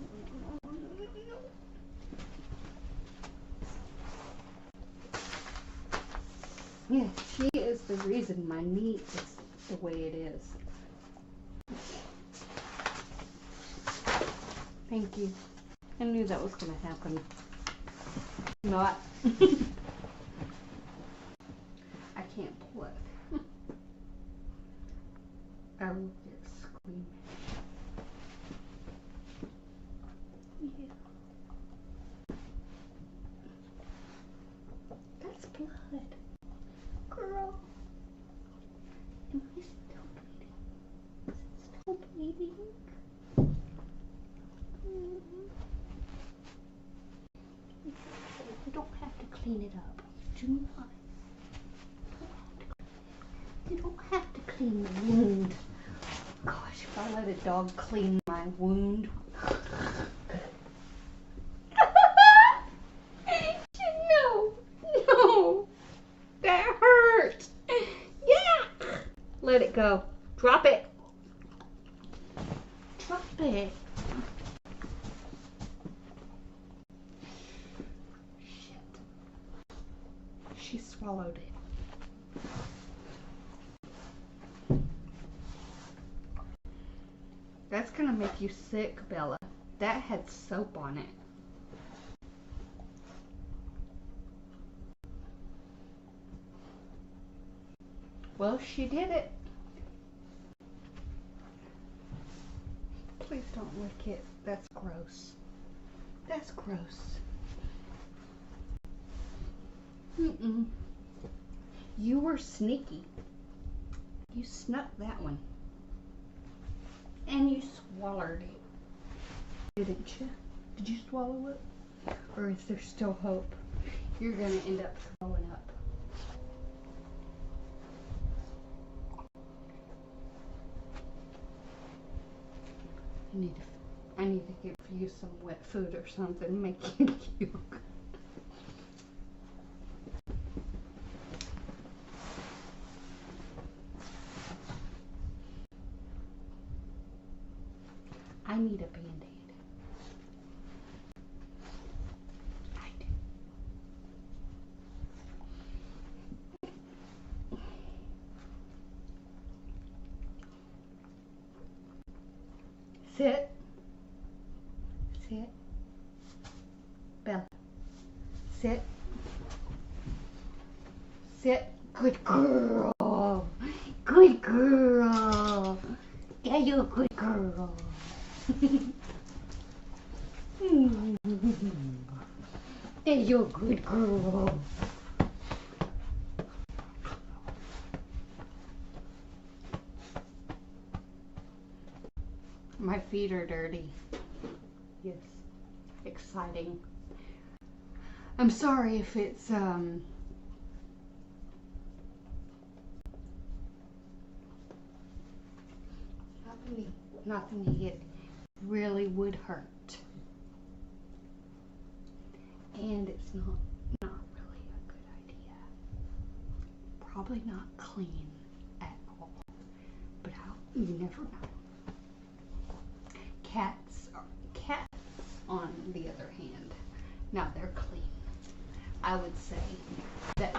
Yeah, she is the reason my knee is the way it is. Thank you. I knew that was going to happen. Not. I can't pull it. I will get screaming. Yeah. That's blood. Girl. Am I still bleeding? Is it still bleeding? You don't have to clean it up. Do not. You don't have to clean the wound. Gosh, if I let a dog clean my wound. No. That hurt. Yeah. Let it go. Drop it. Drop it. Shit. She swallowed it. That's gonna make you sick, Bella. That had soap on it. Well, she did it. Please don't lick it. That's gross. That's gross. Mm-mm. You were sneaky. You snuck that one. And you swallowed it. Didn't you? Did you swallow it? Or is there still hope? You're gonna end up throwing up. I need to give you some wet food or something, make you puke. I need a Band-Aid. I do. Sit. Sit. Bella. Sit. Sit. Good girl. Good girl. Yeah, you're a good girl. Yeah, you're a good girl. My feet are dirty. Yes. Exciting. I'm sorry if it's nothing to hit. Really would hurt. And it's not really a good idea. Probably not clean at all. But you never know. Cats, on the other hand, now they're clean. I would say that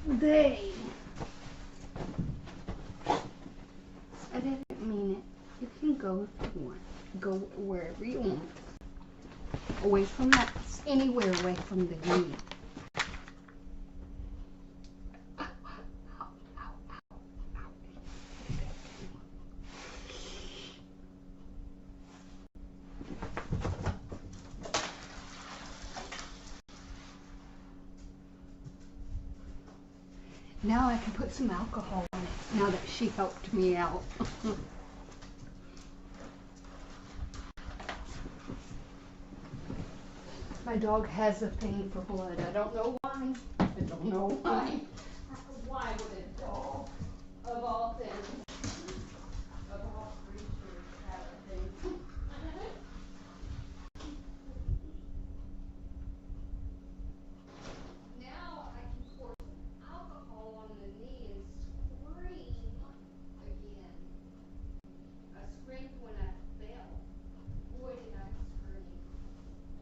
they, I didn't mean it. You can go if you want. Go wherever you want. Away from that, anywhere away from the knee. Now I can put some alcohol on it, now that she helped me out. My dog has a thing for blood. I don't know why. I don't know why. Why would a dog, of all things, of all creatures, have a thing? Now I can pour some alcohol on the knee and scream again. I screamed when I fell. Boy, did I scream.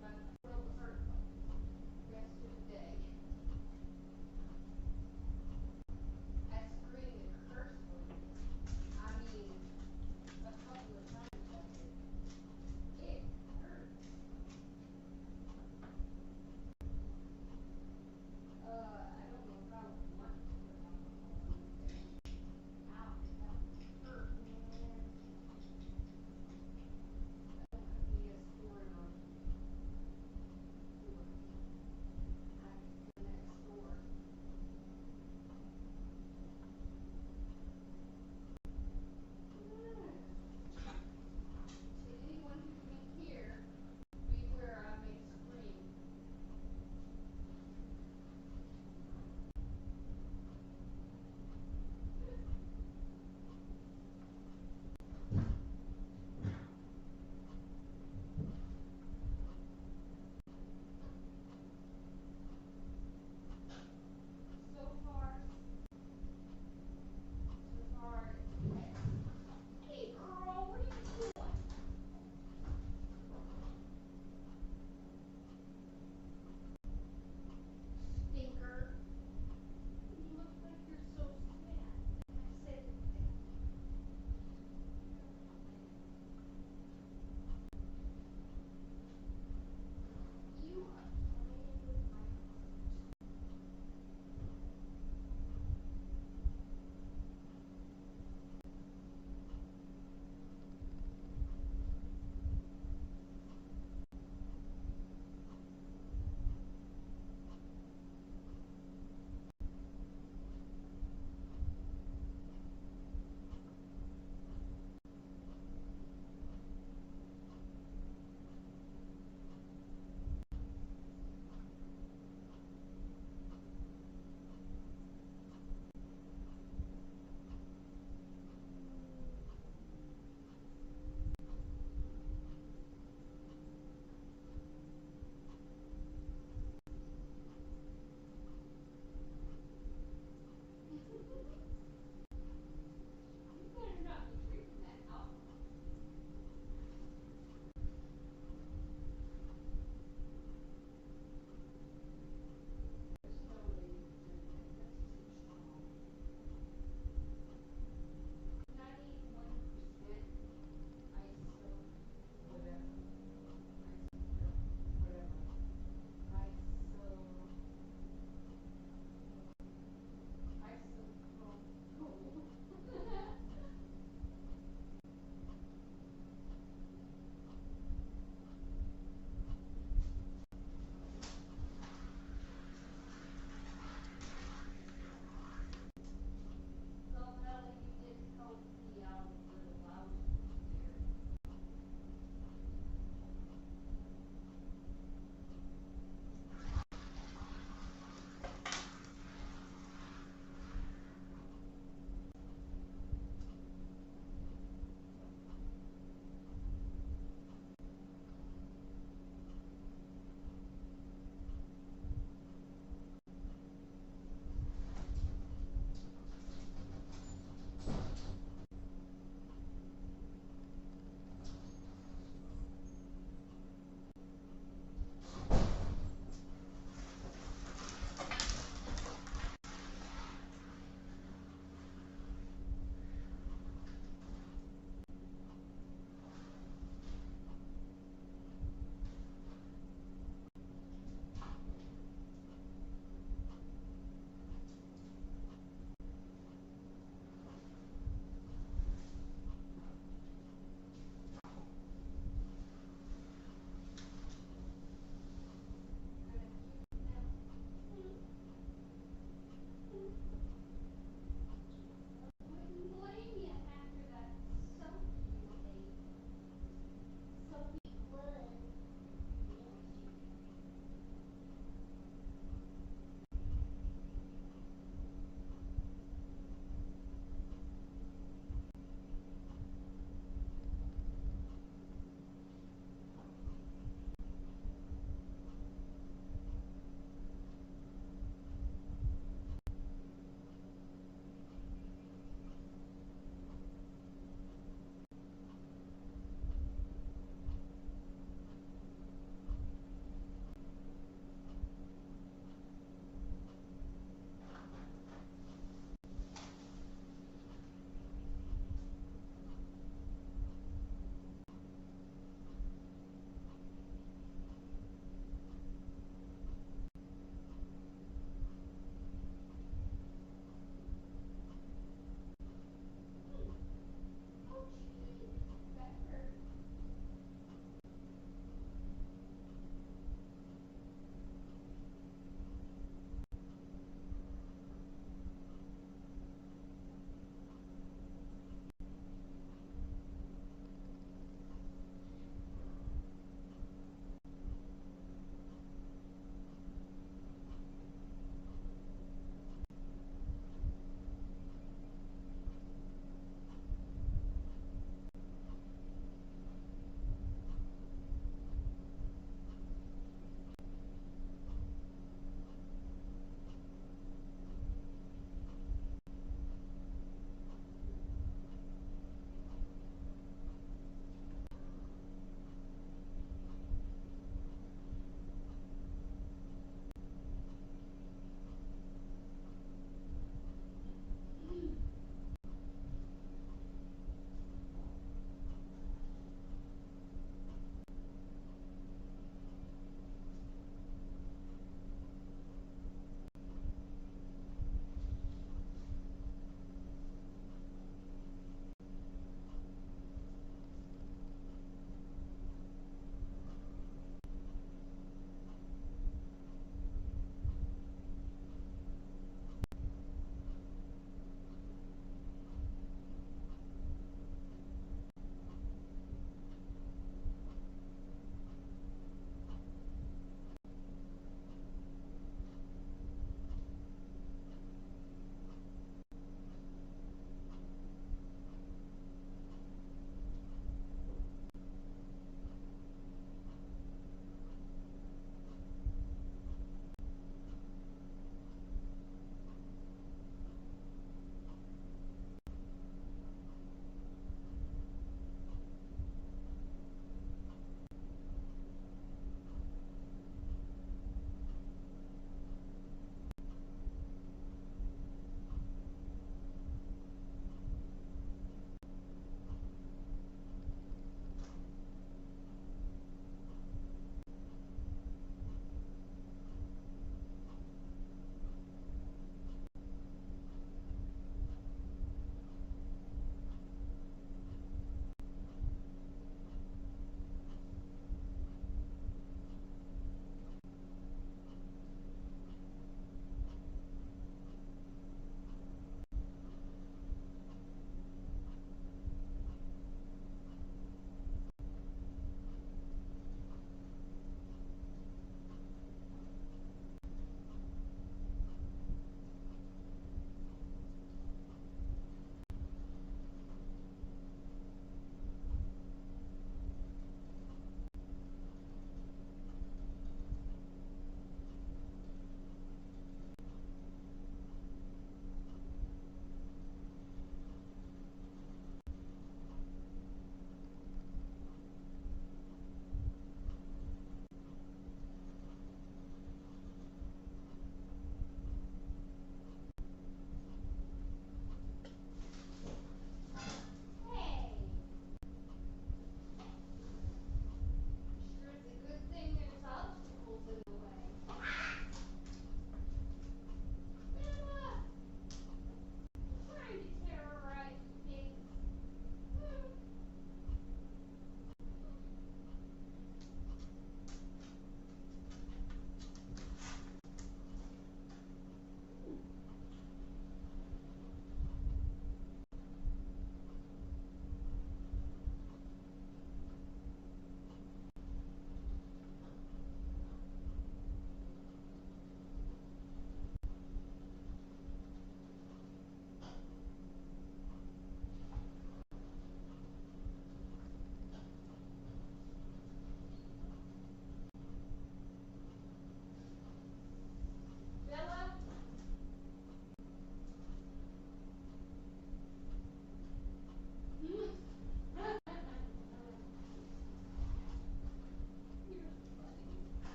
My throat hurt the rest of the day.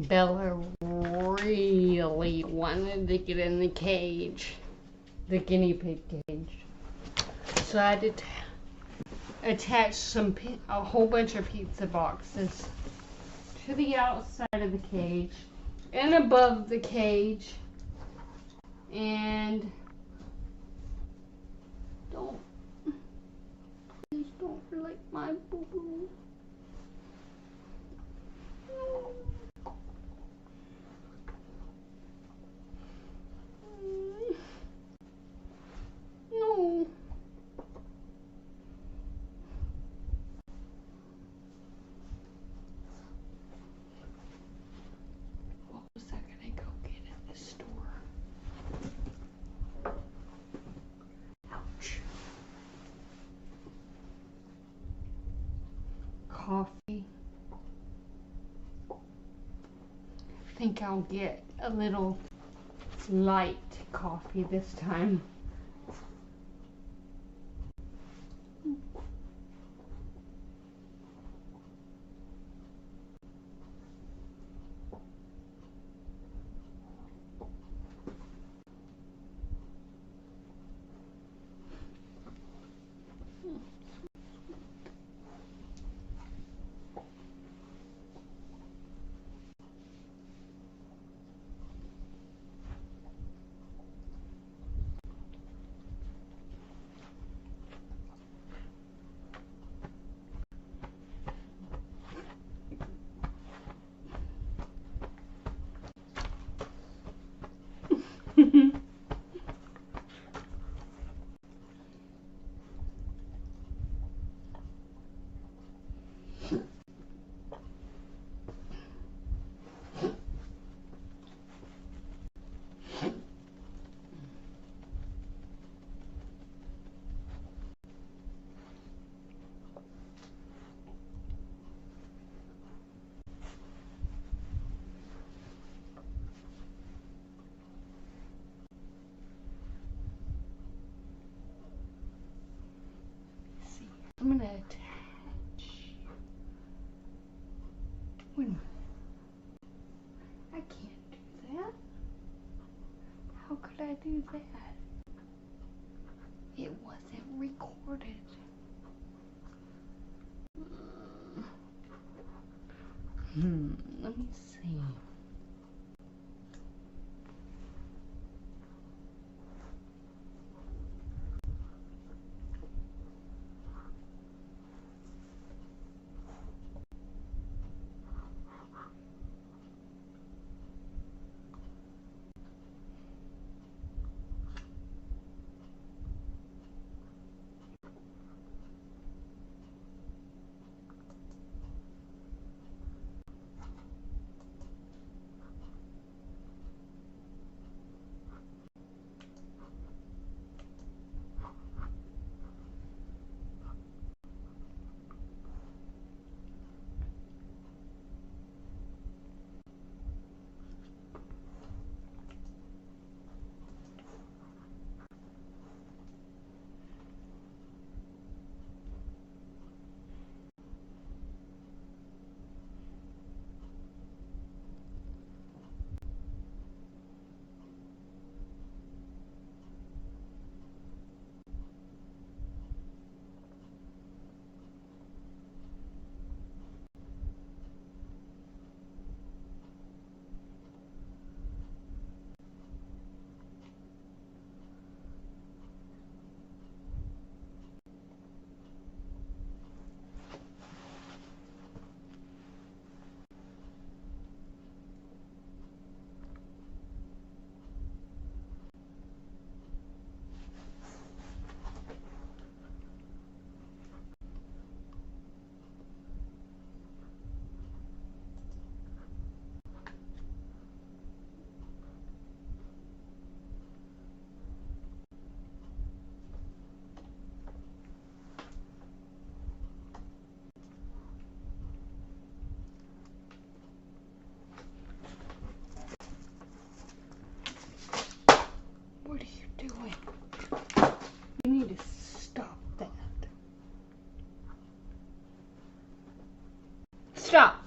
Bella really wanted to get in the cage, the guinea pig cage. So I had to attach a whole bunch of pizza boxes to the outside of the cage and above the cage. And please don't lick my boo-boo. No. What was I gonna go get at the store? Ouch. Coffee. I think I'll get a little light coffee this time. I'm gonna attach. Wait a minute. I can't do that. How could I do that? It wasn't recorded. Let me see. What are you doing? You need to stop that. Stop.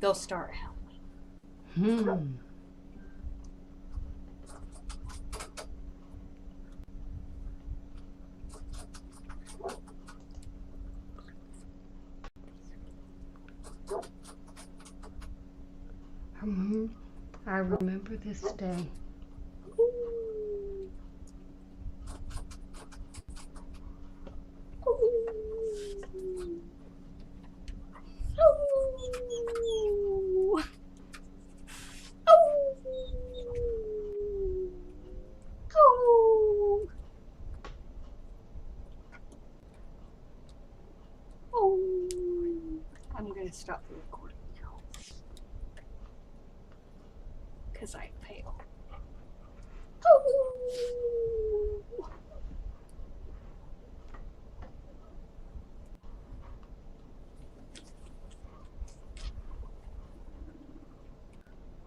They'll start howling. I remember this day. I'm gonna stop the recording now, because I failed.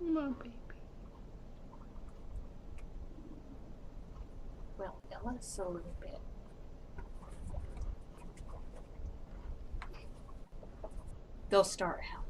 My baby. Well, Ella's a little bit. They'll start howling.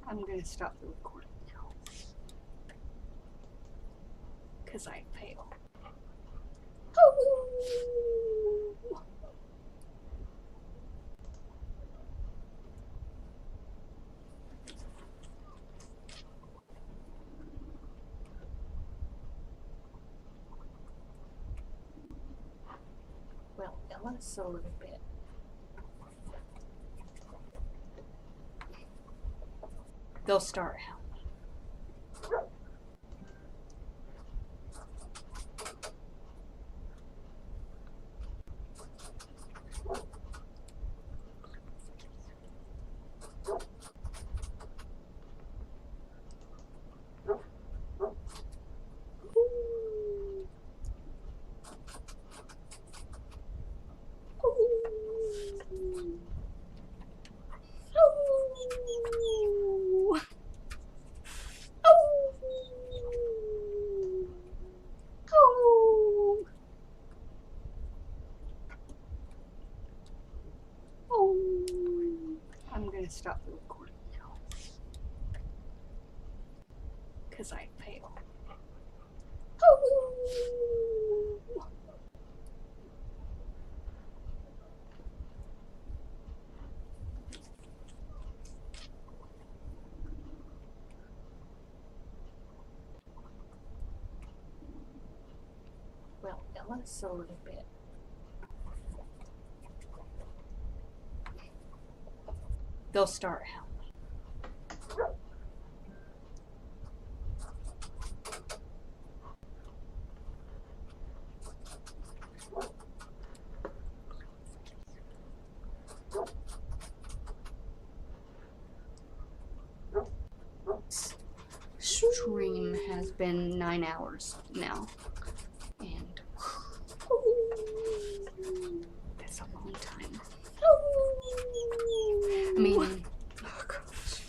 I'm gonna stop the recording now, because I failed. Well, Ella's a little bit. They'll start howling. I'm gonna stop the recording now, because I failed. Well, Ella's a little bit. They'll start howling. Stream has been 9 hours now, and that's a long time. I mean, oh gosh.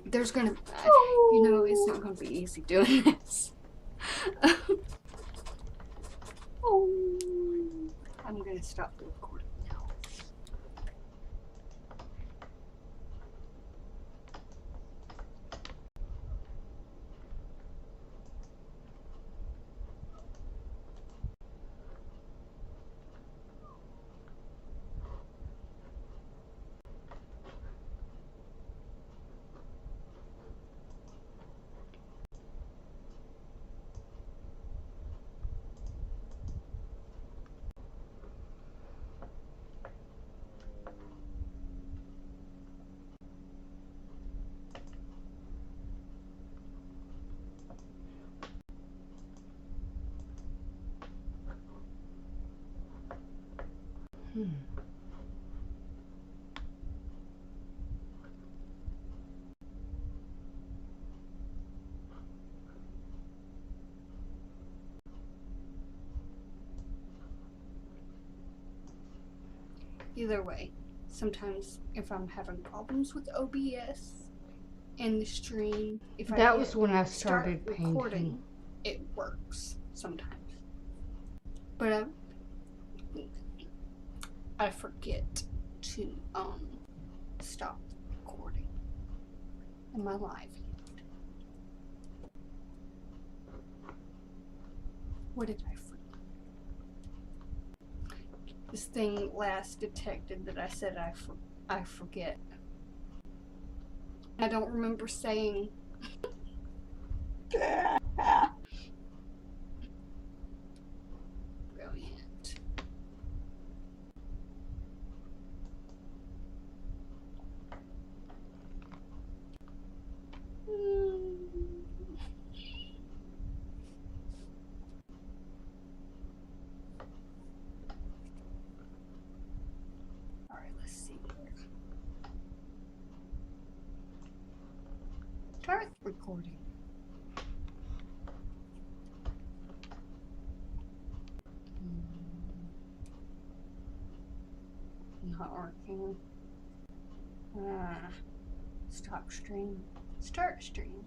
There's gonna, you know, it's not gonna be easy doing this. I'm gonna stop the recording now. Either way, sometimes if I'm having problems with OBS and the stream, if I That hit was when I start started recording, painting. it works sometimes. But I forget to stop recording in my live. What did I forget? This thing last detected that I said I forget. I don't remember saying. Brilliant. Alright, let's see here. Start recording. Not working. Stop stream. Start stream.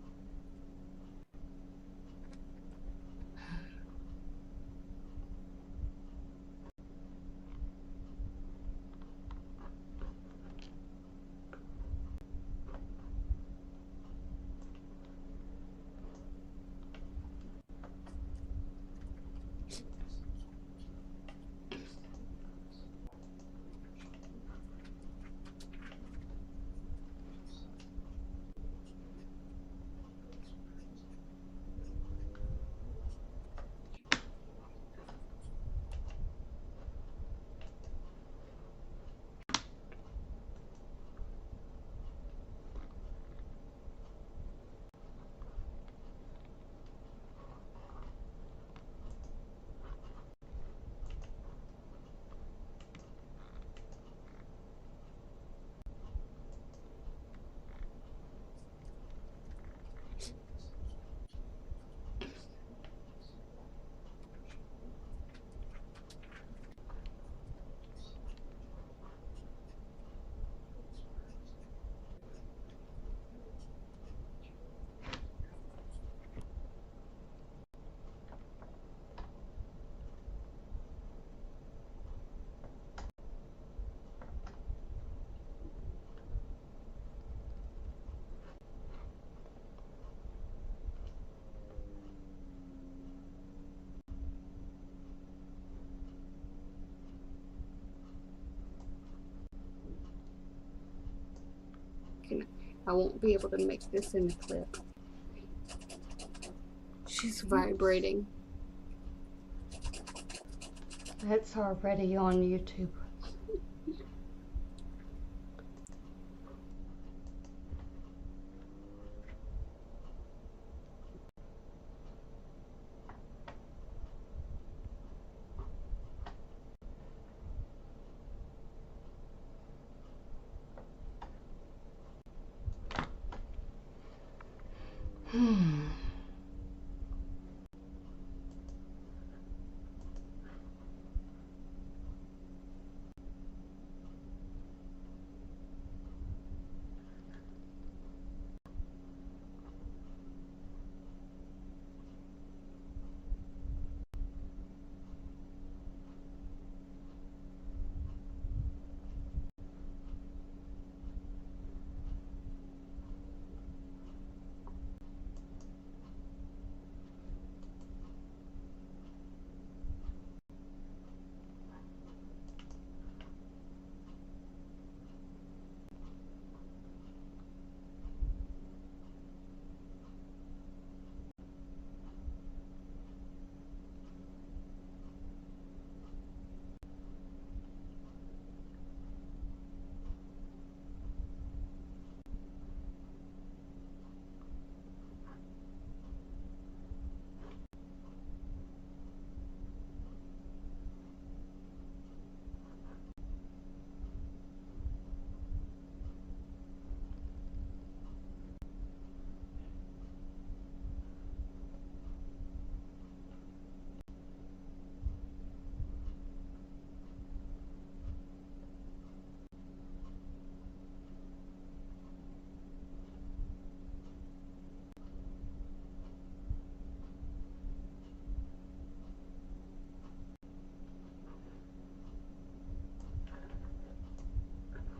I won't be able to make this in the clip. She's vibrating. That's already on YouTube.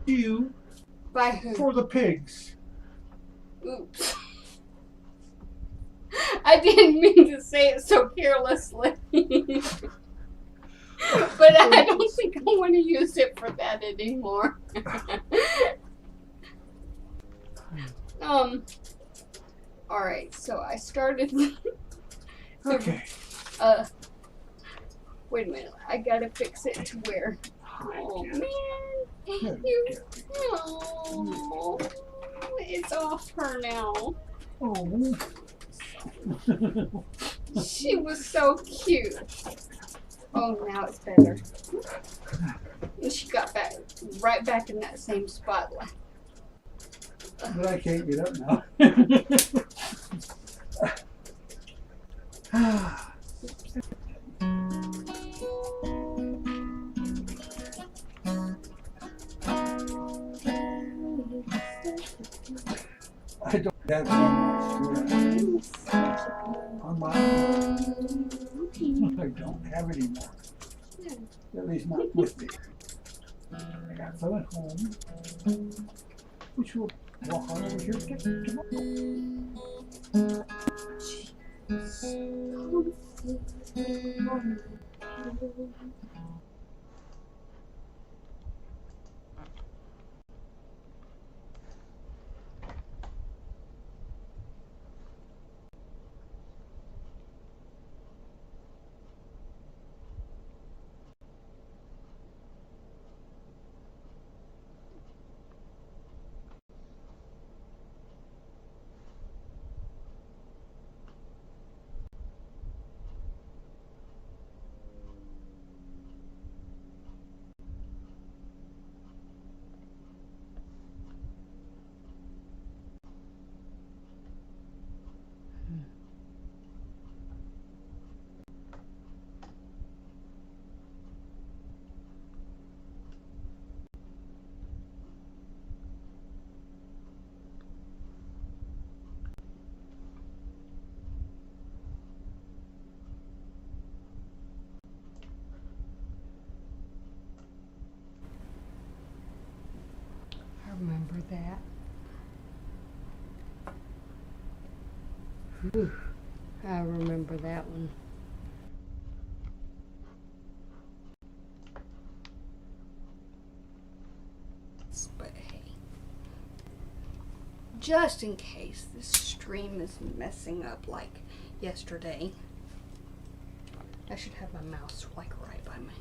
you By who? for the pigs. Oops. I didn't mean to say it so carelessly. But I don't think I want to use it for that anymore. Alright, so I started. Okay. Wait a minute. I gotta fix it to where. Oh, man. Oh, it's off her now. Oh. She was so cute. Oh, now it's better. And she got back right back in that same spot. But I can't get up now. I don't have any more on my I don't have any more. At least not with me. I got some at home, which will walk on over here to tomorrow. I remember that. Whew. I remember that one. But hey, just in case this stream is messing up like yesterday, I should have my mouse like right by me.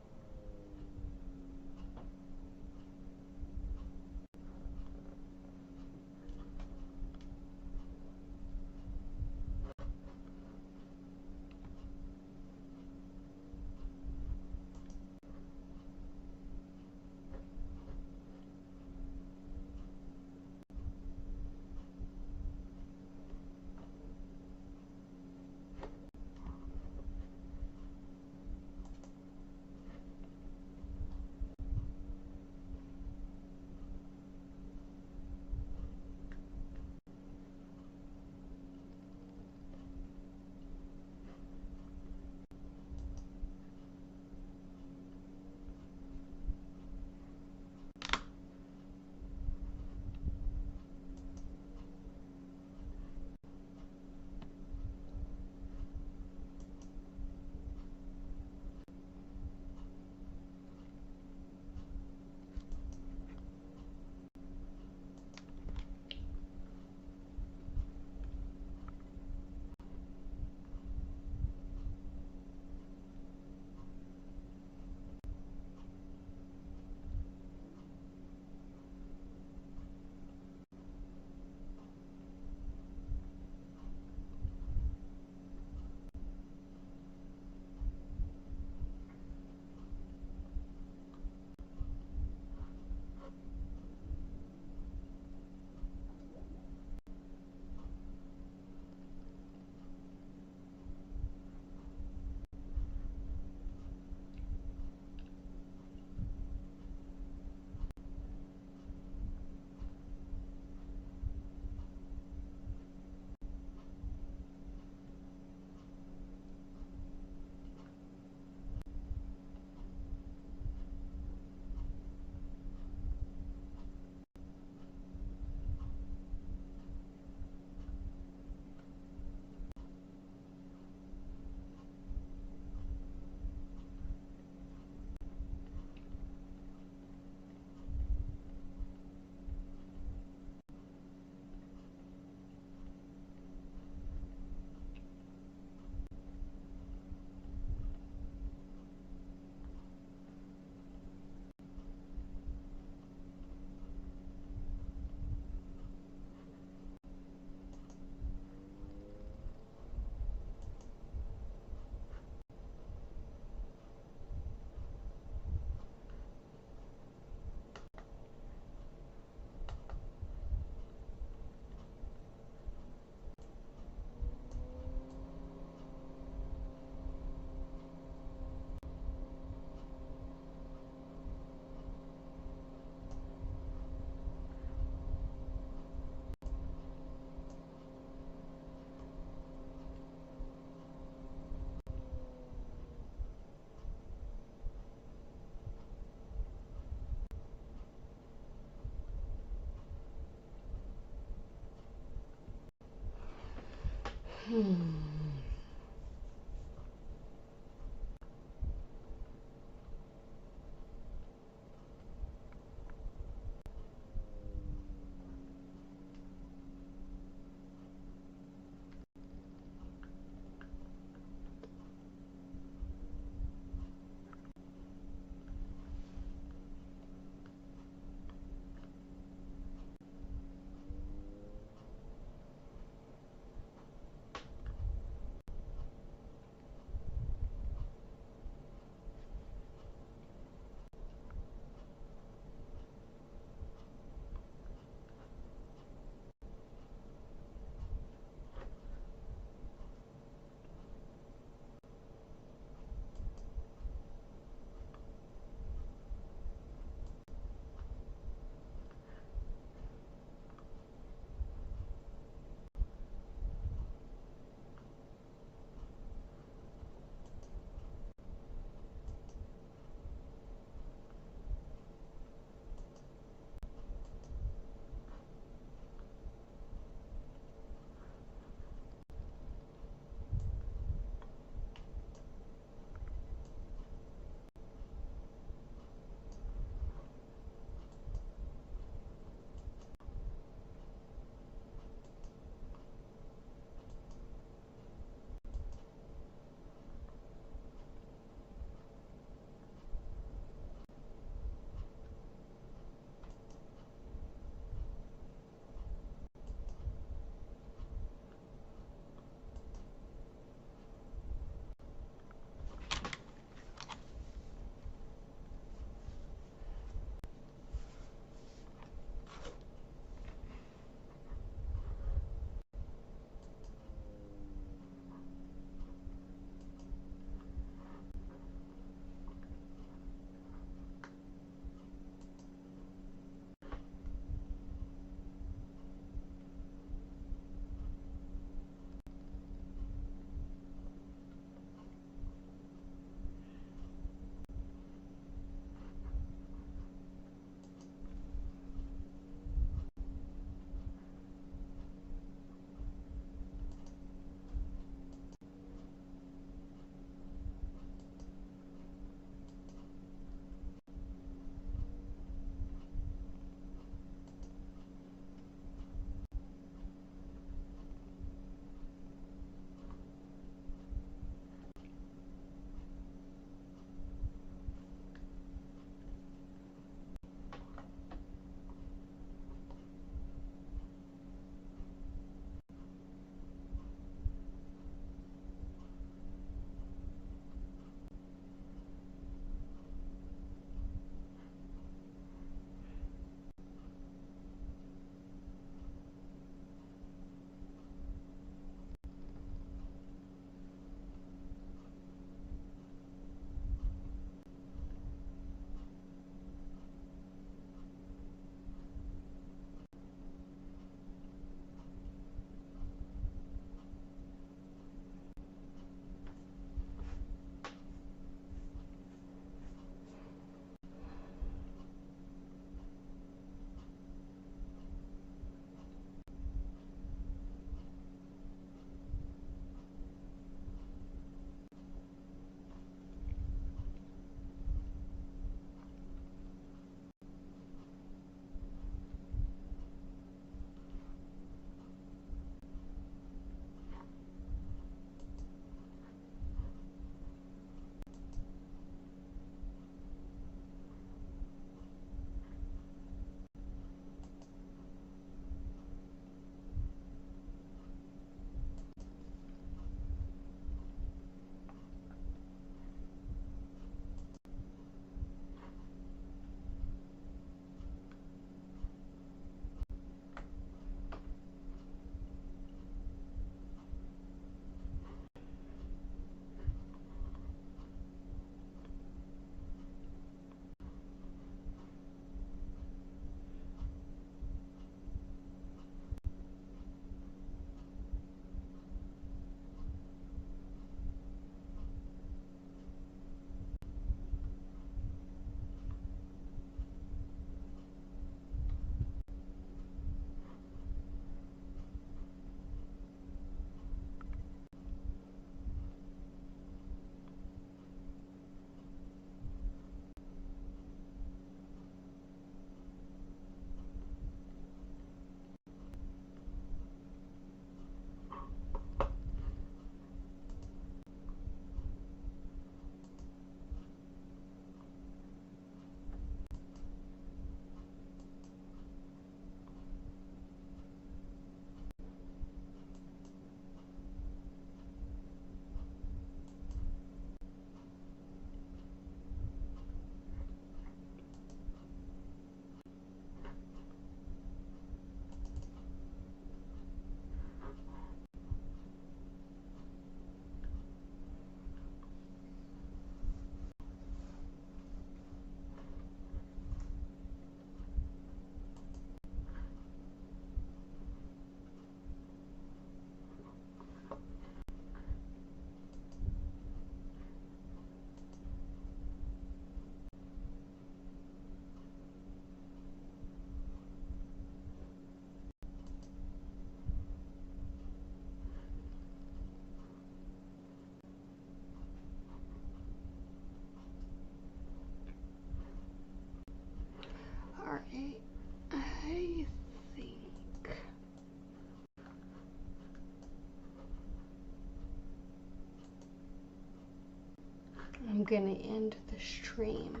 I'm gonna end the stream.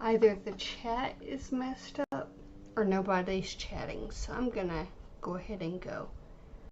Either the chat is messed up or nobody's chatting, so I'm gonna go ahead and go.